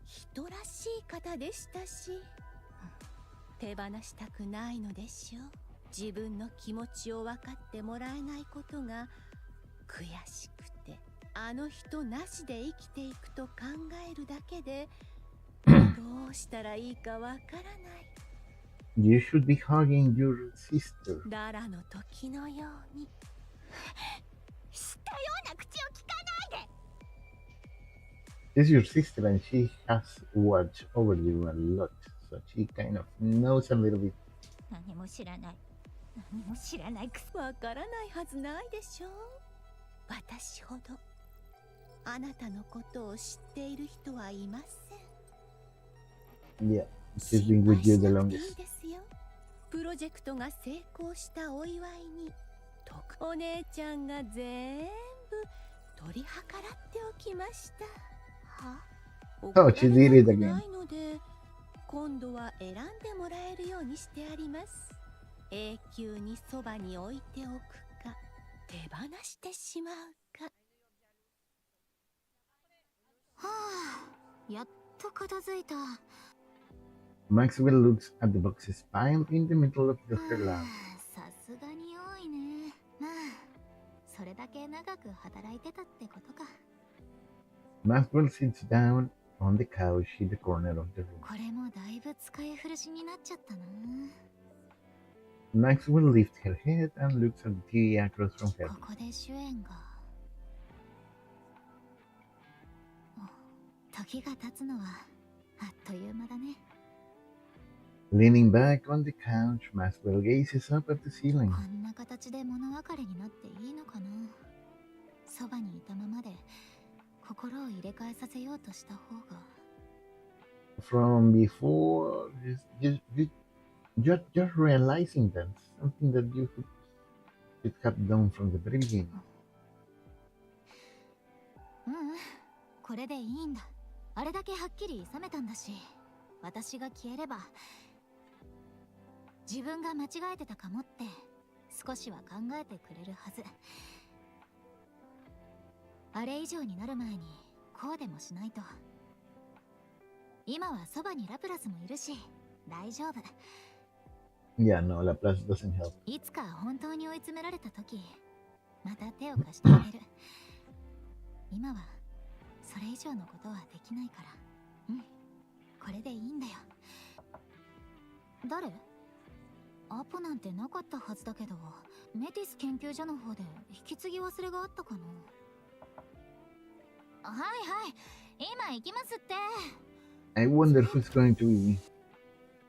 人らしい方でしたし、手放したくないのでしょう。自分の気持ちを分かってもらえないことが悔しくて、あの人なしで生きていくと考えるだけでどうしたらいいかわからない。You should be hugging your sister. ララの時のように。知ったような口を聞かないで。 She's your sister and she has watched over you a lot, so she kind of knows a little bit. 何も知らない。何も知らないくせ。わからないはずないでしょう。私ほどあなたのことを知っている人はいません。 Yeah, she's been with you the 心配しなくていい longest. ですよ。プロジェクトが成功したお祝いにお姉ちゃんが全部取り計らっておきました。は Oh, she did it 怒られたく again. ないので今度は選んでもらえるようにしてあります。永久にそばに置いておくか手放してしまうか。はあ、やっと片付いた。 Maxwell looks at the boxes piled in the middle of her は lap. あ、さすがに多いね。まあそれだけ長く働いてたってことか。 Maxwell sits down on the couch in the corner of the room. これもだいぶ使い古しになっちゃったな。 Maxwell lifts her head and looks at the TV across from her. ここで主演が。お、時が経つのはあっという間だね。 Leaning back on the couch, Maxwell gazes up at the ceiling. こんな形で物別れになっていいのかな。そばにいたままで心を入れ替えさせようとした方が。 From before, just realizing that something that you should have done from the very beginning. ううん、これでいいんだ。あれだけはっきり冷めたんだし、私が消えれば自分が間違えてたかもって少しは考えてくれるはず。あれ以上になる前にこうでもしないと。今はそばにラプラスもいるし大丈夫。 Yeah, no, Laplace doesn't help. いつか本当に追い詰められた時また手を貸してあげる。今はそれ以上のことはできないから。うん、これでいいんだよ。誰？アポなんてなかったはずだけど、メティス研究所の方で引き継ぎ忘れがあったかな。はいはい、今行きますって。 I wonder who's going to be.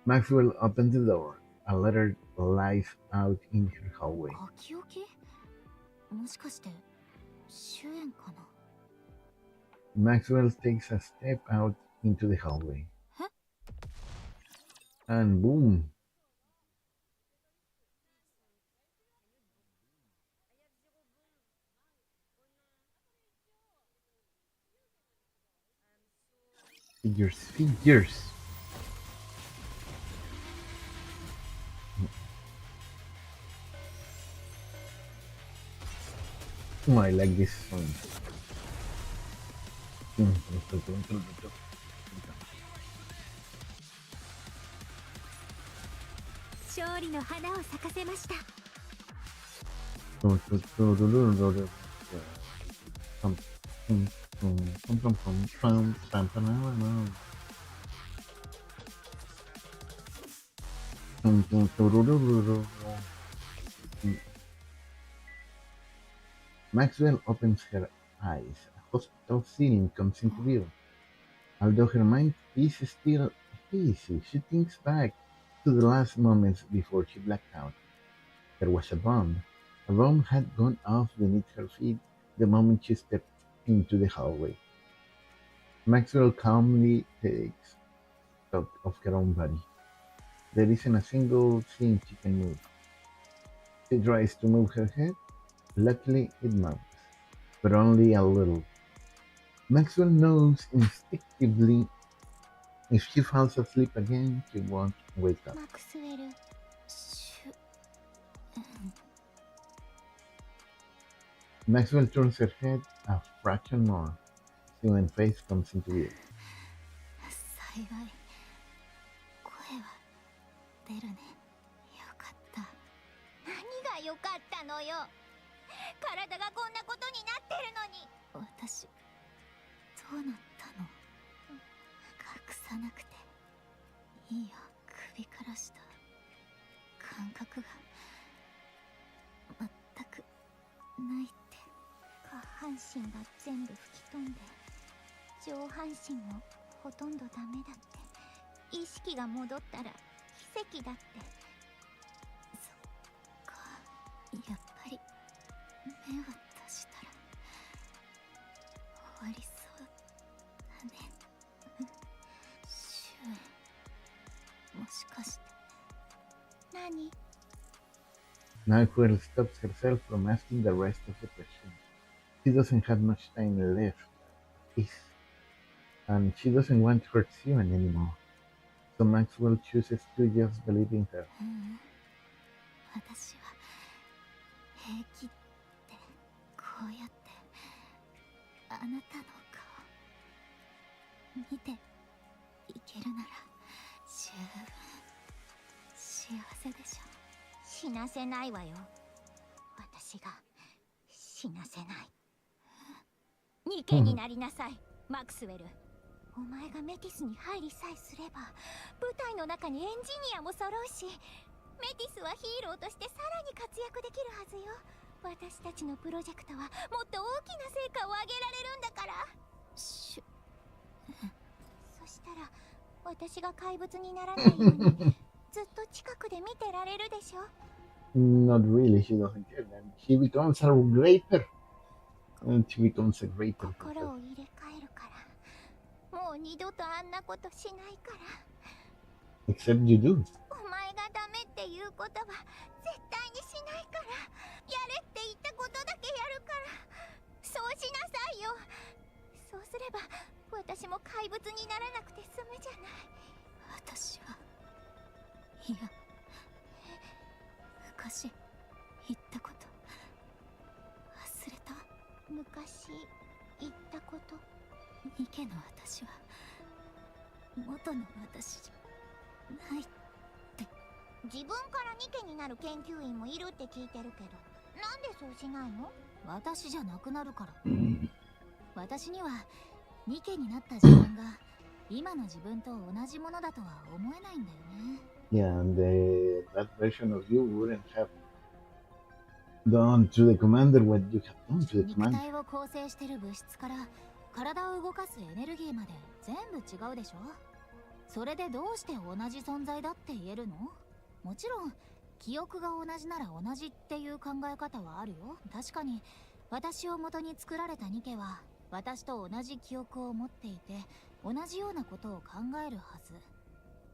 Maxwell opens the door. A letter lies out in her hallway. 書き置き？もしかして主演かな。 Maxwell takes a step out into the hallway. Huh? And boom! Figures. Oh, I like this song. 勝利の花を咲かせました。Maxwell opens her eyes. A hospital scene comes into view. Although her mind is still hazy, she thinks back to the last moments before she blacked out. There was a bomb. A bomb had gone off beneath her feet the moment she stepped into the hallway. Maxwell calmly takes stock of her own body. There isn't a single thing she can move. She tries to move her head. Luckily, it moves, but only a little. Maxwell knows instinctively if she falls asleep again, she won't wake up. マクスウェル、Maxwell turns her head a fraction more. Human face comes into view. 幸い声は出るね。よかった。何が良かったのよ。体がこんなことになってるのに。私どうなったの？隠さなくていいよ。首から下身が全部吹き飛んで上半身もほとんどダメだって、意識が戻ったら奇跡だって。そっか、やっぱり目を閉じたら終わりそうだね。シュウ、もしかして。何？ Nyquil stops herself from asking the rest of the questions. She doesn't have much time left, and she doesn't want to hurt Simon anymore. So Maxwell chooses to just believe in her. 私は平気ってこうやってあなたの顔見ていけるなら十分幸せでしょ。死なせないわよ。私が死なせない。ニケになりなさい、マクスウェル。お前がメティスに入りさえすれば部隊の中にエンジニアも揃うし、メティスはヒーローとしてさらに活躍できるはずよ。私たちのプロジェクトはもっと大きな成果を上げられるんだから。そしたら私が怪物にならないようにずっと近くで見てられるでしょ。Not really, she doesn't care. And she becomes a greater. And she becomes a greater. 心を入れ替えるから。もう二度とあんなことしないから。Except you do. お前がダメっていうことは絶対にしないから。やれって言ったことだけやるから。そうしなさいよ。そうすれば私も怪物にならなくて済むじゃない。私は、いや、昔言ったこと忘れた。昔言ったこと。ニケの私は元の私じゃないって。自分からニケになる研究員もいるって聞いてるけど、なんでそうしないの？私じゃなくなるから。私にはニケになった自分が今の自分と同じものだとは思えないんだよね。Yeah, and that version of you wouldn't have done to the commander what you have done to the 肉 commander. 体を構成してる物質から体を動かすエネルギーまで全部違うでしょ。それでどうして同じ存在だって言えるの？もちろん記憶が同じなら同じっていう考え方はあるよ。確かに私を元に作られたニケは私と同じ記憶を持っていて同じようなことを考えるはず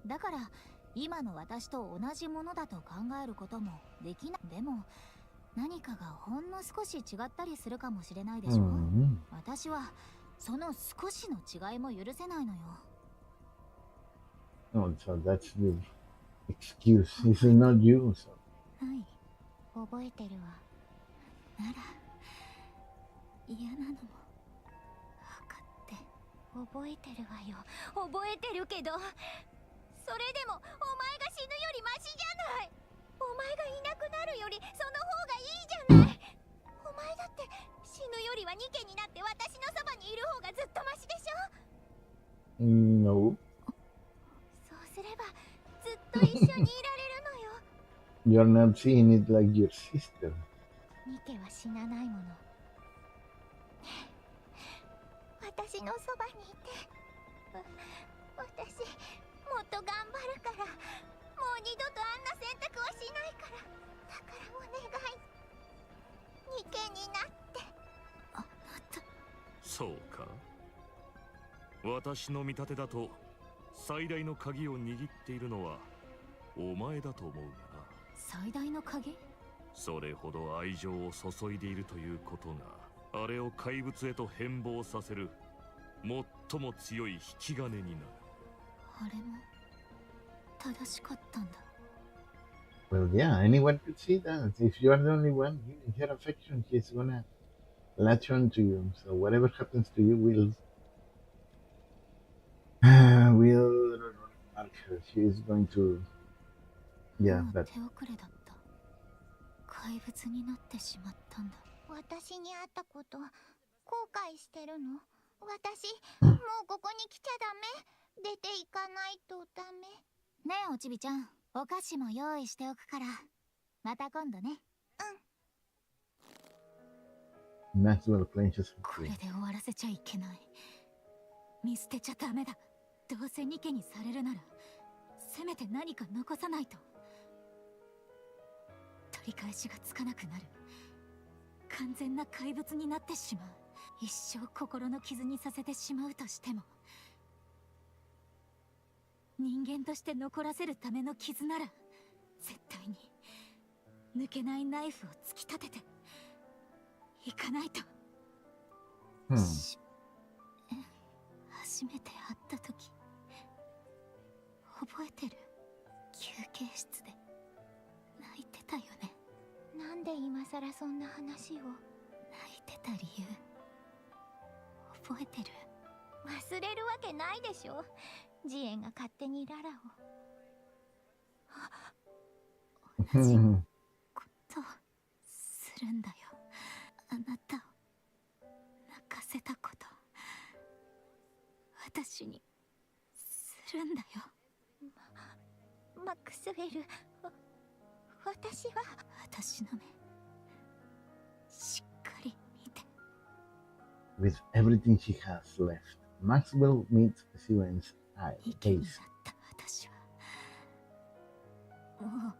だから、今の私と同じものだと考えることもできない。でも何かがほんの少し違ったりするかもしれないでしょ。私はその少しの違いも許せないのよ。Oh, so that's the excuse. This is not you. So. はい、覚えてるわ。なら嫌なのも分かって。覚えてるわよ。覚えてるけど、それでもお前が死ぬよりマシじゃない。お前がいなくなるよりその方がいいじゃない。お前だって死ぬよりはニケになって私のそばにいる方がずっとマシでしょ。 No. そうすればずっと一緒にいられるのよ。You're not seeing it like your sister. ニケは死なないもの。私のそばにいて。私もっと頑張るから。もう二度とあんな選択はしないから。だからお願い、ニケになって。あなた。そうか。私の見立てだと最大の鍵を握っているのはお前だと思うがな。最大の鍵？それほど愛情を注いでいるということがあれを怪物へと変貌させる最も強い引き金になる。あれも正しかったんだ。 Well, yeah, anyone could see that. If you are the only one in her affection, she's gonna latch on to you. So whatever happens to you will mark her. She is going to, yeah, もう but 手遅れだった。怪物になってしまったんだ。私に会ったこと後悔してるの？私もうここに来ちゃダメ？出て行かないとダメ？ねえおちびちゃん、お菓子も用意しておくからまた今度ね。Maxwell clenches her これ teeth. で終わらせちゃいけない。見捨てちゃダメだ。どうせニケにされるならせめて何か残さないと。取り返しがつかなくなる。完全な怪物になってしまう。一生心の傷にさせてしまうとしても、人間として残らせるための傷なら絶対に抜けないナイフを突き立てていかないと。初めて会った時覚えてる？休憩室で泣いてたよね。なんで今さらそんな話を。泣いてた理由覚えてる？忘れるわけないでしょ。ジエンが勝手にララを。同じことするんだよ。あなたを泣かせたこと私にするんだよ。マクスウェル、私は。私の目しっかり見て。 With everything she has left, Maxwell meets Siren's 意見にな gaze. った私はもう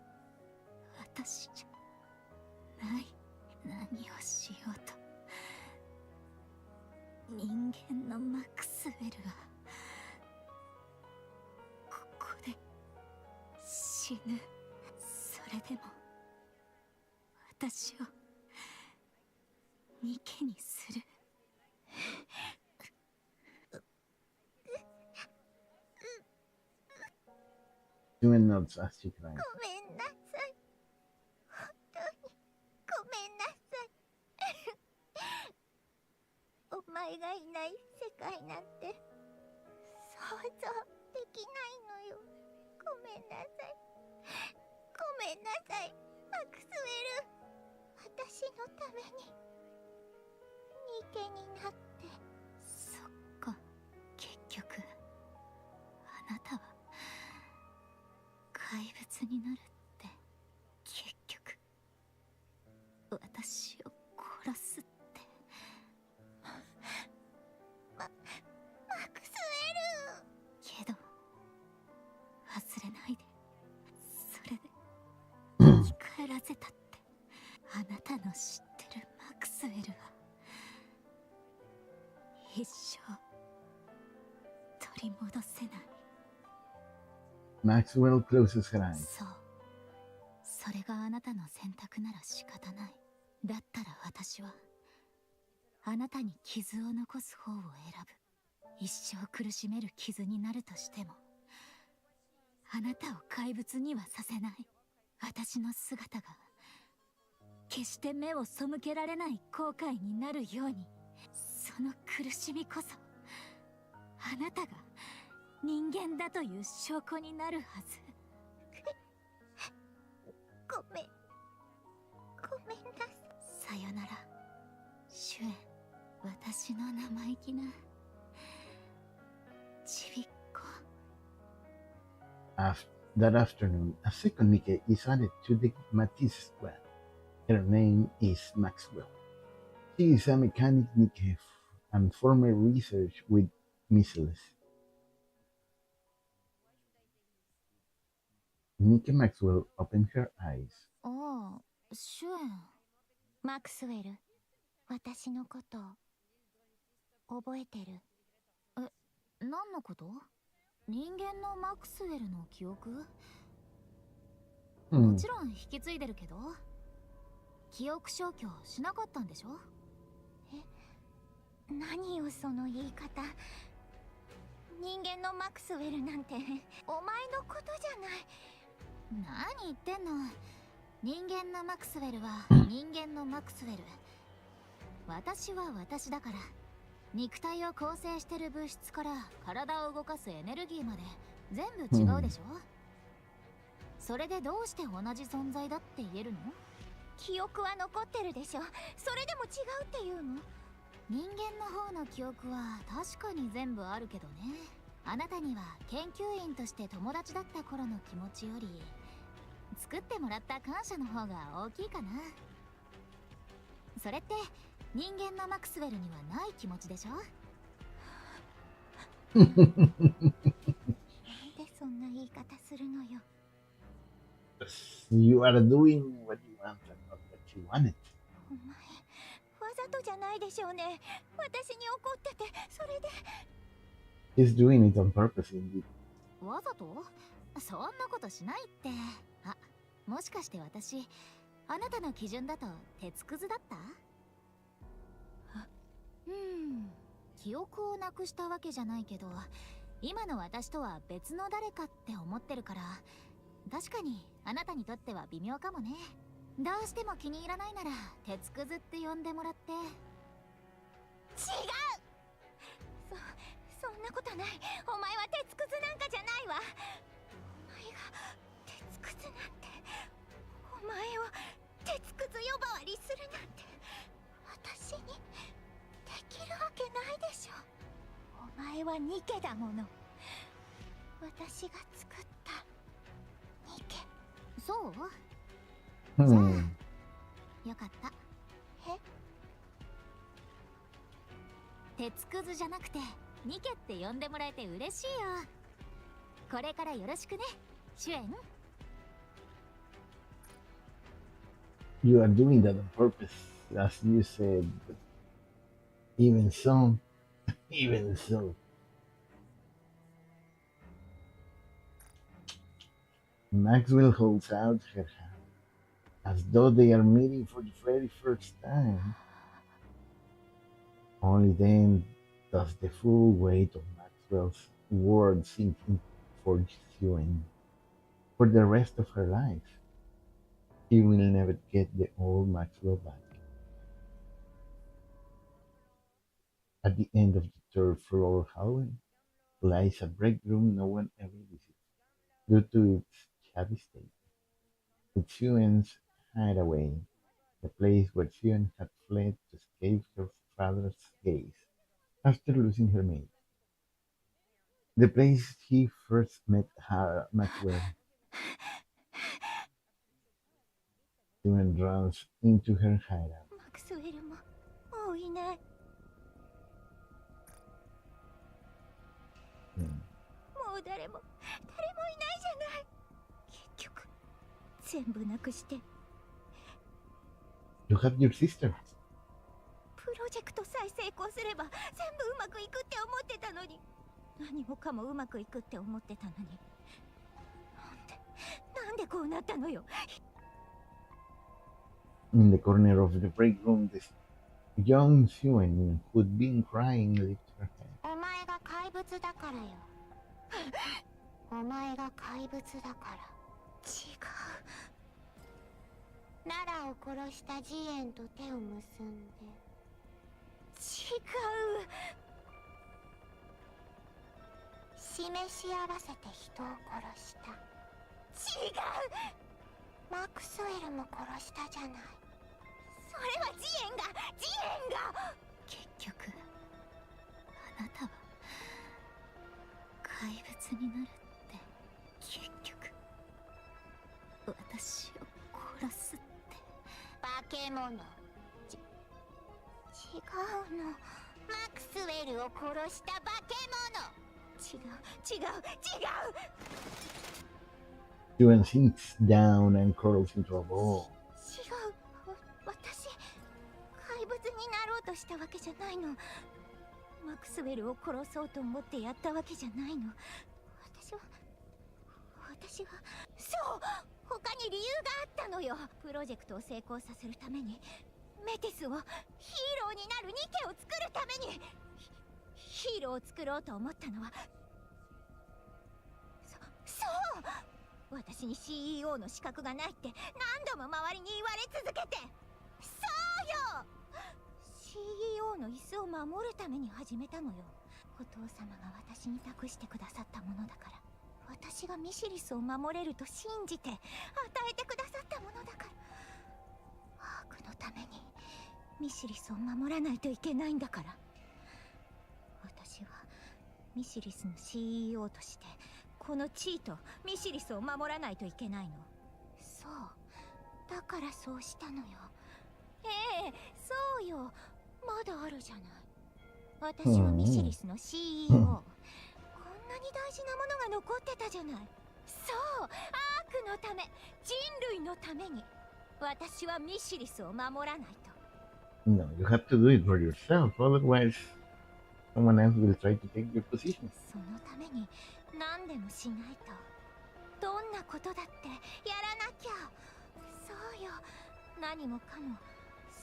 私じゃない。何をしようと人間のマクスウェルはここで死ぬ。それでも私をニケにする。Siren nods as she cries. ごめんなさい。本当にごめんなさい。お前がいない世界なんて想像できないのよ。ごめんなさい。ごめんなさい、マクスウェル。私のためにニケになって。そっか、結局あなたは怪物になるって。結局私を殺すって。マクスウェル。けど忘れないで。それで生き返らせたって。あなたの知ってるマクスウェルは一生取り戻せない。 Maxwell closes her eyes. そう、それがあなたの選択なら仕方ない。だったら私はあなたに傷を残す方を選ぶ。一生苦しめる傷になるとしてもあなたを怪物にはさせない。私の姿が決して目を背けられない後悔になるように。その苦しみこそあなたが人間だという証拠になるはず。ごめんなさい。さよなら、シュエン。私の生意気なちびっこ。 That afternoon, a second Nike is added to the Matisse squad. Her name is Maxwell. She is a mechanic Nike and former research with missiles. Nike Maxwell opened her eyes. ああ、シュエン。マクスウェル、私のこと覚えてる？何のこと？人間のマクスウェルの記憶？もちろん引き継いでるけど、記憶消去しなかったんでしょ？何よその言い方。人間のマクスウェルなんてお前のことじゃない。何言ってんの。人間のマクスウェルは人間のマクスウェル。私は私だから。肉体を構成してる物質から体を動かすエネルギーまで全部違うでしょ、それでどうして同じ存在だって言えるの？記憶は残ってるでしょ。それでも違うっていうの？人間の方の記憶は確かに全部あるけどね。あなたには研究員として友達だった頃の気持ちより作ってもらった感謝の方が大きいかな。それって人間のマクスウェルにはない気持ちでしょ。なんでそんな言い方するのよ。You are doing what you want and not what you wanted. お前、わざとじゃないでしょうね。私に怒ってて、それで。He's doing it on purpose, indeed. わざと？そんなことしないって。あ、もしかして私、あなたの基準だと鉄くずだった？記憶をなくしたわけじゃないけど、今の私とは別の誰かって思ってるから、確かにあなたにとっては微妙かもね。どうしても気に入らないなら鉄くずって呼んでもらって。違う。そんなことない。お前は鉄くずなんかじゃないわ。お前が鉄くずなんて、お前を鉄くず呼ばわりするなんて、私にできるわけないでしょ。お前はニケだもの。私が作ったニケ。そう？ Hmm. よかった。え？鉄くずじゃなくてニケって呼んでもらえて嬉しいよ。これからよろしくね、シュエン。 You are doing that on purpose, as you said. But even so, even so. Maxwell holds out her hand, as though they are meeting for the very first time. Only then does the full weight of Maxwell's words sink in for Suen. For the rest of her life, she will never get the old Maxwell back. At the end of the third floor hallway lies a break room no one ever visits, due to its shabby state. It's Xuan's hideaway, the place where Xuan had fled to escape her father's gaze after losing her maid. The place he first met Maxwell. Xuan runs into her hideout. マクスウェルももういない。もう誰もいないじゃない。結局全部なくして。 You have your sister. プロジェクトさえ成功すれば全部うまくいくって思ってたのに、何もかもうまくいくって思ってたのに、なんでこうなったのよ。 In the corner of the break room, the young Xuan, who'd been crying, lifted her head. お前が怪物だからよ。お前が怪物だから。違う。奈良を殺したジエンと手を結んで。違う。示し合わせて人を殺した。違う。マクスウェルも殺したじゃない。それはジエンが。結局あなたは怪物になるって。結局私を殺すって。化け物。違うの。マクスウェルを殺した化け物。違う。 Xuan sinks down and curls into a ball. 違う。私怪物になろうとしたわけじゃないの。マクスウェルを殺そうと思ってやったわけじゃないの。私はそう、他に理由があったのよ。プロジェクトを成功させるために、メティスをヒーローになるニケを作るために。ヒーローを作ろうと思ったのはそう。私に CEO の資格がないって何度も周りに言われ続けて。そうよ。 CEO の椅子を守るために始めたのよ。お父様が私に託してくださったものだから。私がミシリスを守れると信じて与えてくださったものだから。アークのためにミシリスを守らないといけないんだから。私はミシリスの CEO としてこの地位とミシリスを守らないといけないの。そうだからそうしたのよ。ええ、そうよ。まだあるじゃない。私はミシリスの CEO、こんなに大事なものが残ってたじゃない。そう、アークのため、人類のために私はミシリスを守らないと。 No, you have to do it for yourself, otherwise someone else will try to take your position. そのために何でもしないと。どんなことだってやらなきゃ。そうよ、何もかも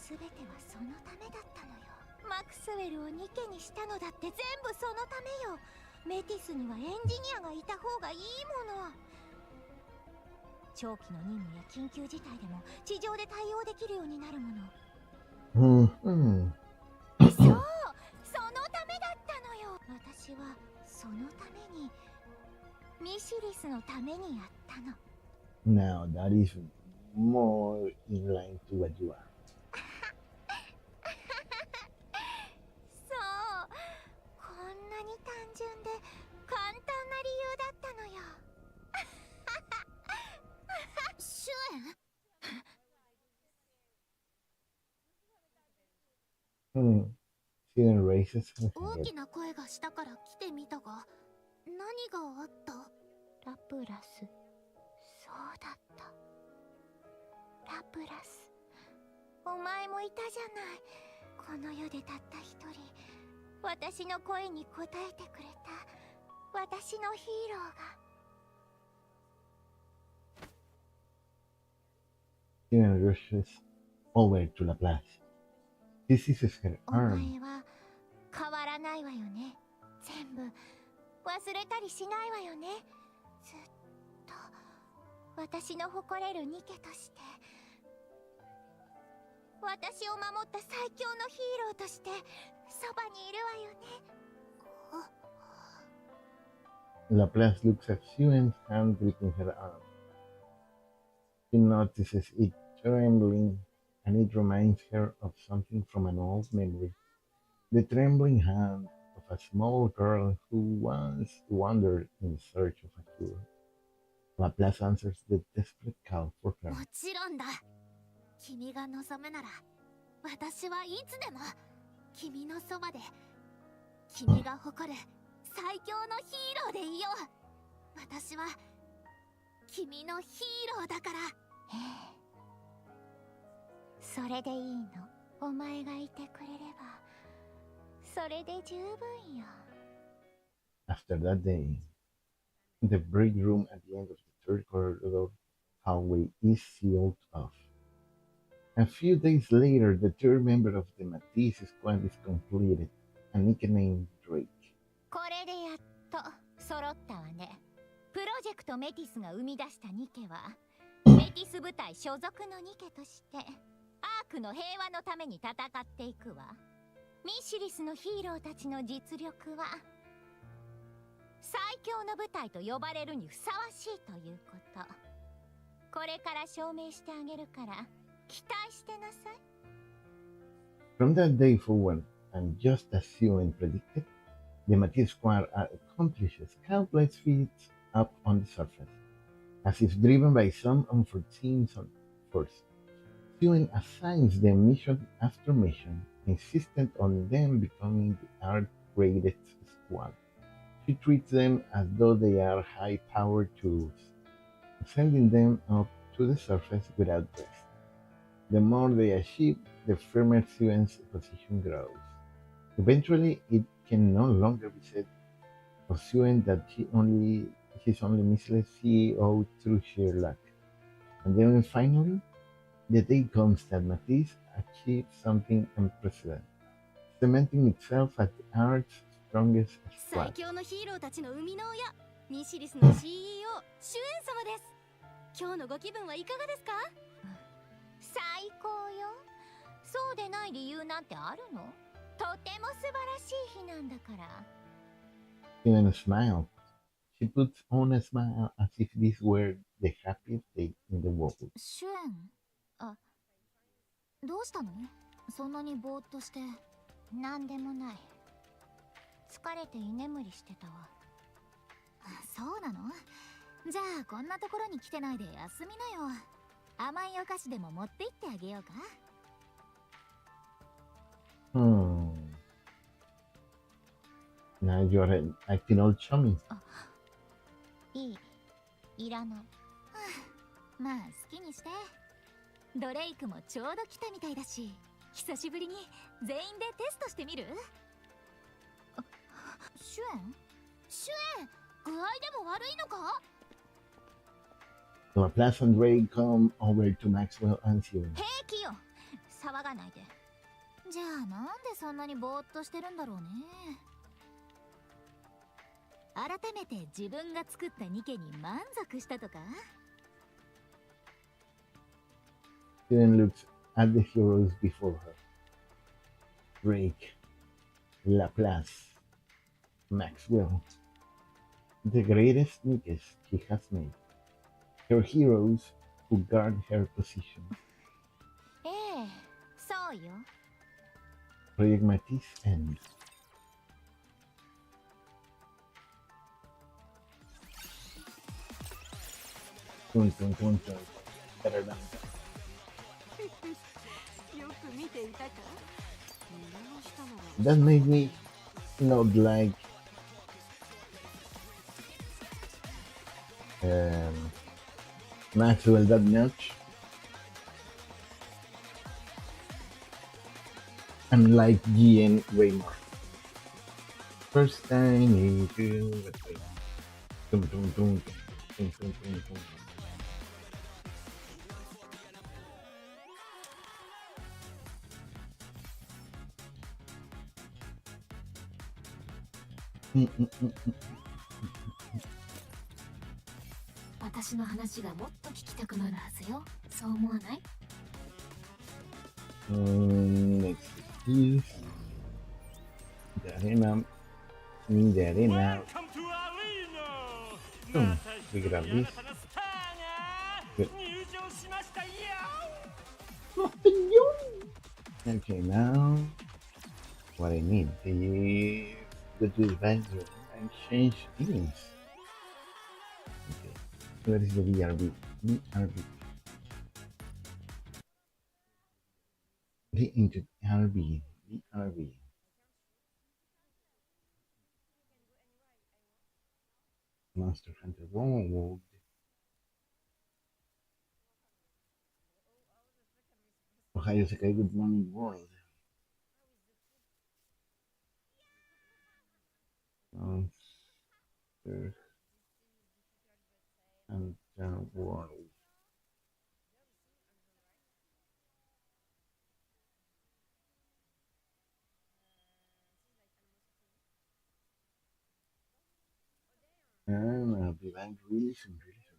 全てはそのためだったのよ。マクスウェルをニケにしたのだって全部そのためよ。メティスにはエンジニアがいた方がいいもの。長期の任務や緊急事態でも地上で対応できるようになるもの。Mm-hmm. そう、そのためだったのよ。私はそのためにミシリスのためにやったの。 Now that is more in line to what you are. そう、こんなに単純で簡単な理由だったのよ。シュエン Steven raises her 大 head. きな声がしたから来てみたが、何があった？ラプラス、そうだった。ラプラス、お前もいたじゃない。この世でたった一人、私の声に応えてくれた私のヒーローが。 Steven rushes over to Laplace. He seizes her お arm. 前は変わらないわよね。全部忘れたりしないわよね。ずっと私の誇れるニケとして、私を守った最強のヒーローとしてそばにいるわよね。 Laplace looks at Steven's hand gripping her arm. She notices it trembling, and it reminds her of something from an old memory. The trembling hand of a small girl who once wandered in search of a cure. Laplace answers the desperate call for her. もちろんだ。君が望むなら、私はいつでも君のそばで、君が誇る最強のヒーローでいよう。私は君のヒーローだから。それでいいの。お前がいてくれればそれで十分よ。 After that day, the break room at the end of the third corridor hallway is sealed off. A few days later, the third member of the Matisse squad is completed, a nickname Drake. これでやっと揃ったわね。プロジェクトメティスが生み出したニケはメティス部隊所属のニケとしてアークの平和のために戦っていくわ。ミシリスのヒーローたちの実力は最強の部隊と呼ばれるにふさわしいということ、これから証明してあげるから期待してなさい。 From that day forward, and just as Sion predicted, the Matisse squad accomplishes countless feats up on the surface. As if driven by some unforeseen force, Sion assigns them mission after mission, insistent on them becoming the art-graded squad. She treats them as though they are high-powered tools, sending them up to the surface without rest. The more they achieve, the firmer Sion's position grows. Eventually, it can no longer be said of Sion that he's only Mrs. CEO through sheer luck. And then finally, the day comes that Matisse achieves something unprecedented, cementing itself as the art's strongest 最 squad. 強のヒーローたちの生みの親、ミシリスの CEO シュエン様です。今日のご気分はいかがですか？最高よ。そうでない理由なんてあるの？とても素晴らしい日なんだから。 Sion smiles. She puts on a smile as if this were the happiest day in the world. シュエン、あ、どうしたの？そんなにぼーっとして。なんでもない。疲れて居眠りしてたわ。そうなの？じゃあこんなところに来てないで休みなよ。甘いお菓子でも持って行ってあげようか。Hmm. Now you're acting all chummy. いい、いらない。まあ好きにして。ドレイクもちょうど来たみたいだし、久しぶりに全員でテストしてみる？シュエン？シュエン、具合でも悪いのか？ Laplace and Ray come over to Maxwell and Steven. 平気よ。騒がないで。じゃあなんでそんなにぼーっとしてるんだろうね。改めて自分が作ったニケに満足したとか？ Steven looks at the heroes before her. Drake, Laplace, Maxwell. The greatest Nikes he has made. Her heroes who guard her position. ええ、そうよ。Project Matisse ends. Dun, dun, dun, dun. Ta-da-dun. よく見ていたか？ That made me not like Maxwell that much. And like GN way more. First time into the thing. Dum, dum, dum, dum, dum, dum, dum. Mm, mm, mm, mm. 私の話がもっと聞きたくなるはずよ。そう思わない？ Next is the arena. In the arena. We grab this. Good. Okay, now what I need is go to the bathroom and change things. Okay, where is the BRB? BRB. Get into RB. BRB. Monster Hunter World. Ohio Sekai Good Morning World. Monster Hunter World. And I'll be back really soon, really soon.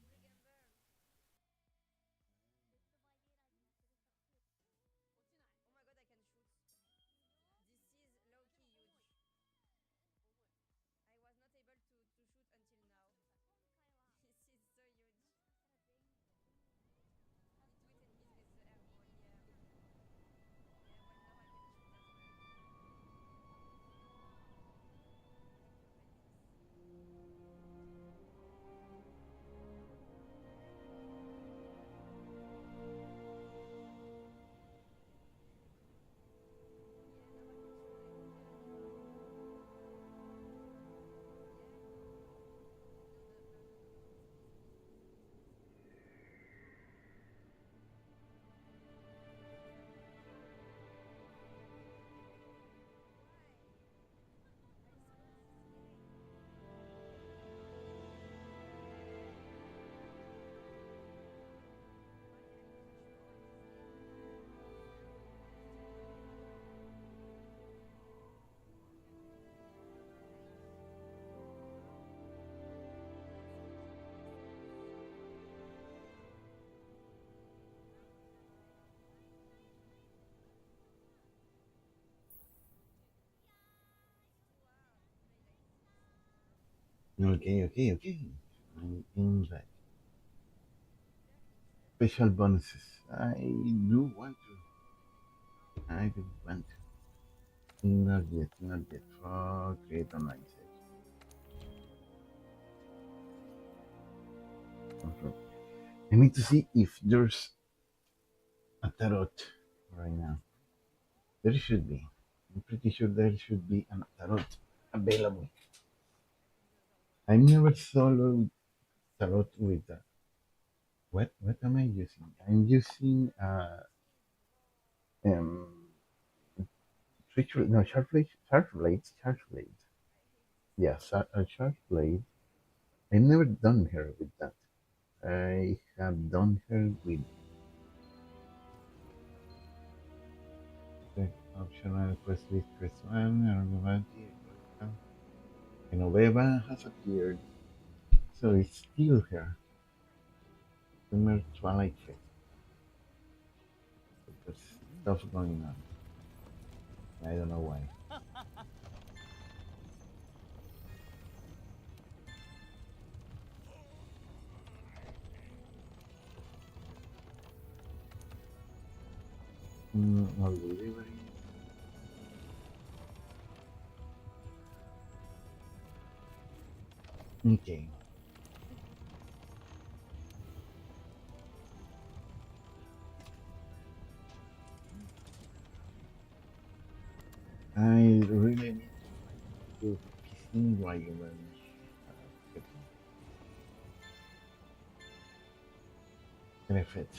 Okay. I'm in back. Special bonuses. I do want to. Not yet. For create online session. I need to see if there's a tarot right now. There should be. I'm pretty sure there should be an tarot available. I never soloed tarot with that. What am I using? I'm using um no, sharp blade. Yes, a sharp blade. I've never done her with that. I have done her with the optional quest list quest one, and Oveva has appeared, so it's still her. Summer Twilight Fest. There's stuff going on. I don't know why. No delivery. Okay. I really need to kissing Wyvern. Benefits.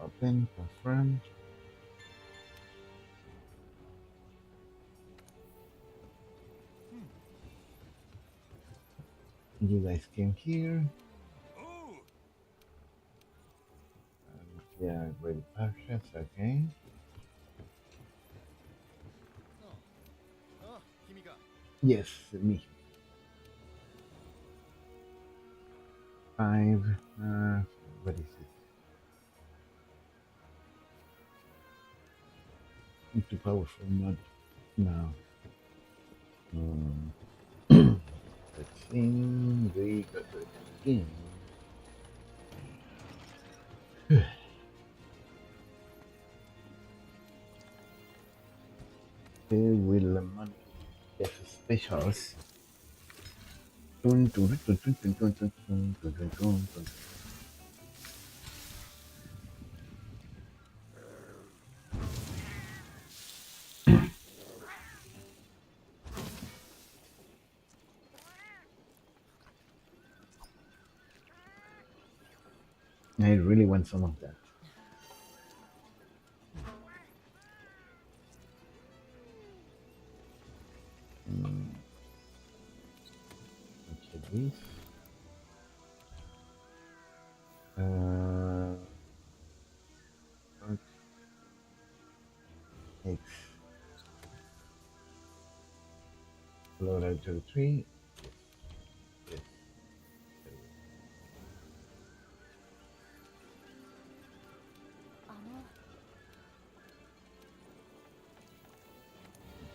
Open, confirm. You guys came here. Yeah, ready purchase, okay. Yes, me. 5, what is it? Too powerful, not now. Let's see, we got it again. Will money get specials? Dun, dun, dun, dun, dun, dun, dun, dun, dun, dun, dun, dun. I really want some of that. Okay, this. X. Load out to the tree. Yes.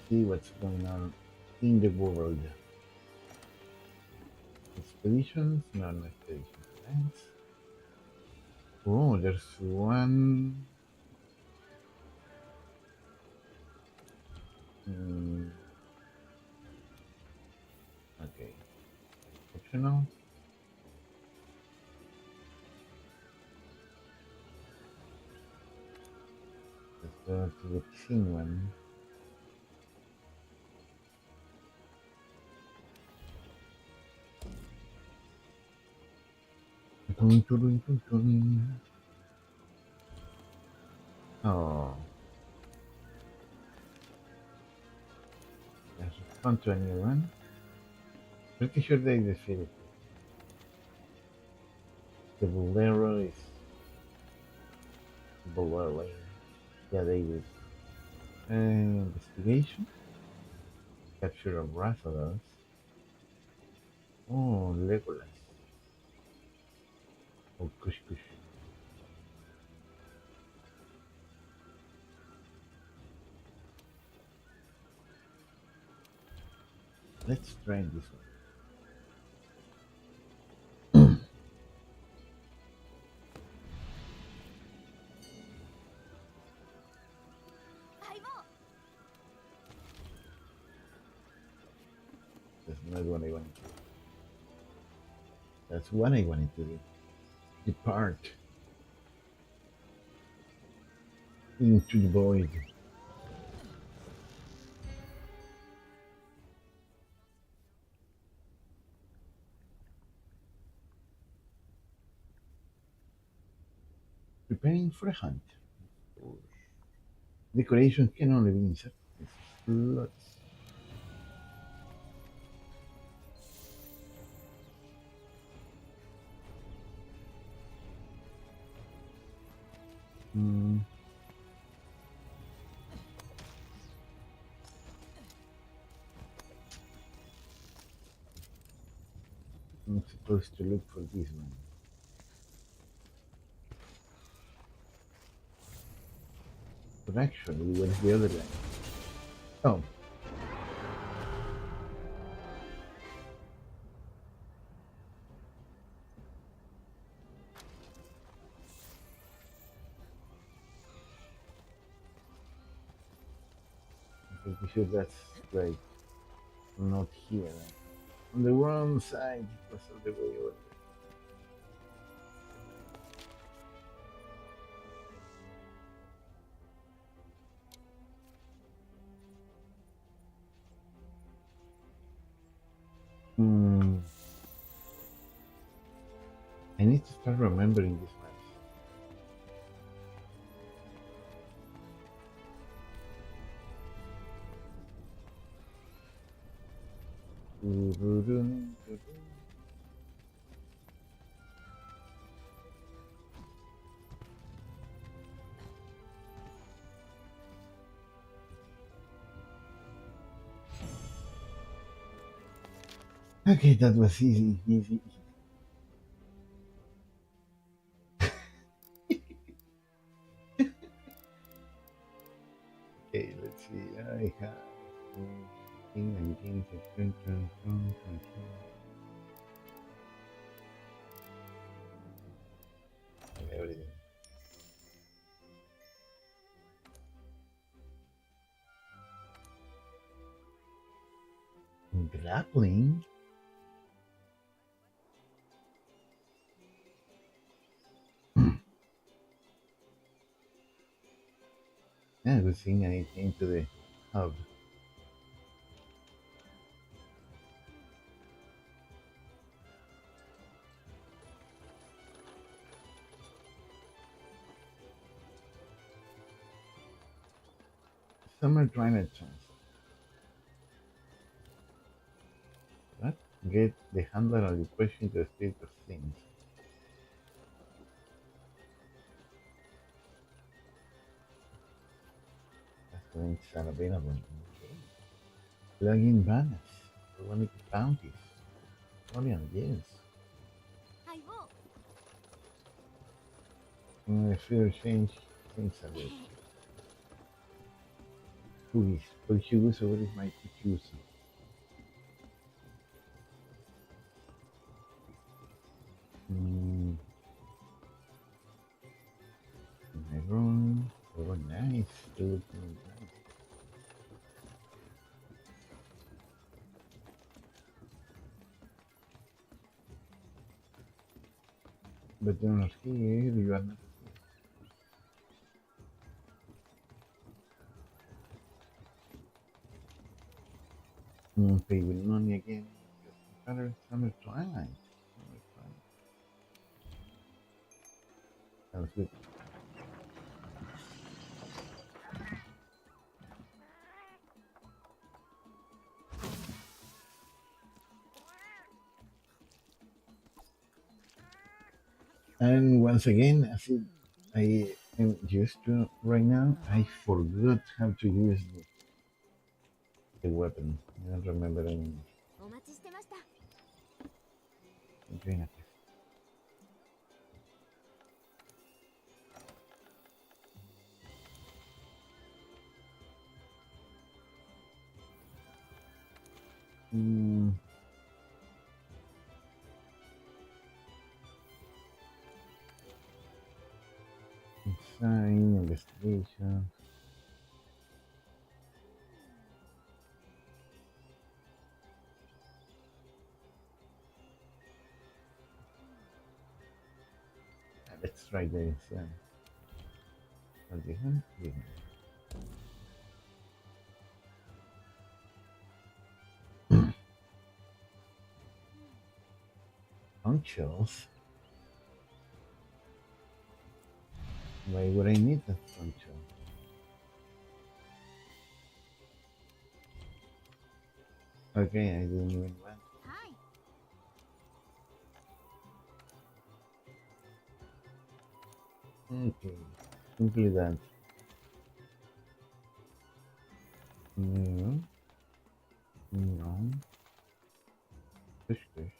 See what's going on in the world. Expeditions, non-expedition events. Oh, there's one. Okay. Optional. Let's go to the kissing one. Oh. Let's respond to a new one. Pretty sure they defeated it. The Bolero is Bolero. Yeah, they did. Investigation. Capture of Rathalos. Oh, Legolas. Oh, Kush Kush. Let's try this one. That's not what I wanted to do. That's what I wanted to do. Depart into the void. Preparing for a hunt. Decorations can only be inserted. Lots. Hmm. I'm supposed to look for this one. But actually, where's the other line? Oh. I'm pretty sure that's like not here. On the wrong side, it was all the way over there. I need to start remembering this maps. Okay, that was easy, easy. Okay, let's see. I have 19, 20. Everything. Grappling? Yeah, good thing I came to the hub. Summer drainage chance. What? Get the handler of the question to the state of things. That's links are available. Okay. Plugin banners. One bounties. Orion, yes. I feel change things a bit. Who is? Portuguese, what is my Portuguese? Everyone, oh nice, dude, nice. But you're not here, you are not here. Pay with money again. Summer Twilight. Sounds good. And once again, as I am used to right now, I forgot how to use the weapon. I don't remember anymore. Okay. Sign, investigation. Let's try this. Different. Punctures. Why would I need that poncho? Okay, I didn't even want. はい。 Okay, simply that. No. No. Push push.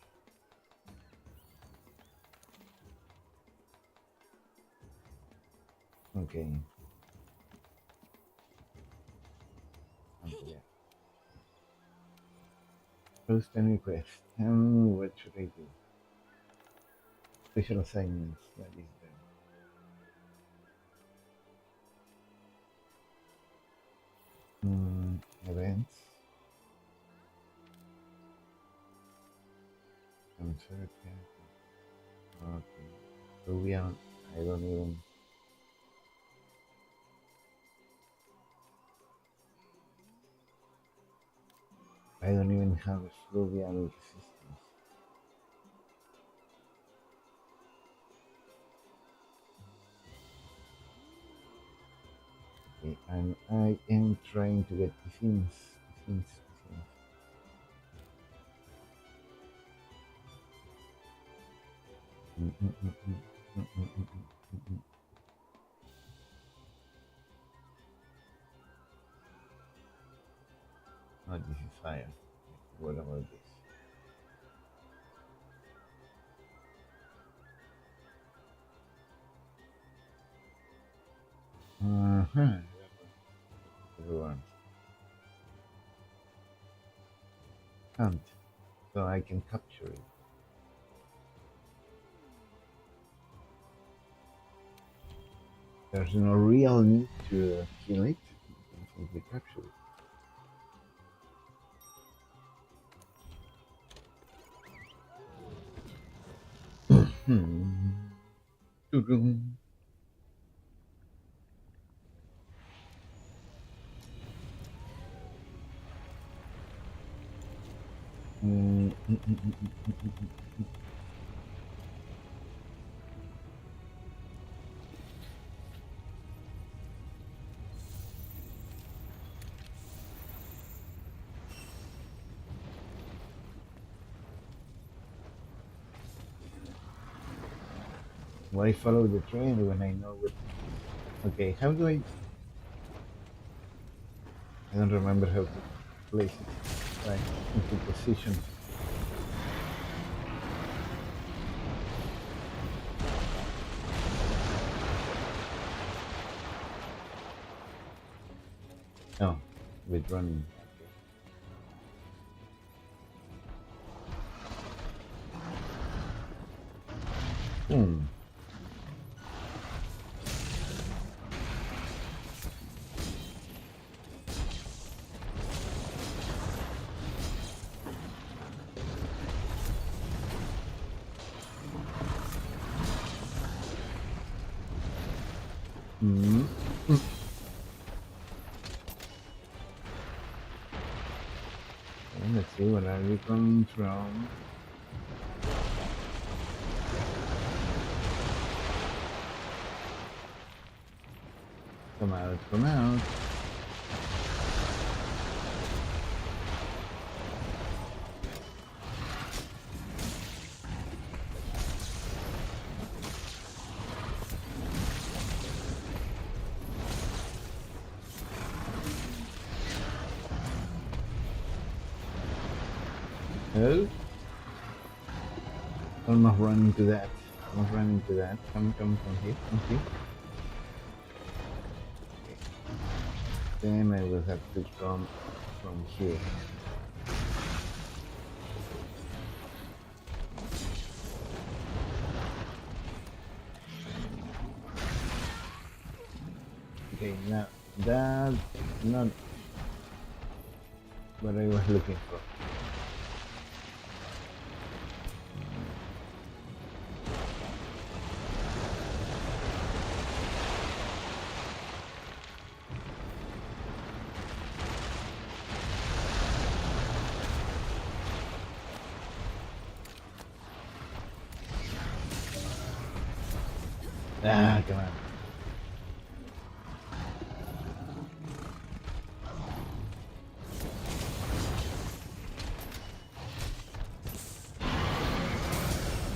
Okay. Yeah. Post any request. What should I do? Special assignments. That is there. Events. Concert. Okay. So we are. I don't even. I don't even have a fluvial resistance. Okay, and I am trying to get things. Oh, this is fire. What about this? Everyone. Can't. So I can capture it. There's no real need to kill it. You can simply capture it. Why follow the train when I know what? Okay, how do I don't remember how to place it. Right, into position. Oh, with running. Hmm. Let's see, where are you coming from? Come out, come out. Oh, almost run into that. Almost run into that. Come here, come here. Okay. Then I will have to come from here. Okay, now that's not what I was looking for. Ah, come on.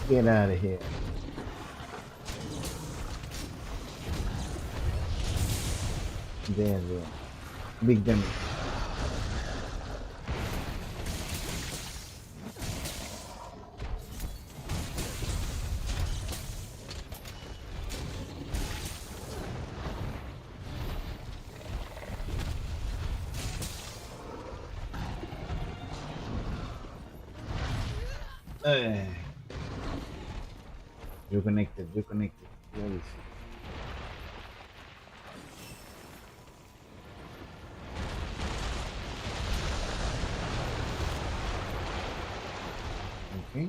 Get out of here. There. Big damage. You're connected. Where is it? Okay.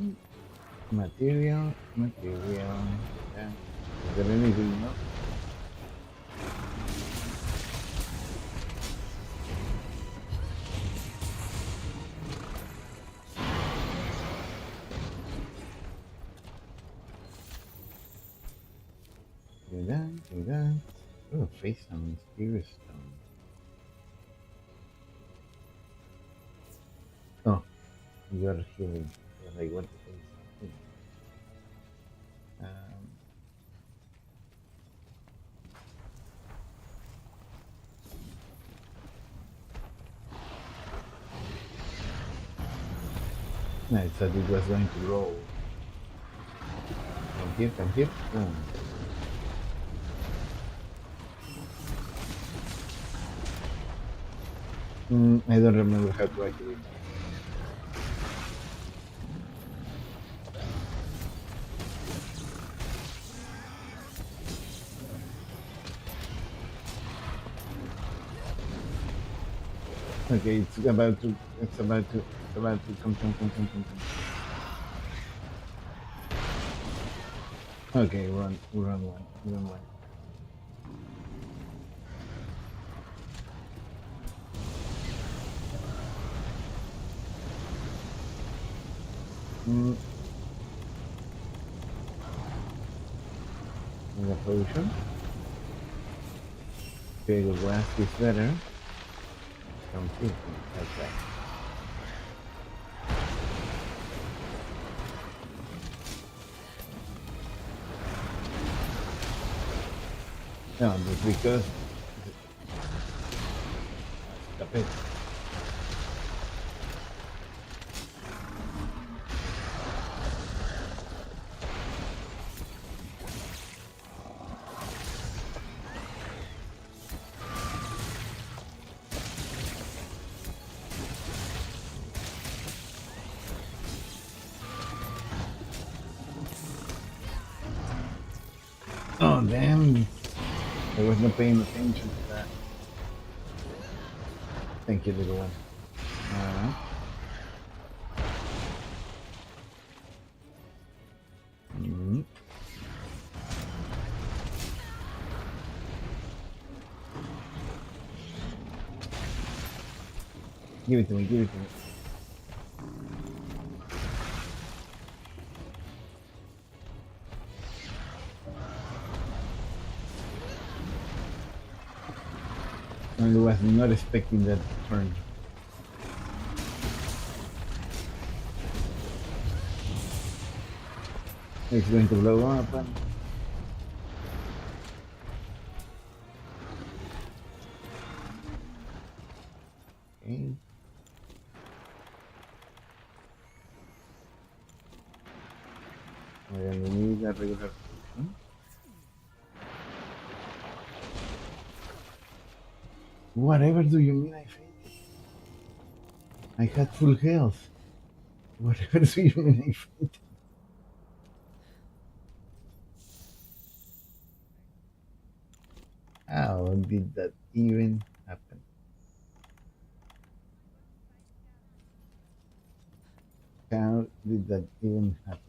Material. Yeah. Is there anything else? Do that. Oh, face stone, spirit stone. Oh, you're healing. I want to say something. I thought it was going to roll. Come here. Boom. I don't remember how to activate that. Okay, it's about to come. Okay, run one. The potion. Okay, the glass is better. Don't see it like that. No, just because. Stop it. Oh, damn. I was not paying attention to that. Thank you, little one. Give it to me. I was not expecting that turn. It's going to blow up. Okay. We're gonna need a regular potion. Whatever do you mean I fainted? I had full health. Whatever do you mean I fainted? How did that even happen? How did that even happen?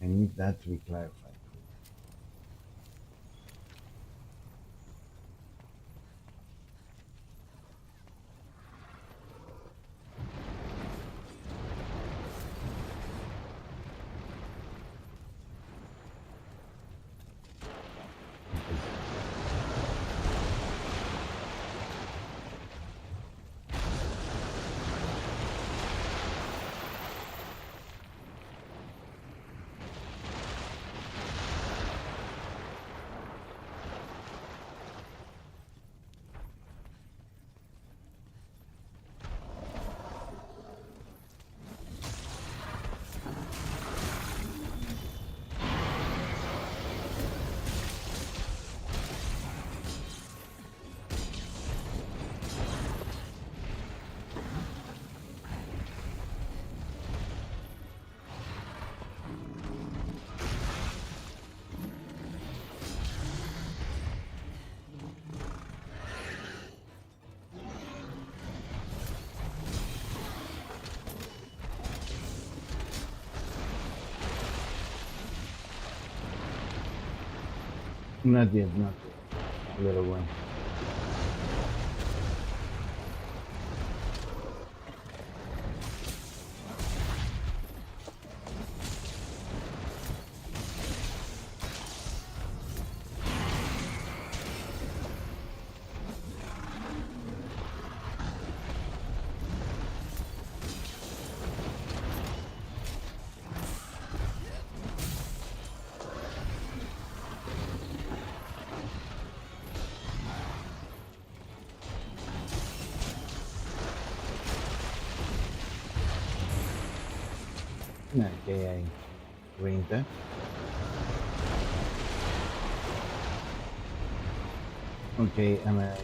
I need that to be clarified. Not yet, not yet. A little one. Okay, I ring that. Okay, am I?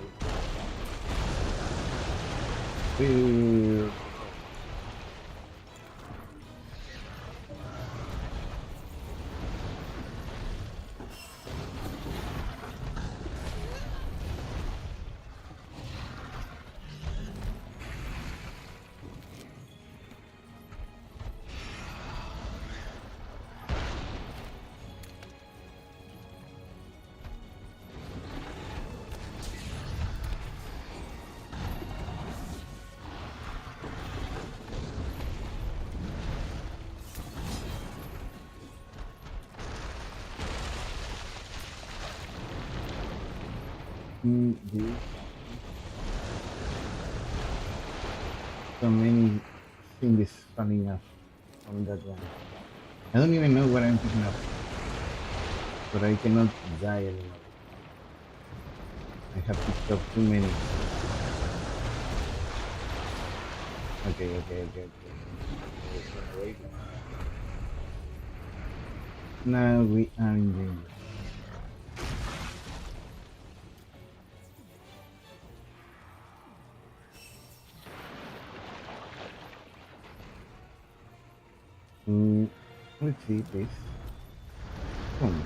This. So many things funny enough from that one. I don't even know what I'm picking up, but I cannot die anymore. I have picked up too many. Okay. Wait. Now we are in danger. Let's see this. Boom.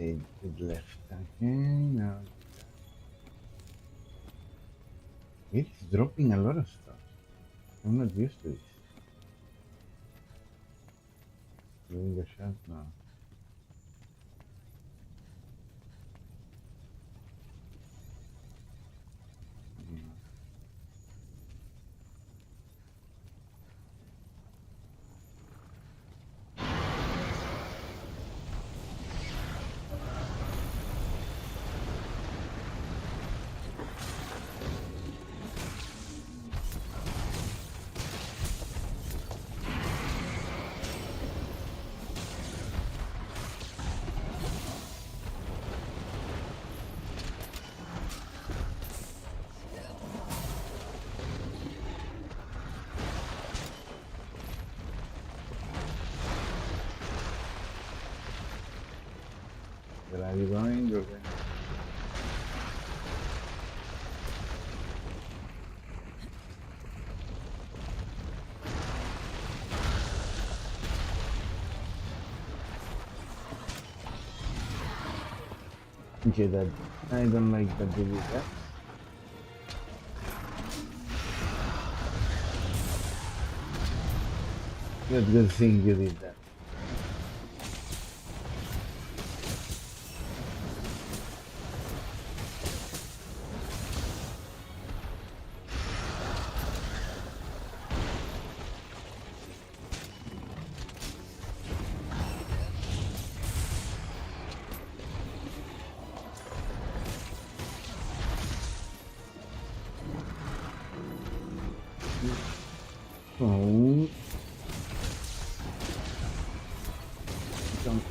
It left. Okay, now it's dropping a lot of stuff. I'm not used to this. Doing the shot now. you going? You're going. Okay, that I don't like that they did that. Good thing you did that. Oh. Don't.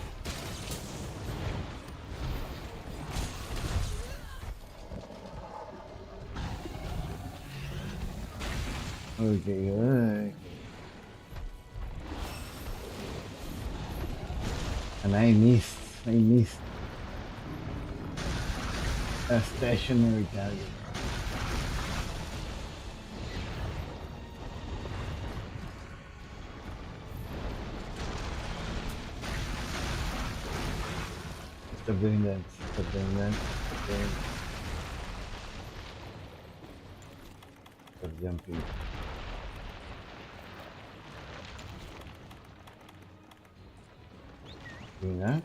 Okay, alright. And I missed a stationary target. Stop doing that. Stop doing that. Stop jumping. Doing that.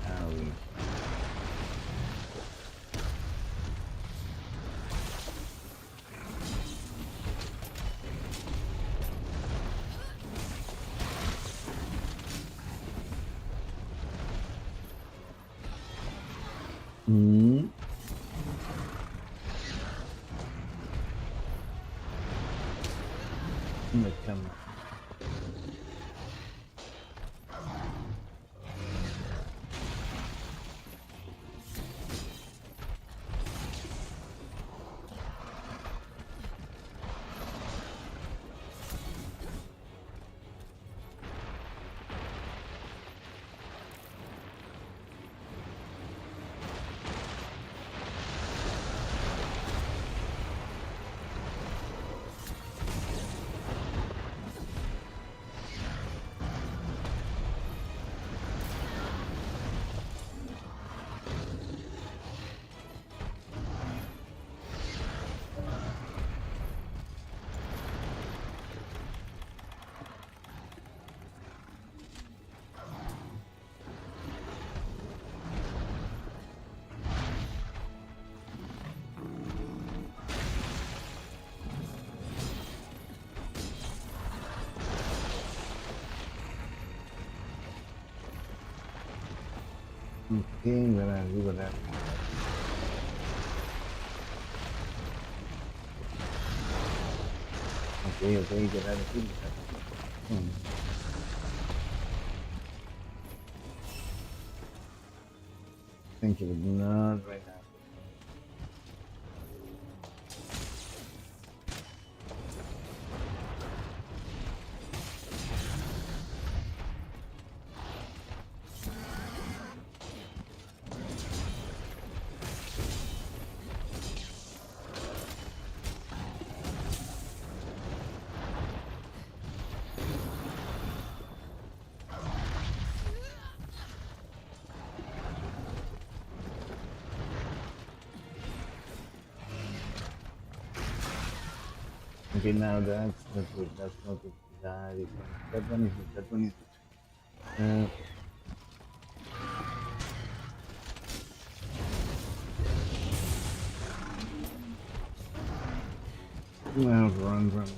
Owie. Come on. Okay, gonna do that. Okay, get out of here. Thank you, but not right now. Okay, now that's not good. That's not good. That is good. That one is good. That one is good. Well, run.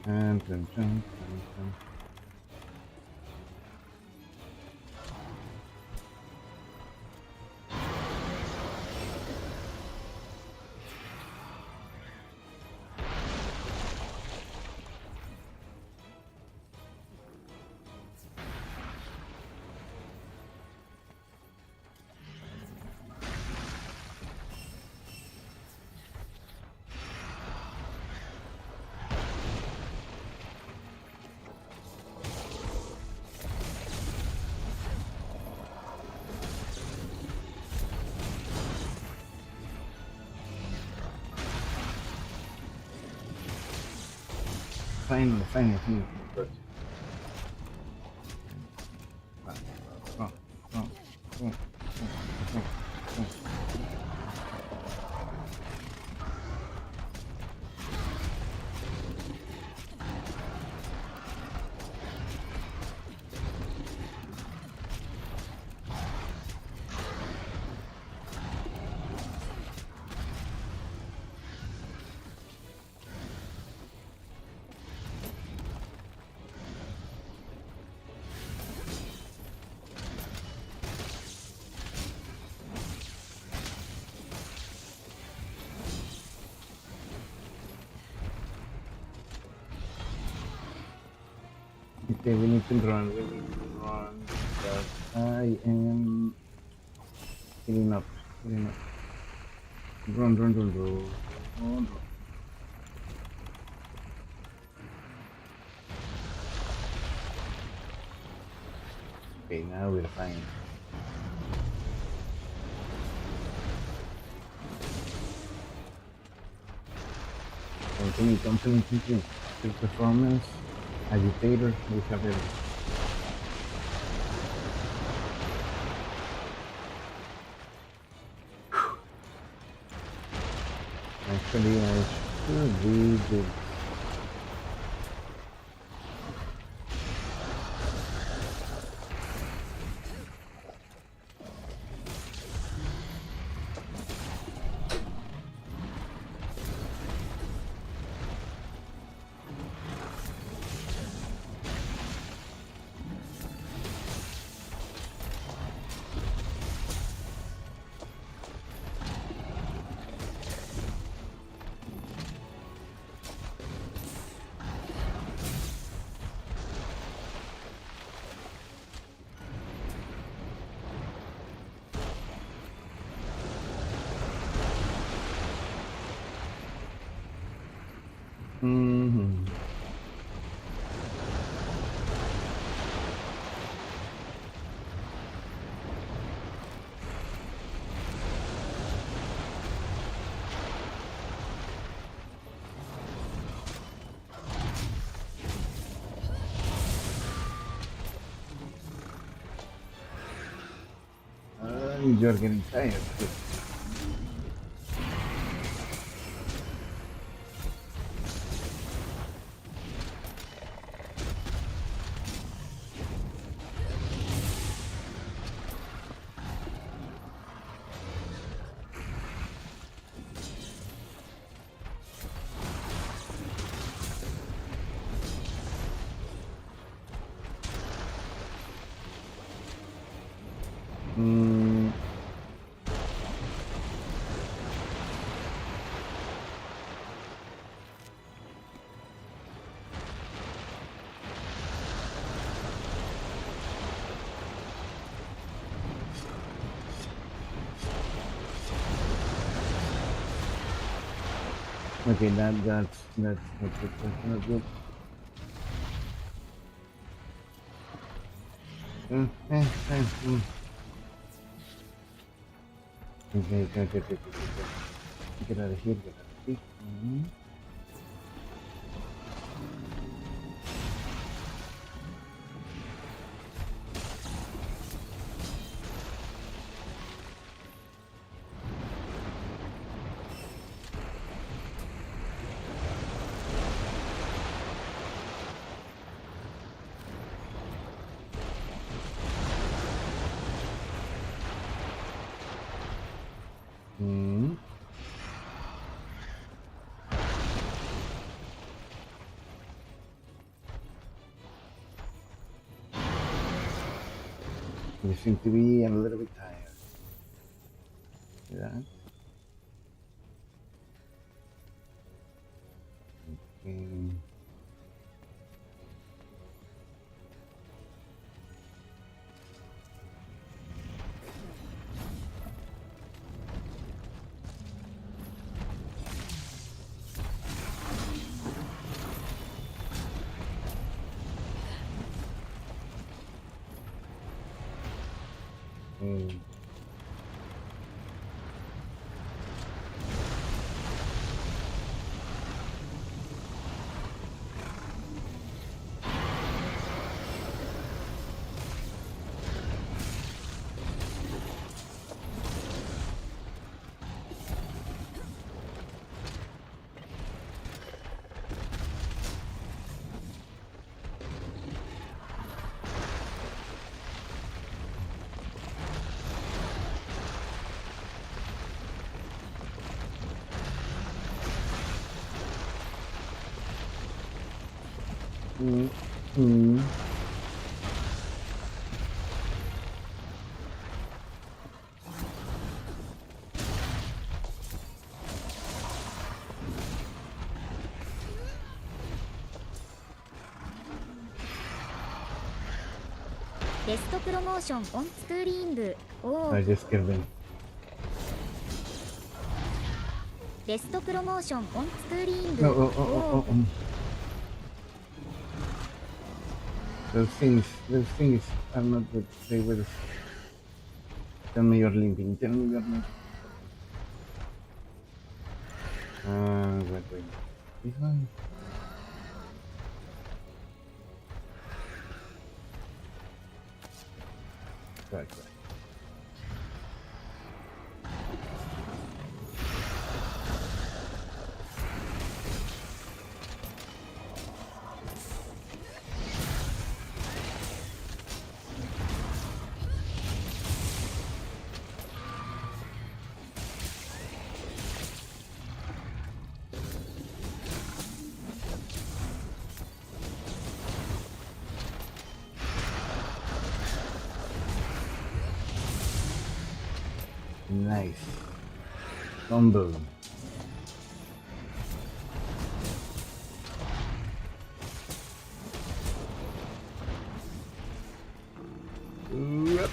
And jump. finally finish the project. Okay, we need to run. Because I am healing up. Run. Okay, now we're fine. Continue. Good performance. Agitator, we have it. Actually, I should be good. You're getting tired. Okay, that's not good. Okay. Get out of here. You seem to be a little bit tired. Yeah. Okay. ベストプロモーションオンスクリーン部。おお。 I just killed him. ベストプロモーションオンスクリーン部。 Those things are not good. They will tell me you're limping. Tell me you're not. Wait. This one. Right. Nice. Combo. Yep.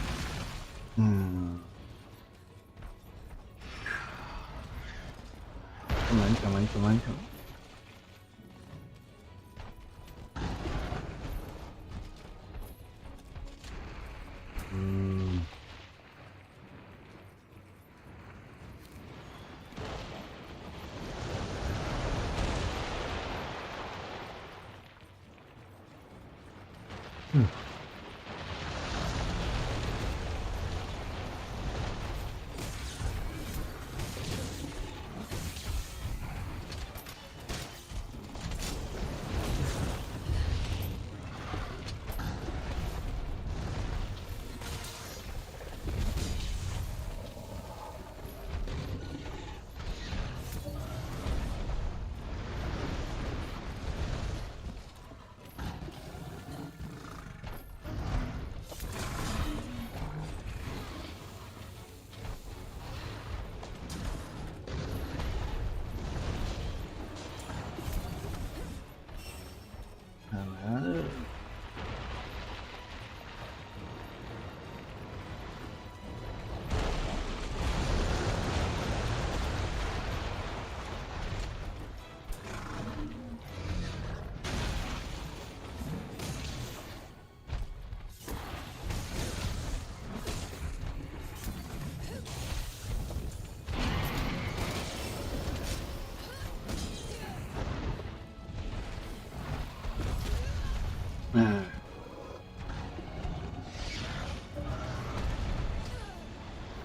Come on.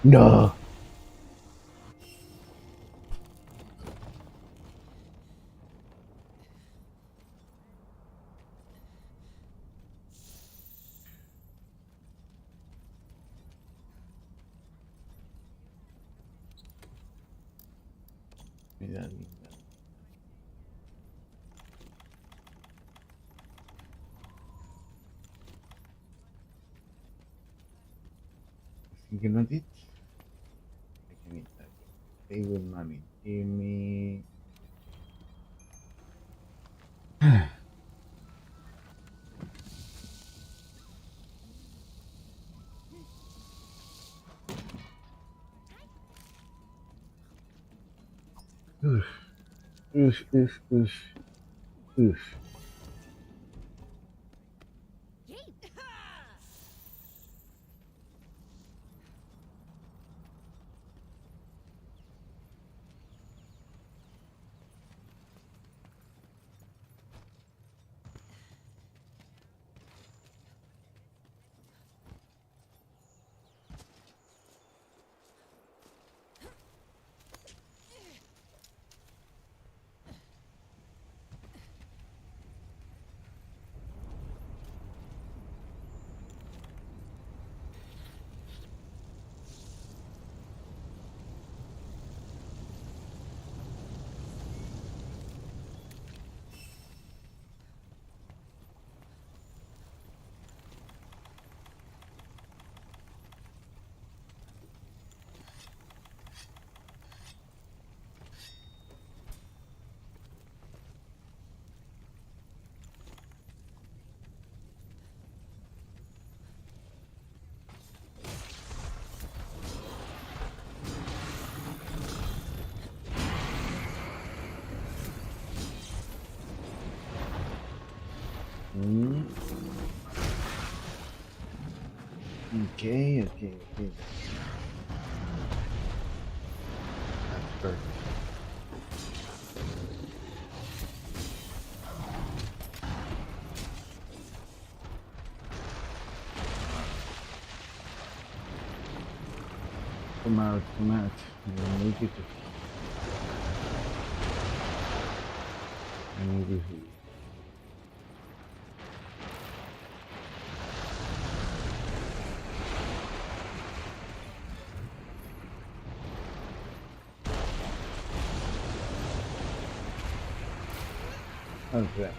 No. Mira. Thinking of it. I can eat that. They will mommy. Give me. Oof. Okay. That's perfect. Come out. I need you to. I need you here. Okay.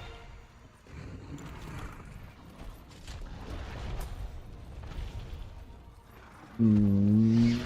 Mm.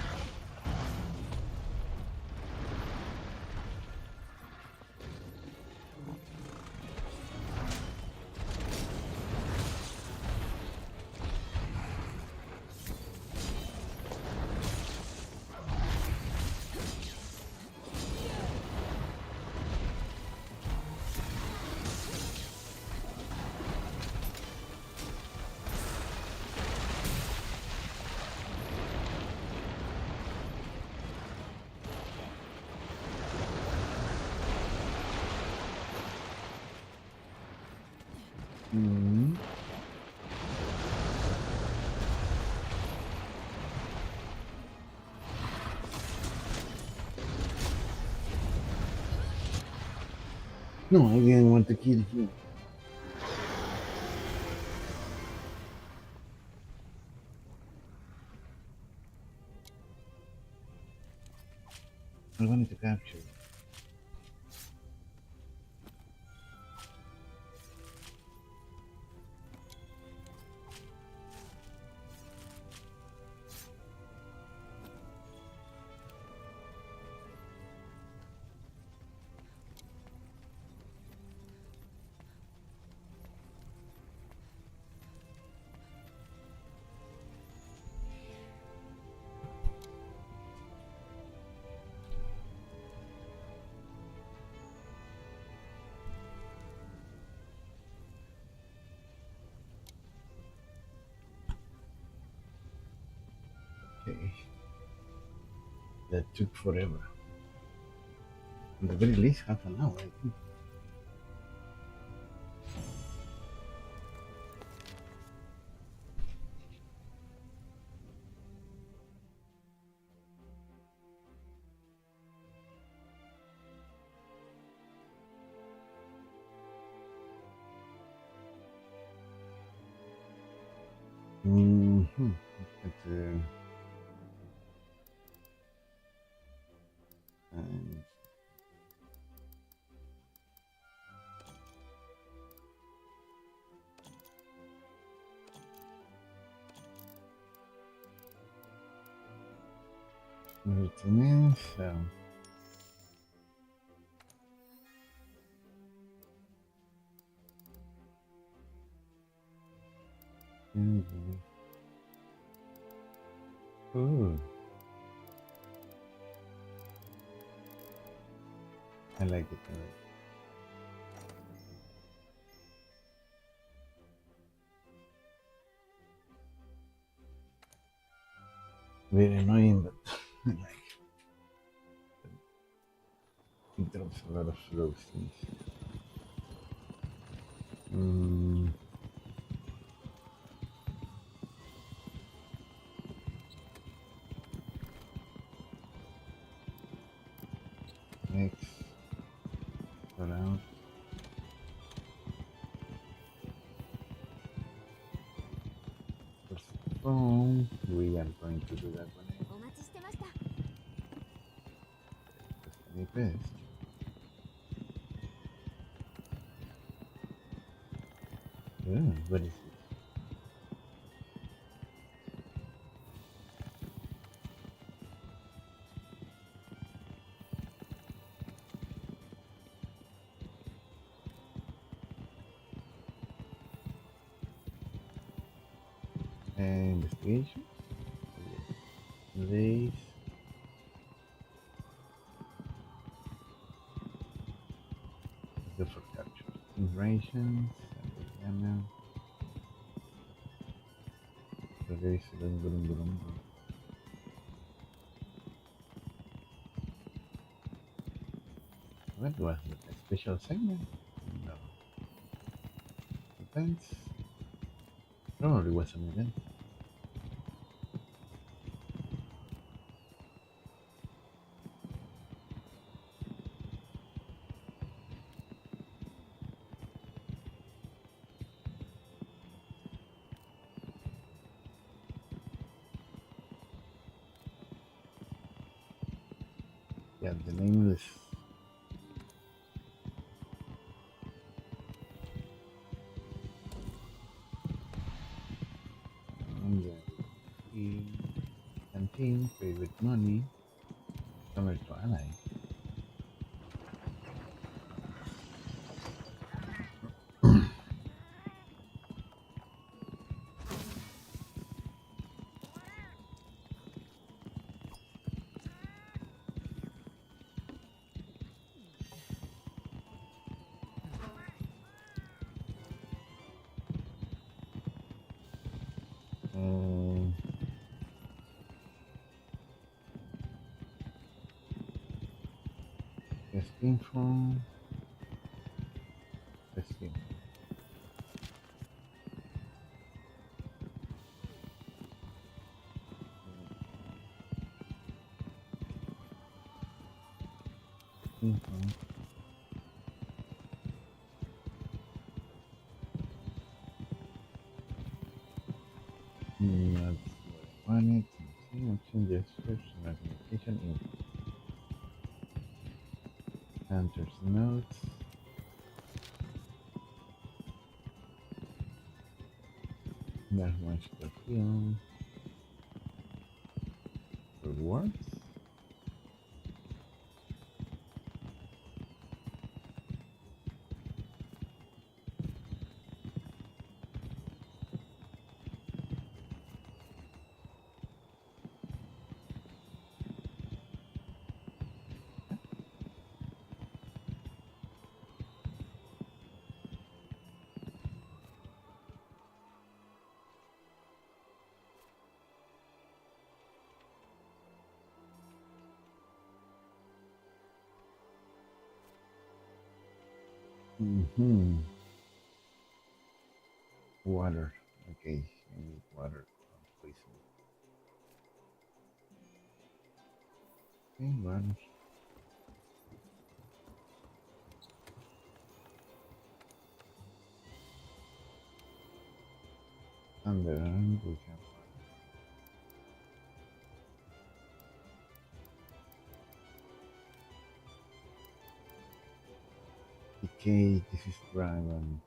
Mm. No, I didn't want to kill him. I wanted to capture him. Okay. That took forever. At the very least, half an hour, I think. Mm-hmm. But, and everything else, so. Mm-hmm. Ooh. I like it. Very annoying, but I like it. It drops a lot of slow things. Mm. Next, around. First phone. We are going to do that one. お待ちしてました。 Any best. Yeah, what is it? Investigation. These. Go for capture. Operations. Ammo. Okay, so dum. What was it? A special segment? No. Events? Probably was an event. Yeah, the name is. Canteen, pay with money. Summer Twilight. Testing from. Testing. That's what I wanted. Action gestures and communication in Hunter's notes. There's magical field. Rewards. Water. Okay, I need water. Please. Okay, water. And then we can. Okay, this is Dragon.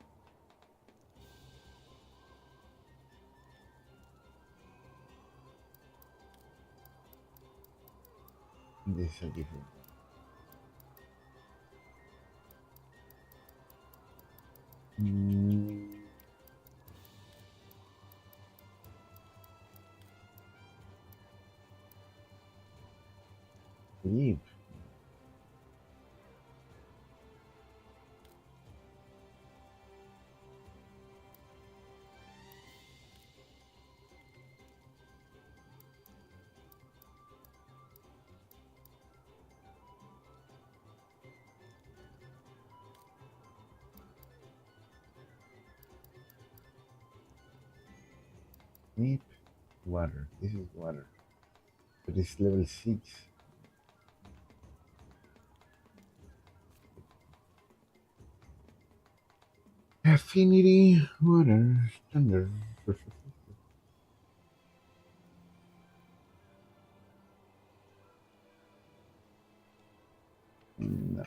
This is a different one. Leave. Need water. This is water. But it's level 6. Affinity water standard. No.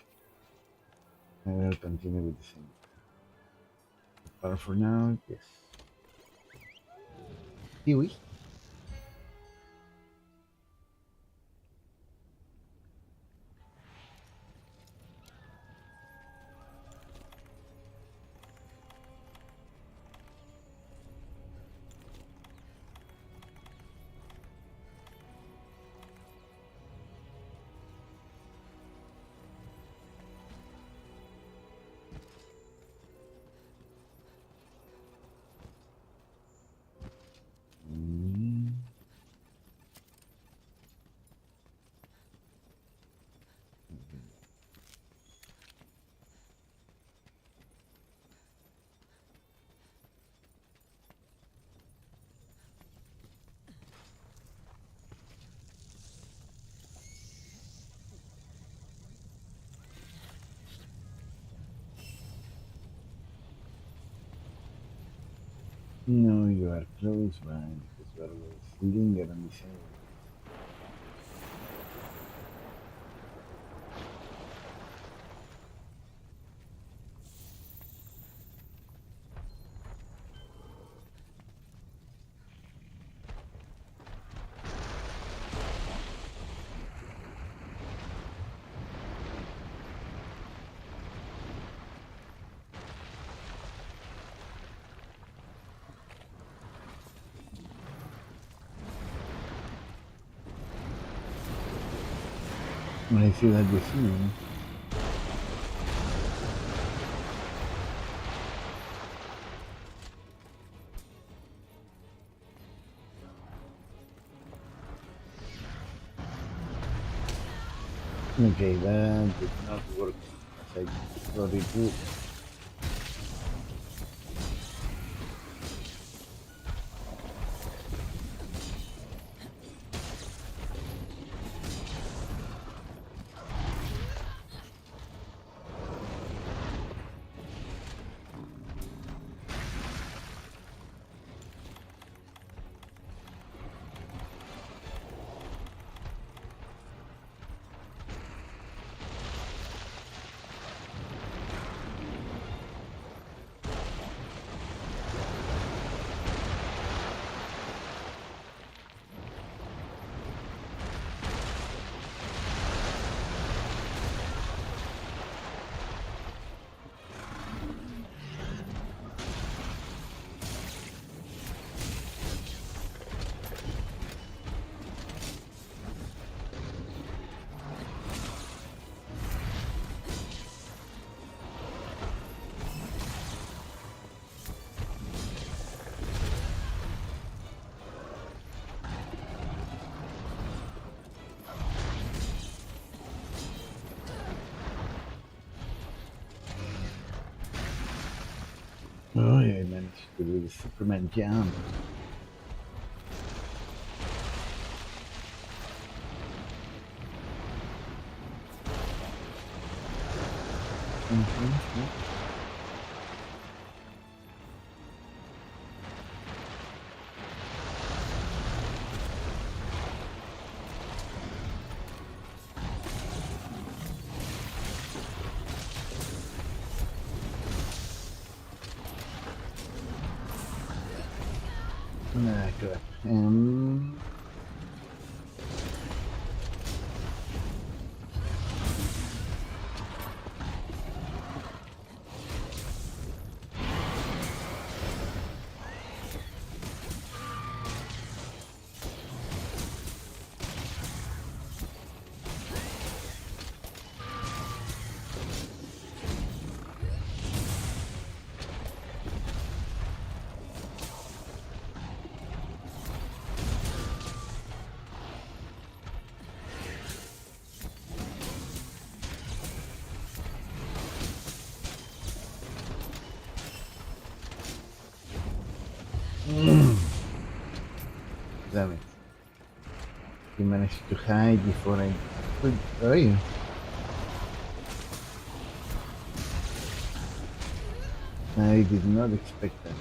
I will continue with the same. But for now, yes. Kiwi. No, you are close by because you always linger on the same. I see that you see me. Okay, that did not work as I thought it would. Oh, I managed to do the Superman jump. Good. Damn it. He managed to hide before I could. Oh, yeah. I did not expect that.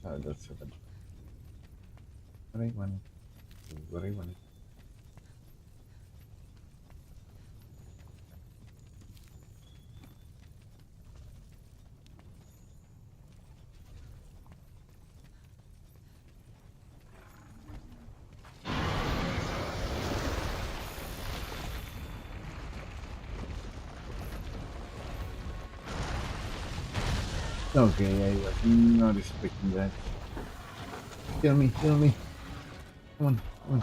Oh, that's what I wanted. What I wanted. Okay, I was not expecting that. Kill me, kill me. Come on, come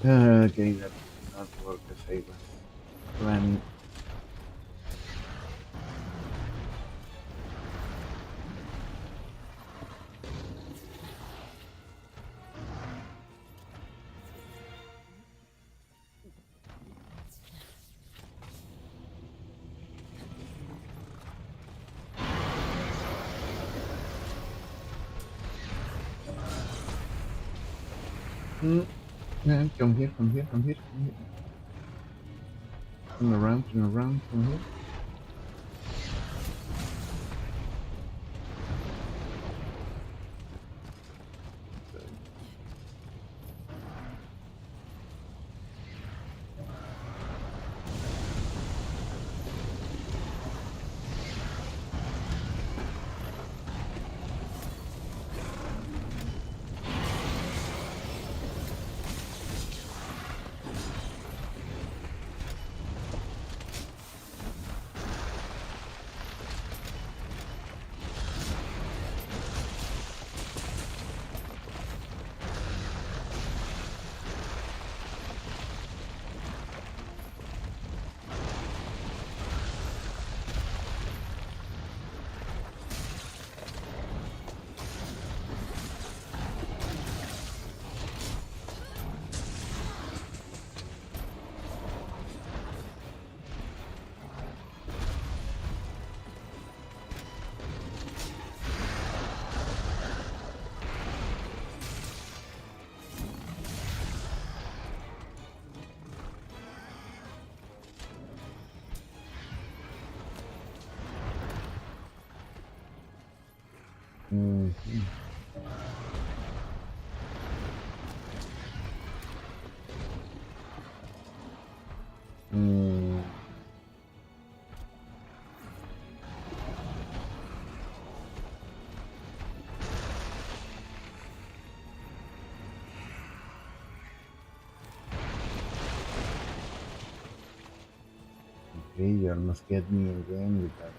on. Okay, that did not work as I was planning. Yeah, come here, come here, come here, come here. Turn around, come here. Mm-hmm. Mm. Okay, you almost get me again with that.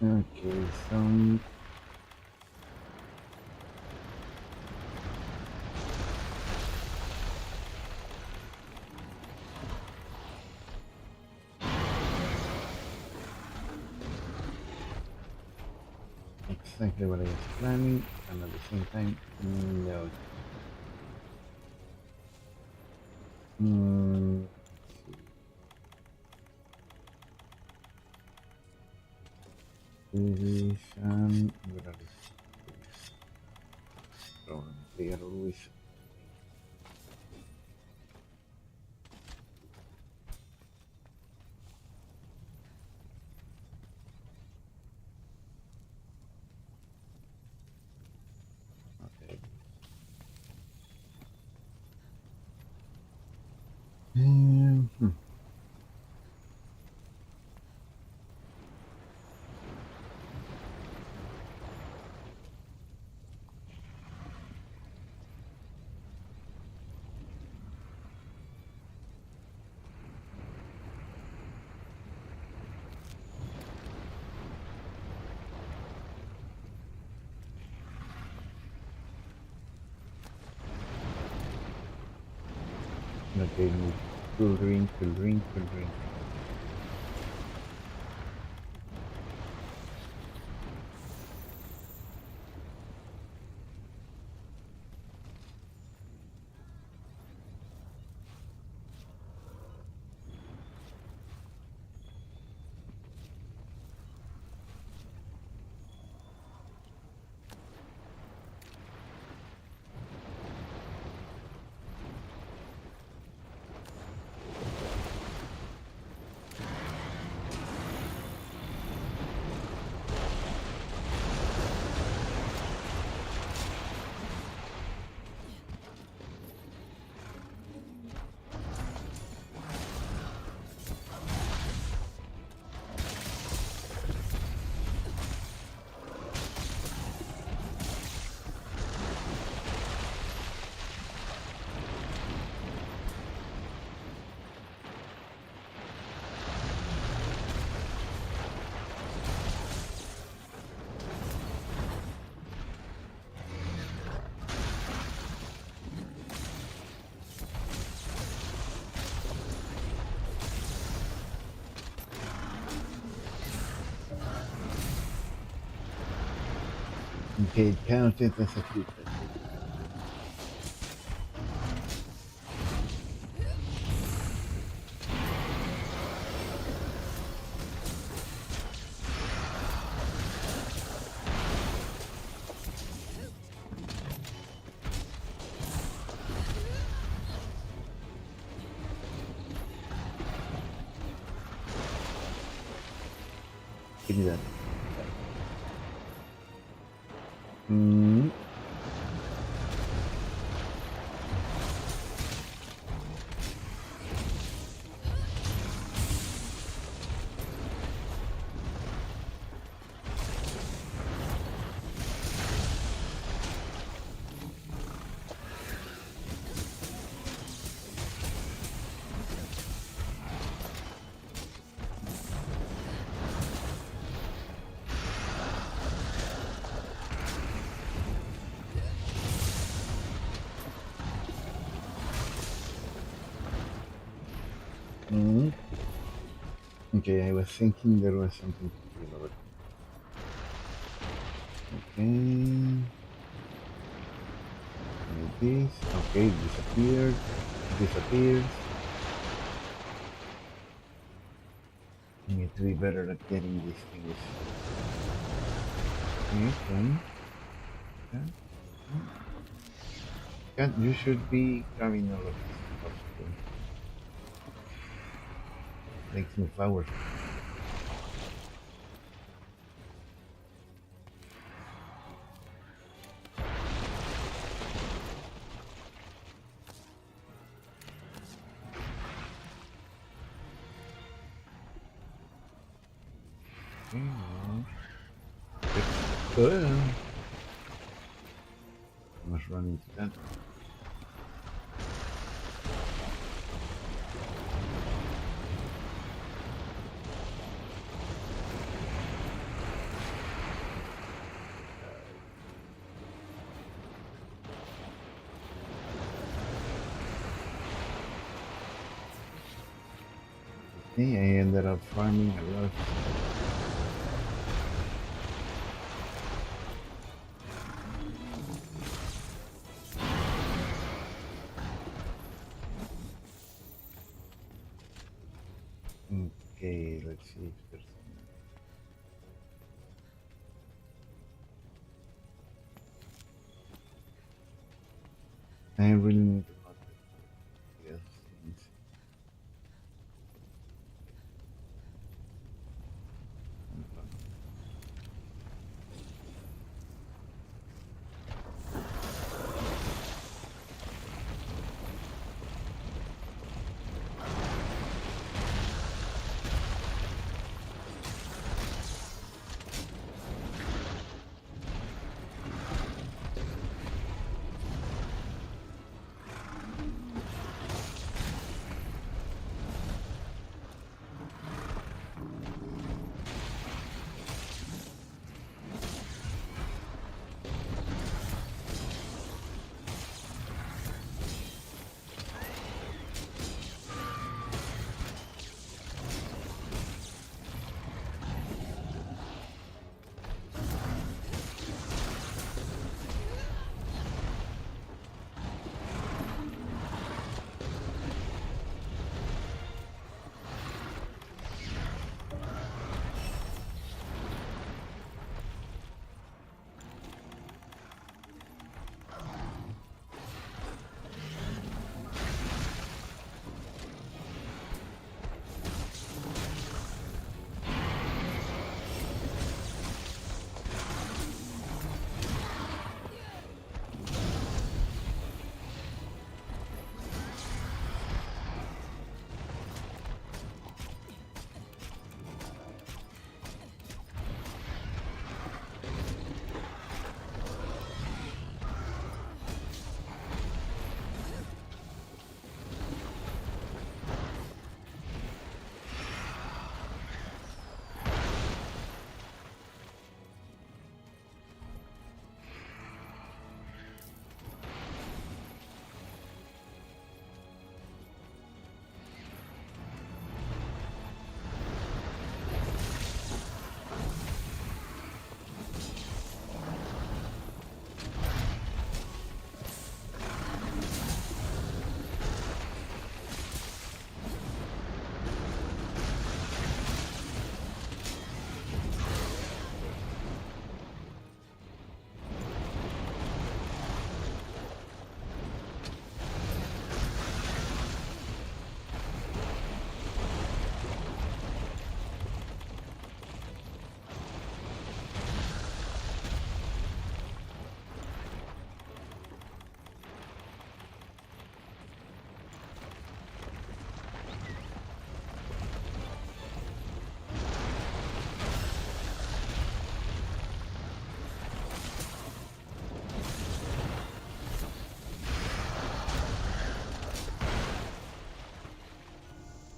Okay, some exactly what I was planning, and at the same time, no. Mm, let's see. This and where are these? Problem. They are always. Okay. Hmm. Okay, cool drink, cool drink, cool drink. Okay, it counted as a crit. Give me that. Hmm. Hmm. Okay, I was thinking there was something to do about it. Okay. Like this. Okay, it disappeared. Disappears. I need to be better at getting these things. Okay, come. Cat, you should be grabbing all of this stuff. Okay? Makes me powerful. Good. I must run into that. Okay, I ended up farming a lot of okay, let's see if there's I really need to look at these things.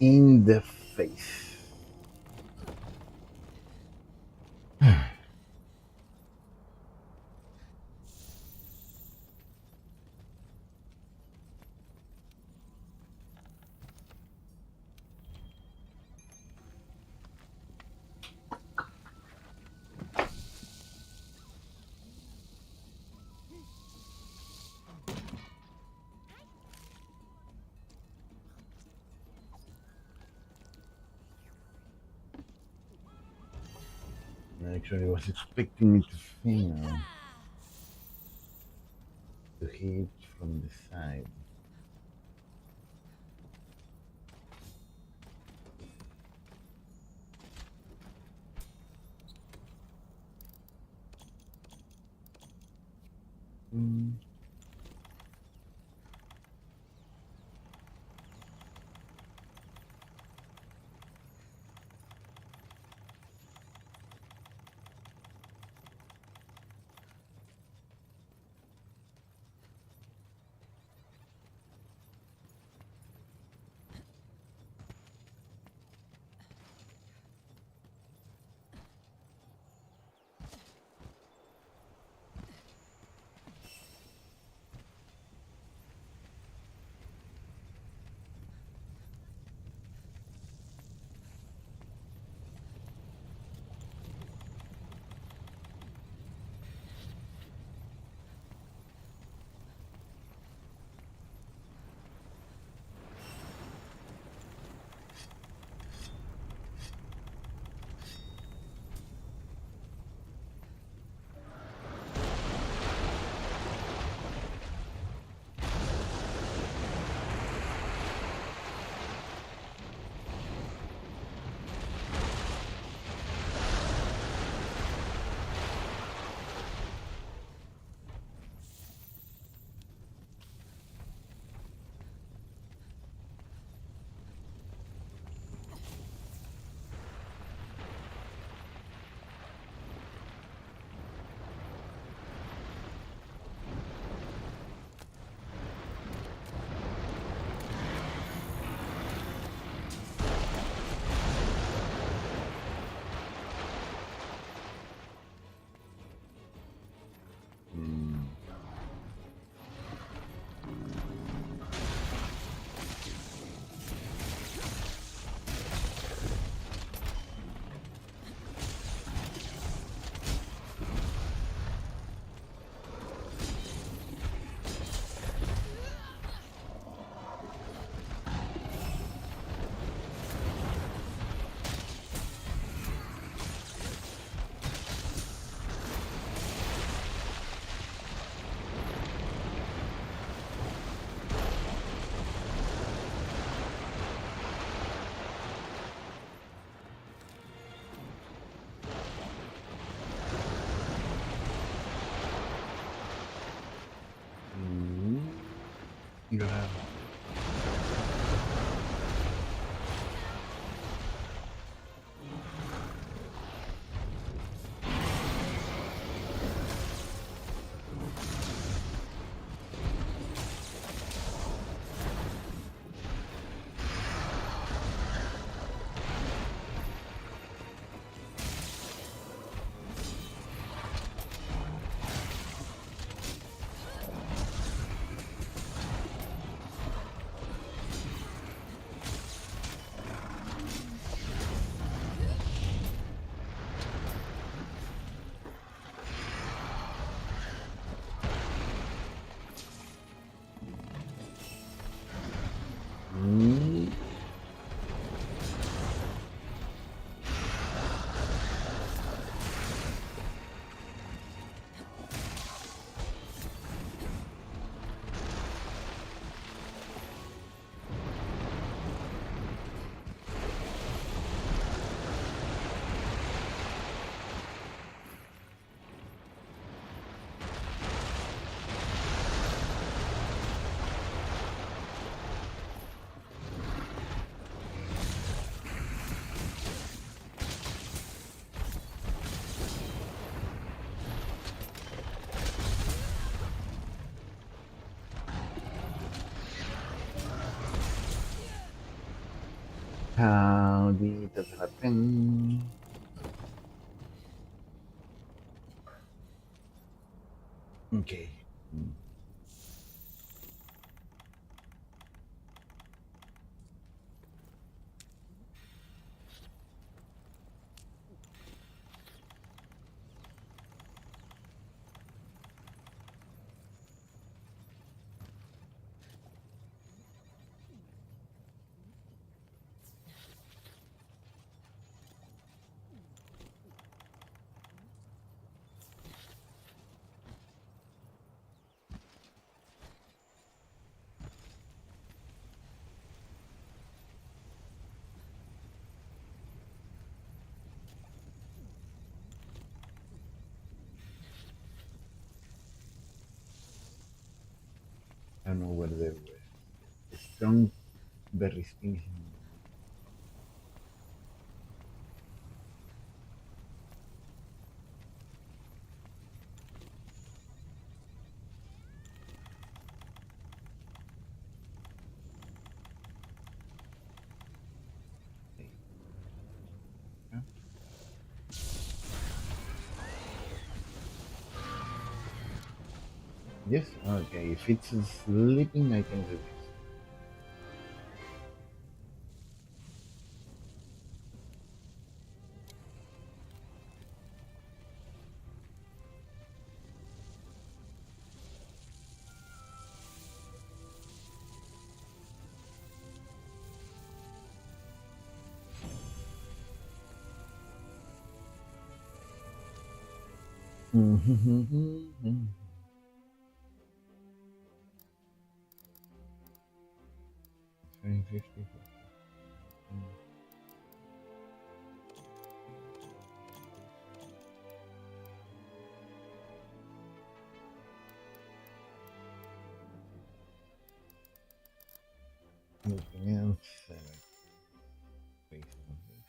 in the face. Actually, I was expecting it to fail. To hit from the side. You have. Vita se la ten. Okay. I don't know where the strong berry stings. Yes, okay. If it's sleeping, I can do this. Mm-hmm. 750. Anything else? Based on this.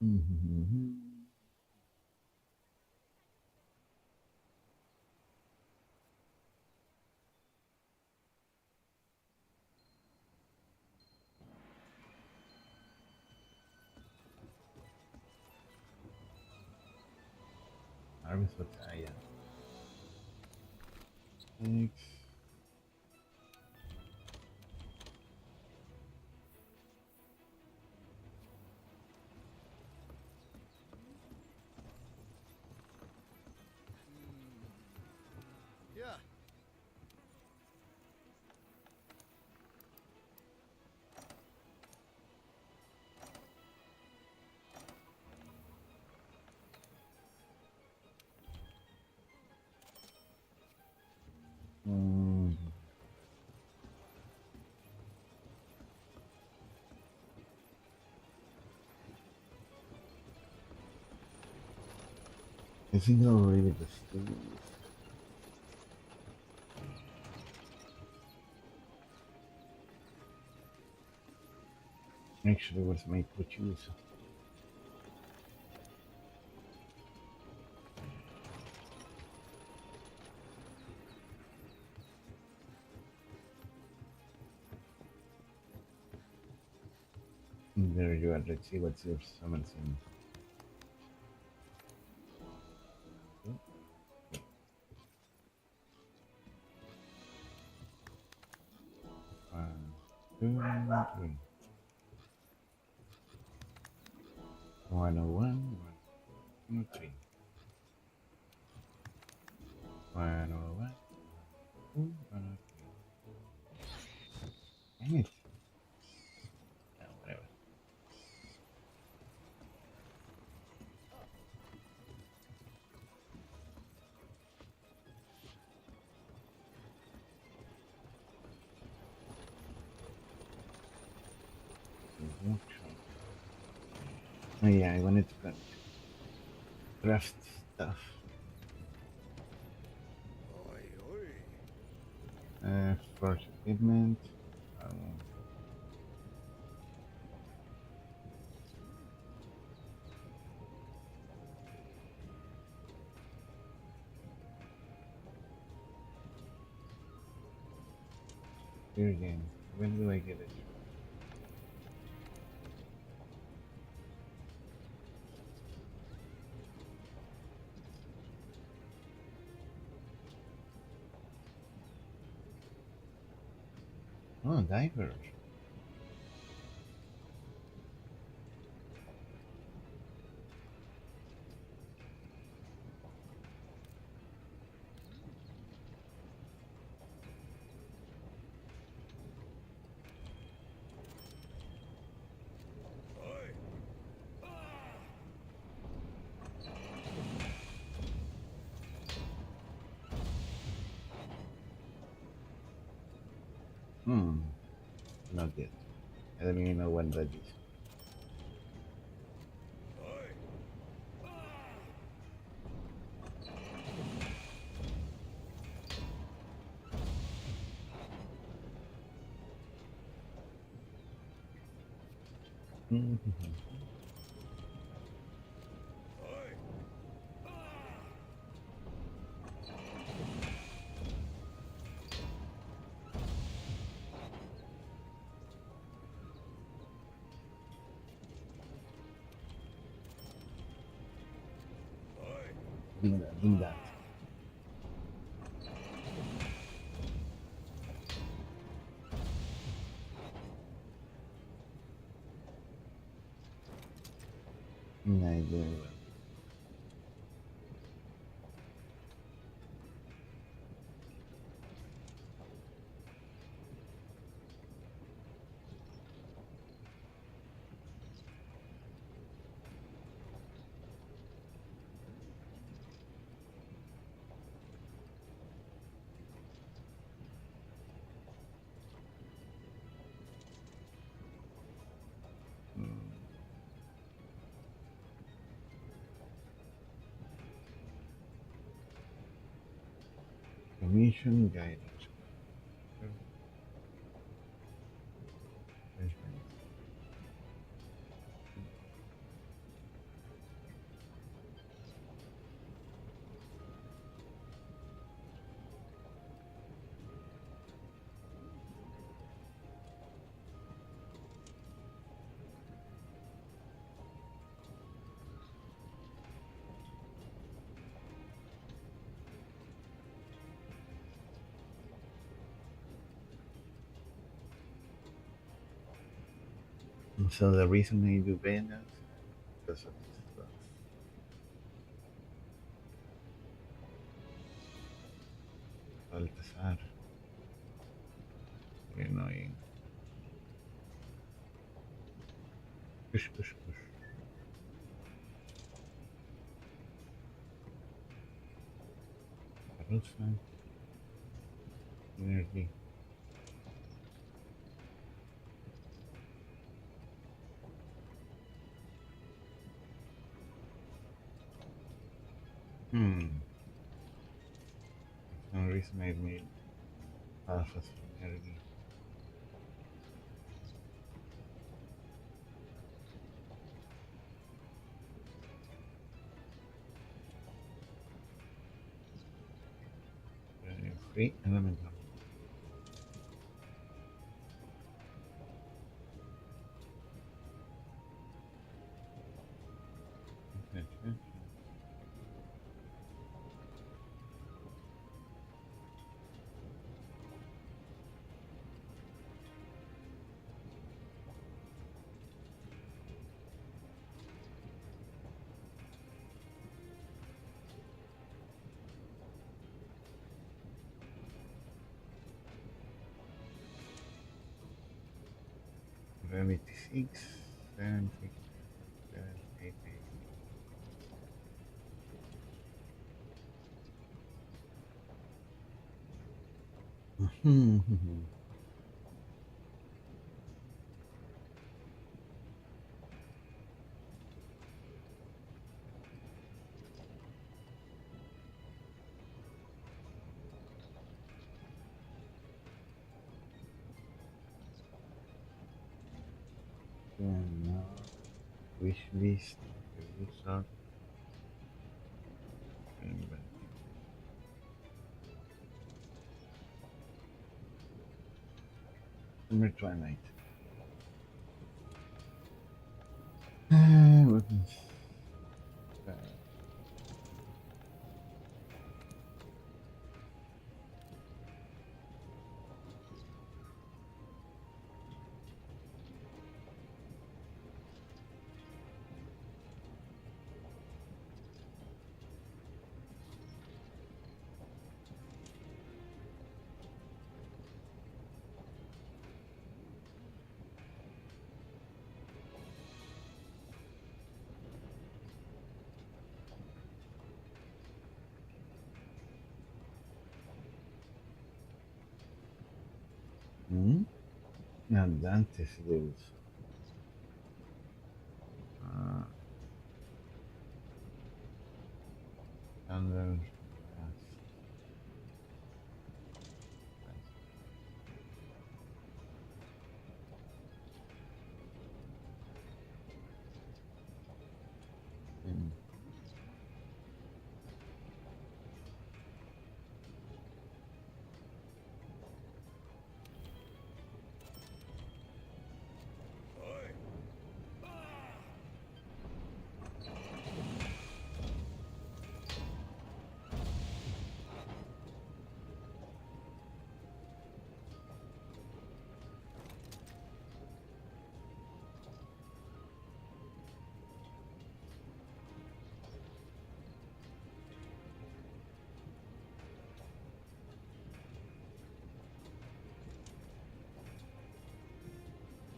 Mm-hmm. Harvest Bataya. 6. Yeah. Mm. I think I'll read it as two. Actually, what's my choose? There you are. Let's see what's your summon sim. One, two, three. 101, 103. 101, 103. Dang it. Yeah, whatever. Oh yeah, I wanted to craft stuff. First equipment. Um, Here again. When do I get it? Oh, divers. Hmm. Not yet. I don't even know when that is. Do that. I do well. Commission guidance. So the reason I do Venus because of this stuff. Baltasar. Very annoying. Push, push, push. Rootfang. Energy. For some reason I made alphas from energy. Free elemental. Okay. Reality 6, 7, 6, 7, 8, 8. no. Wish list. Resort. Summer Twilight. Weapons. Hmm? Now Dante's rules. Thunder.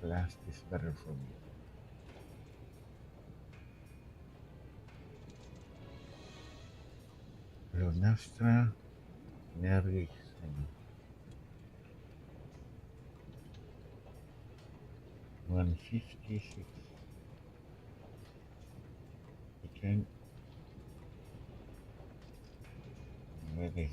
Blast is better for me. Lunastra, Nervix, and 156. Okay. Where is it?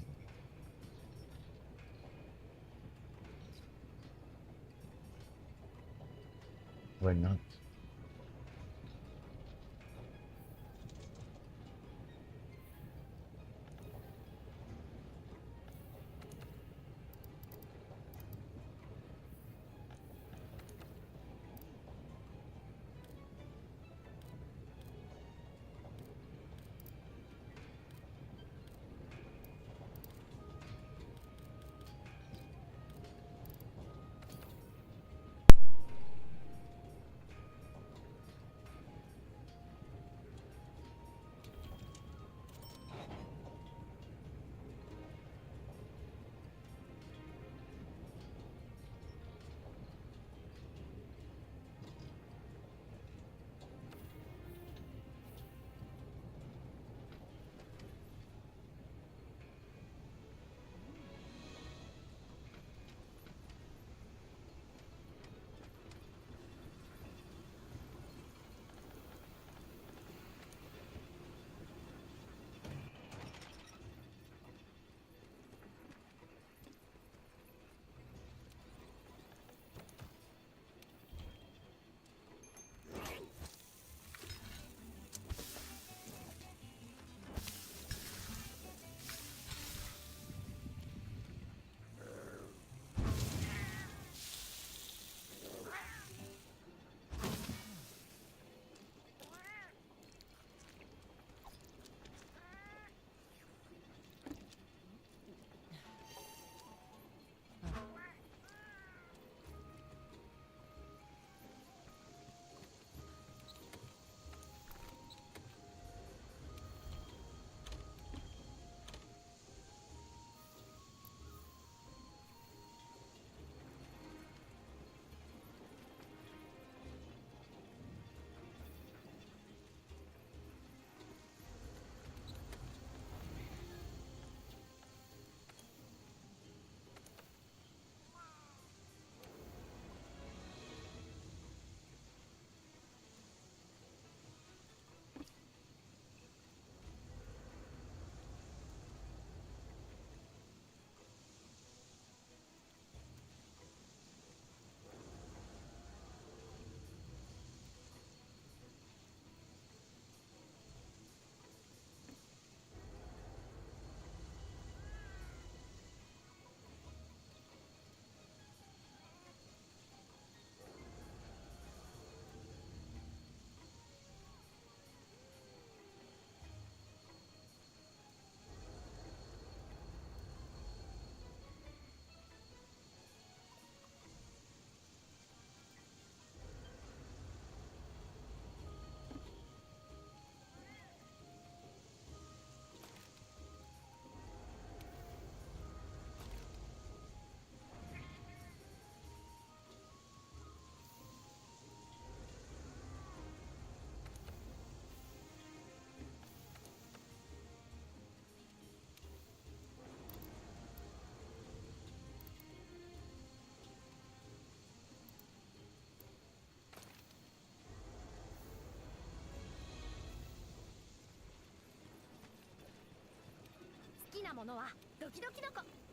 Why not? なものはドキドキどこ。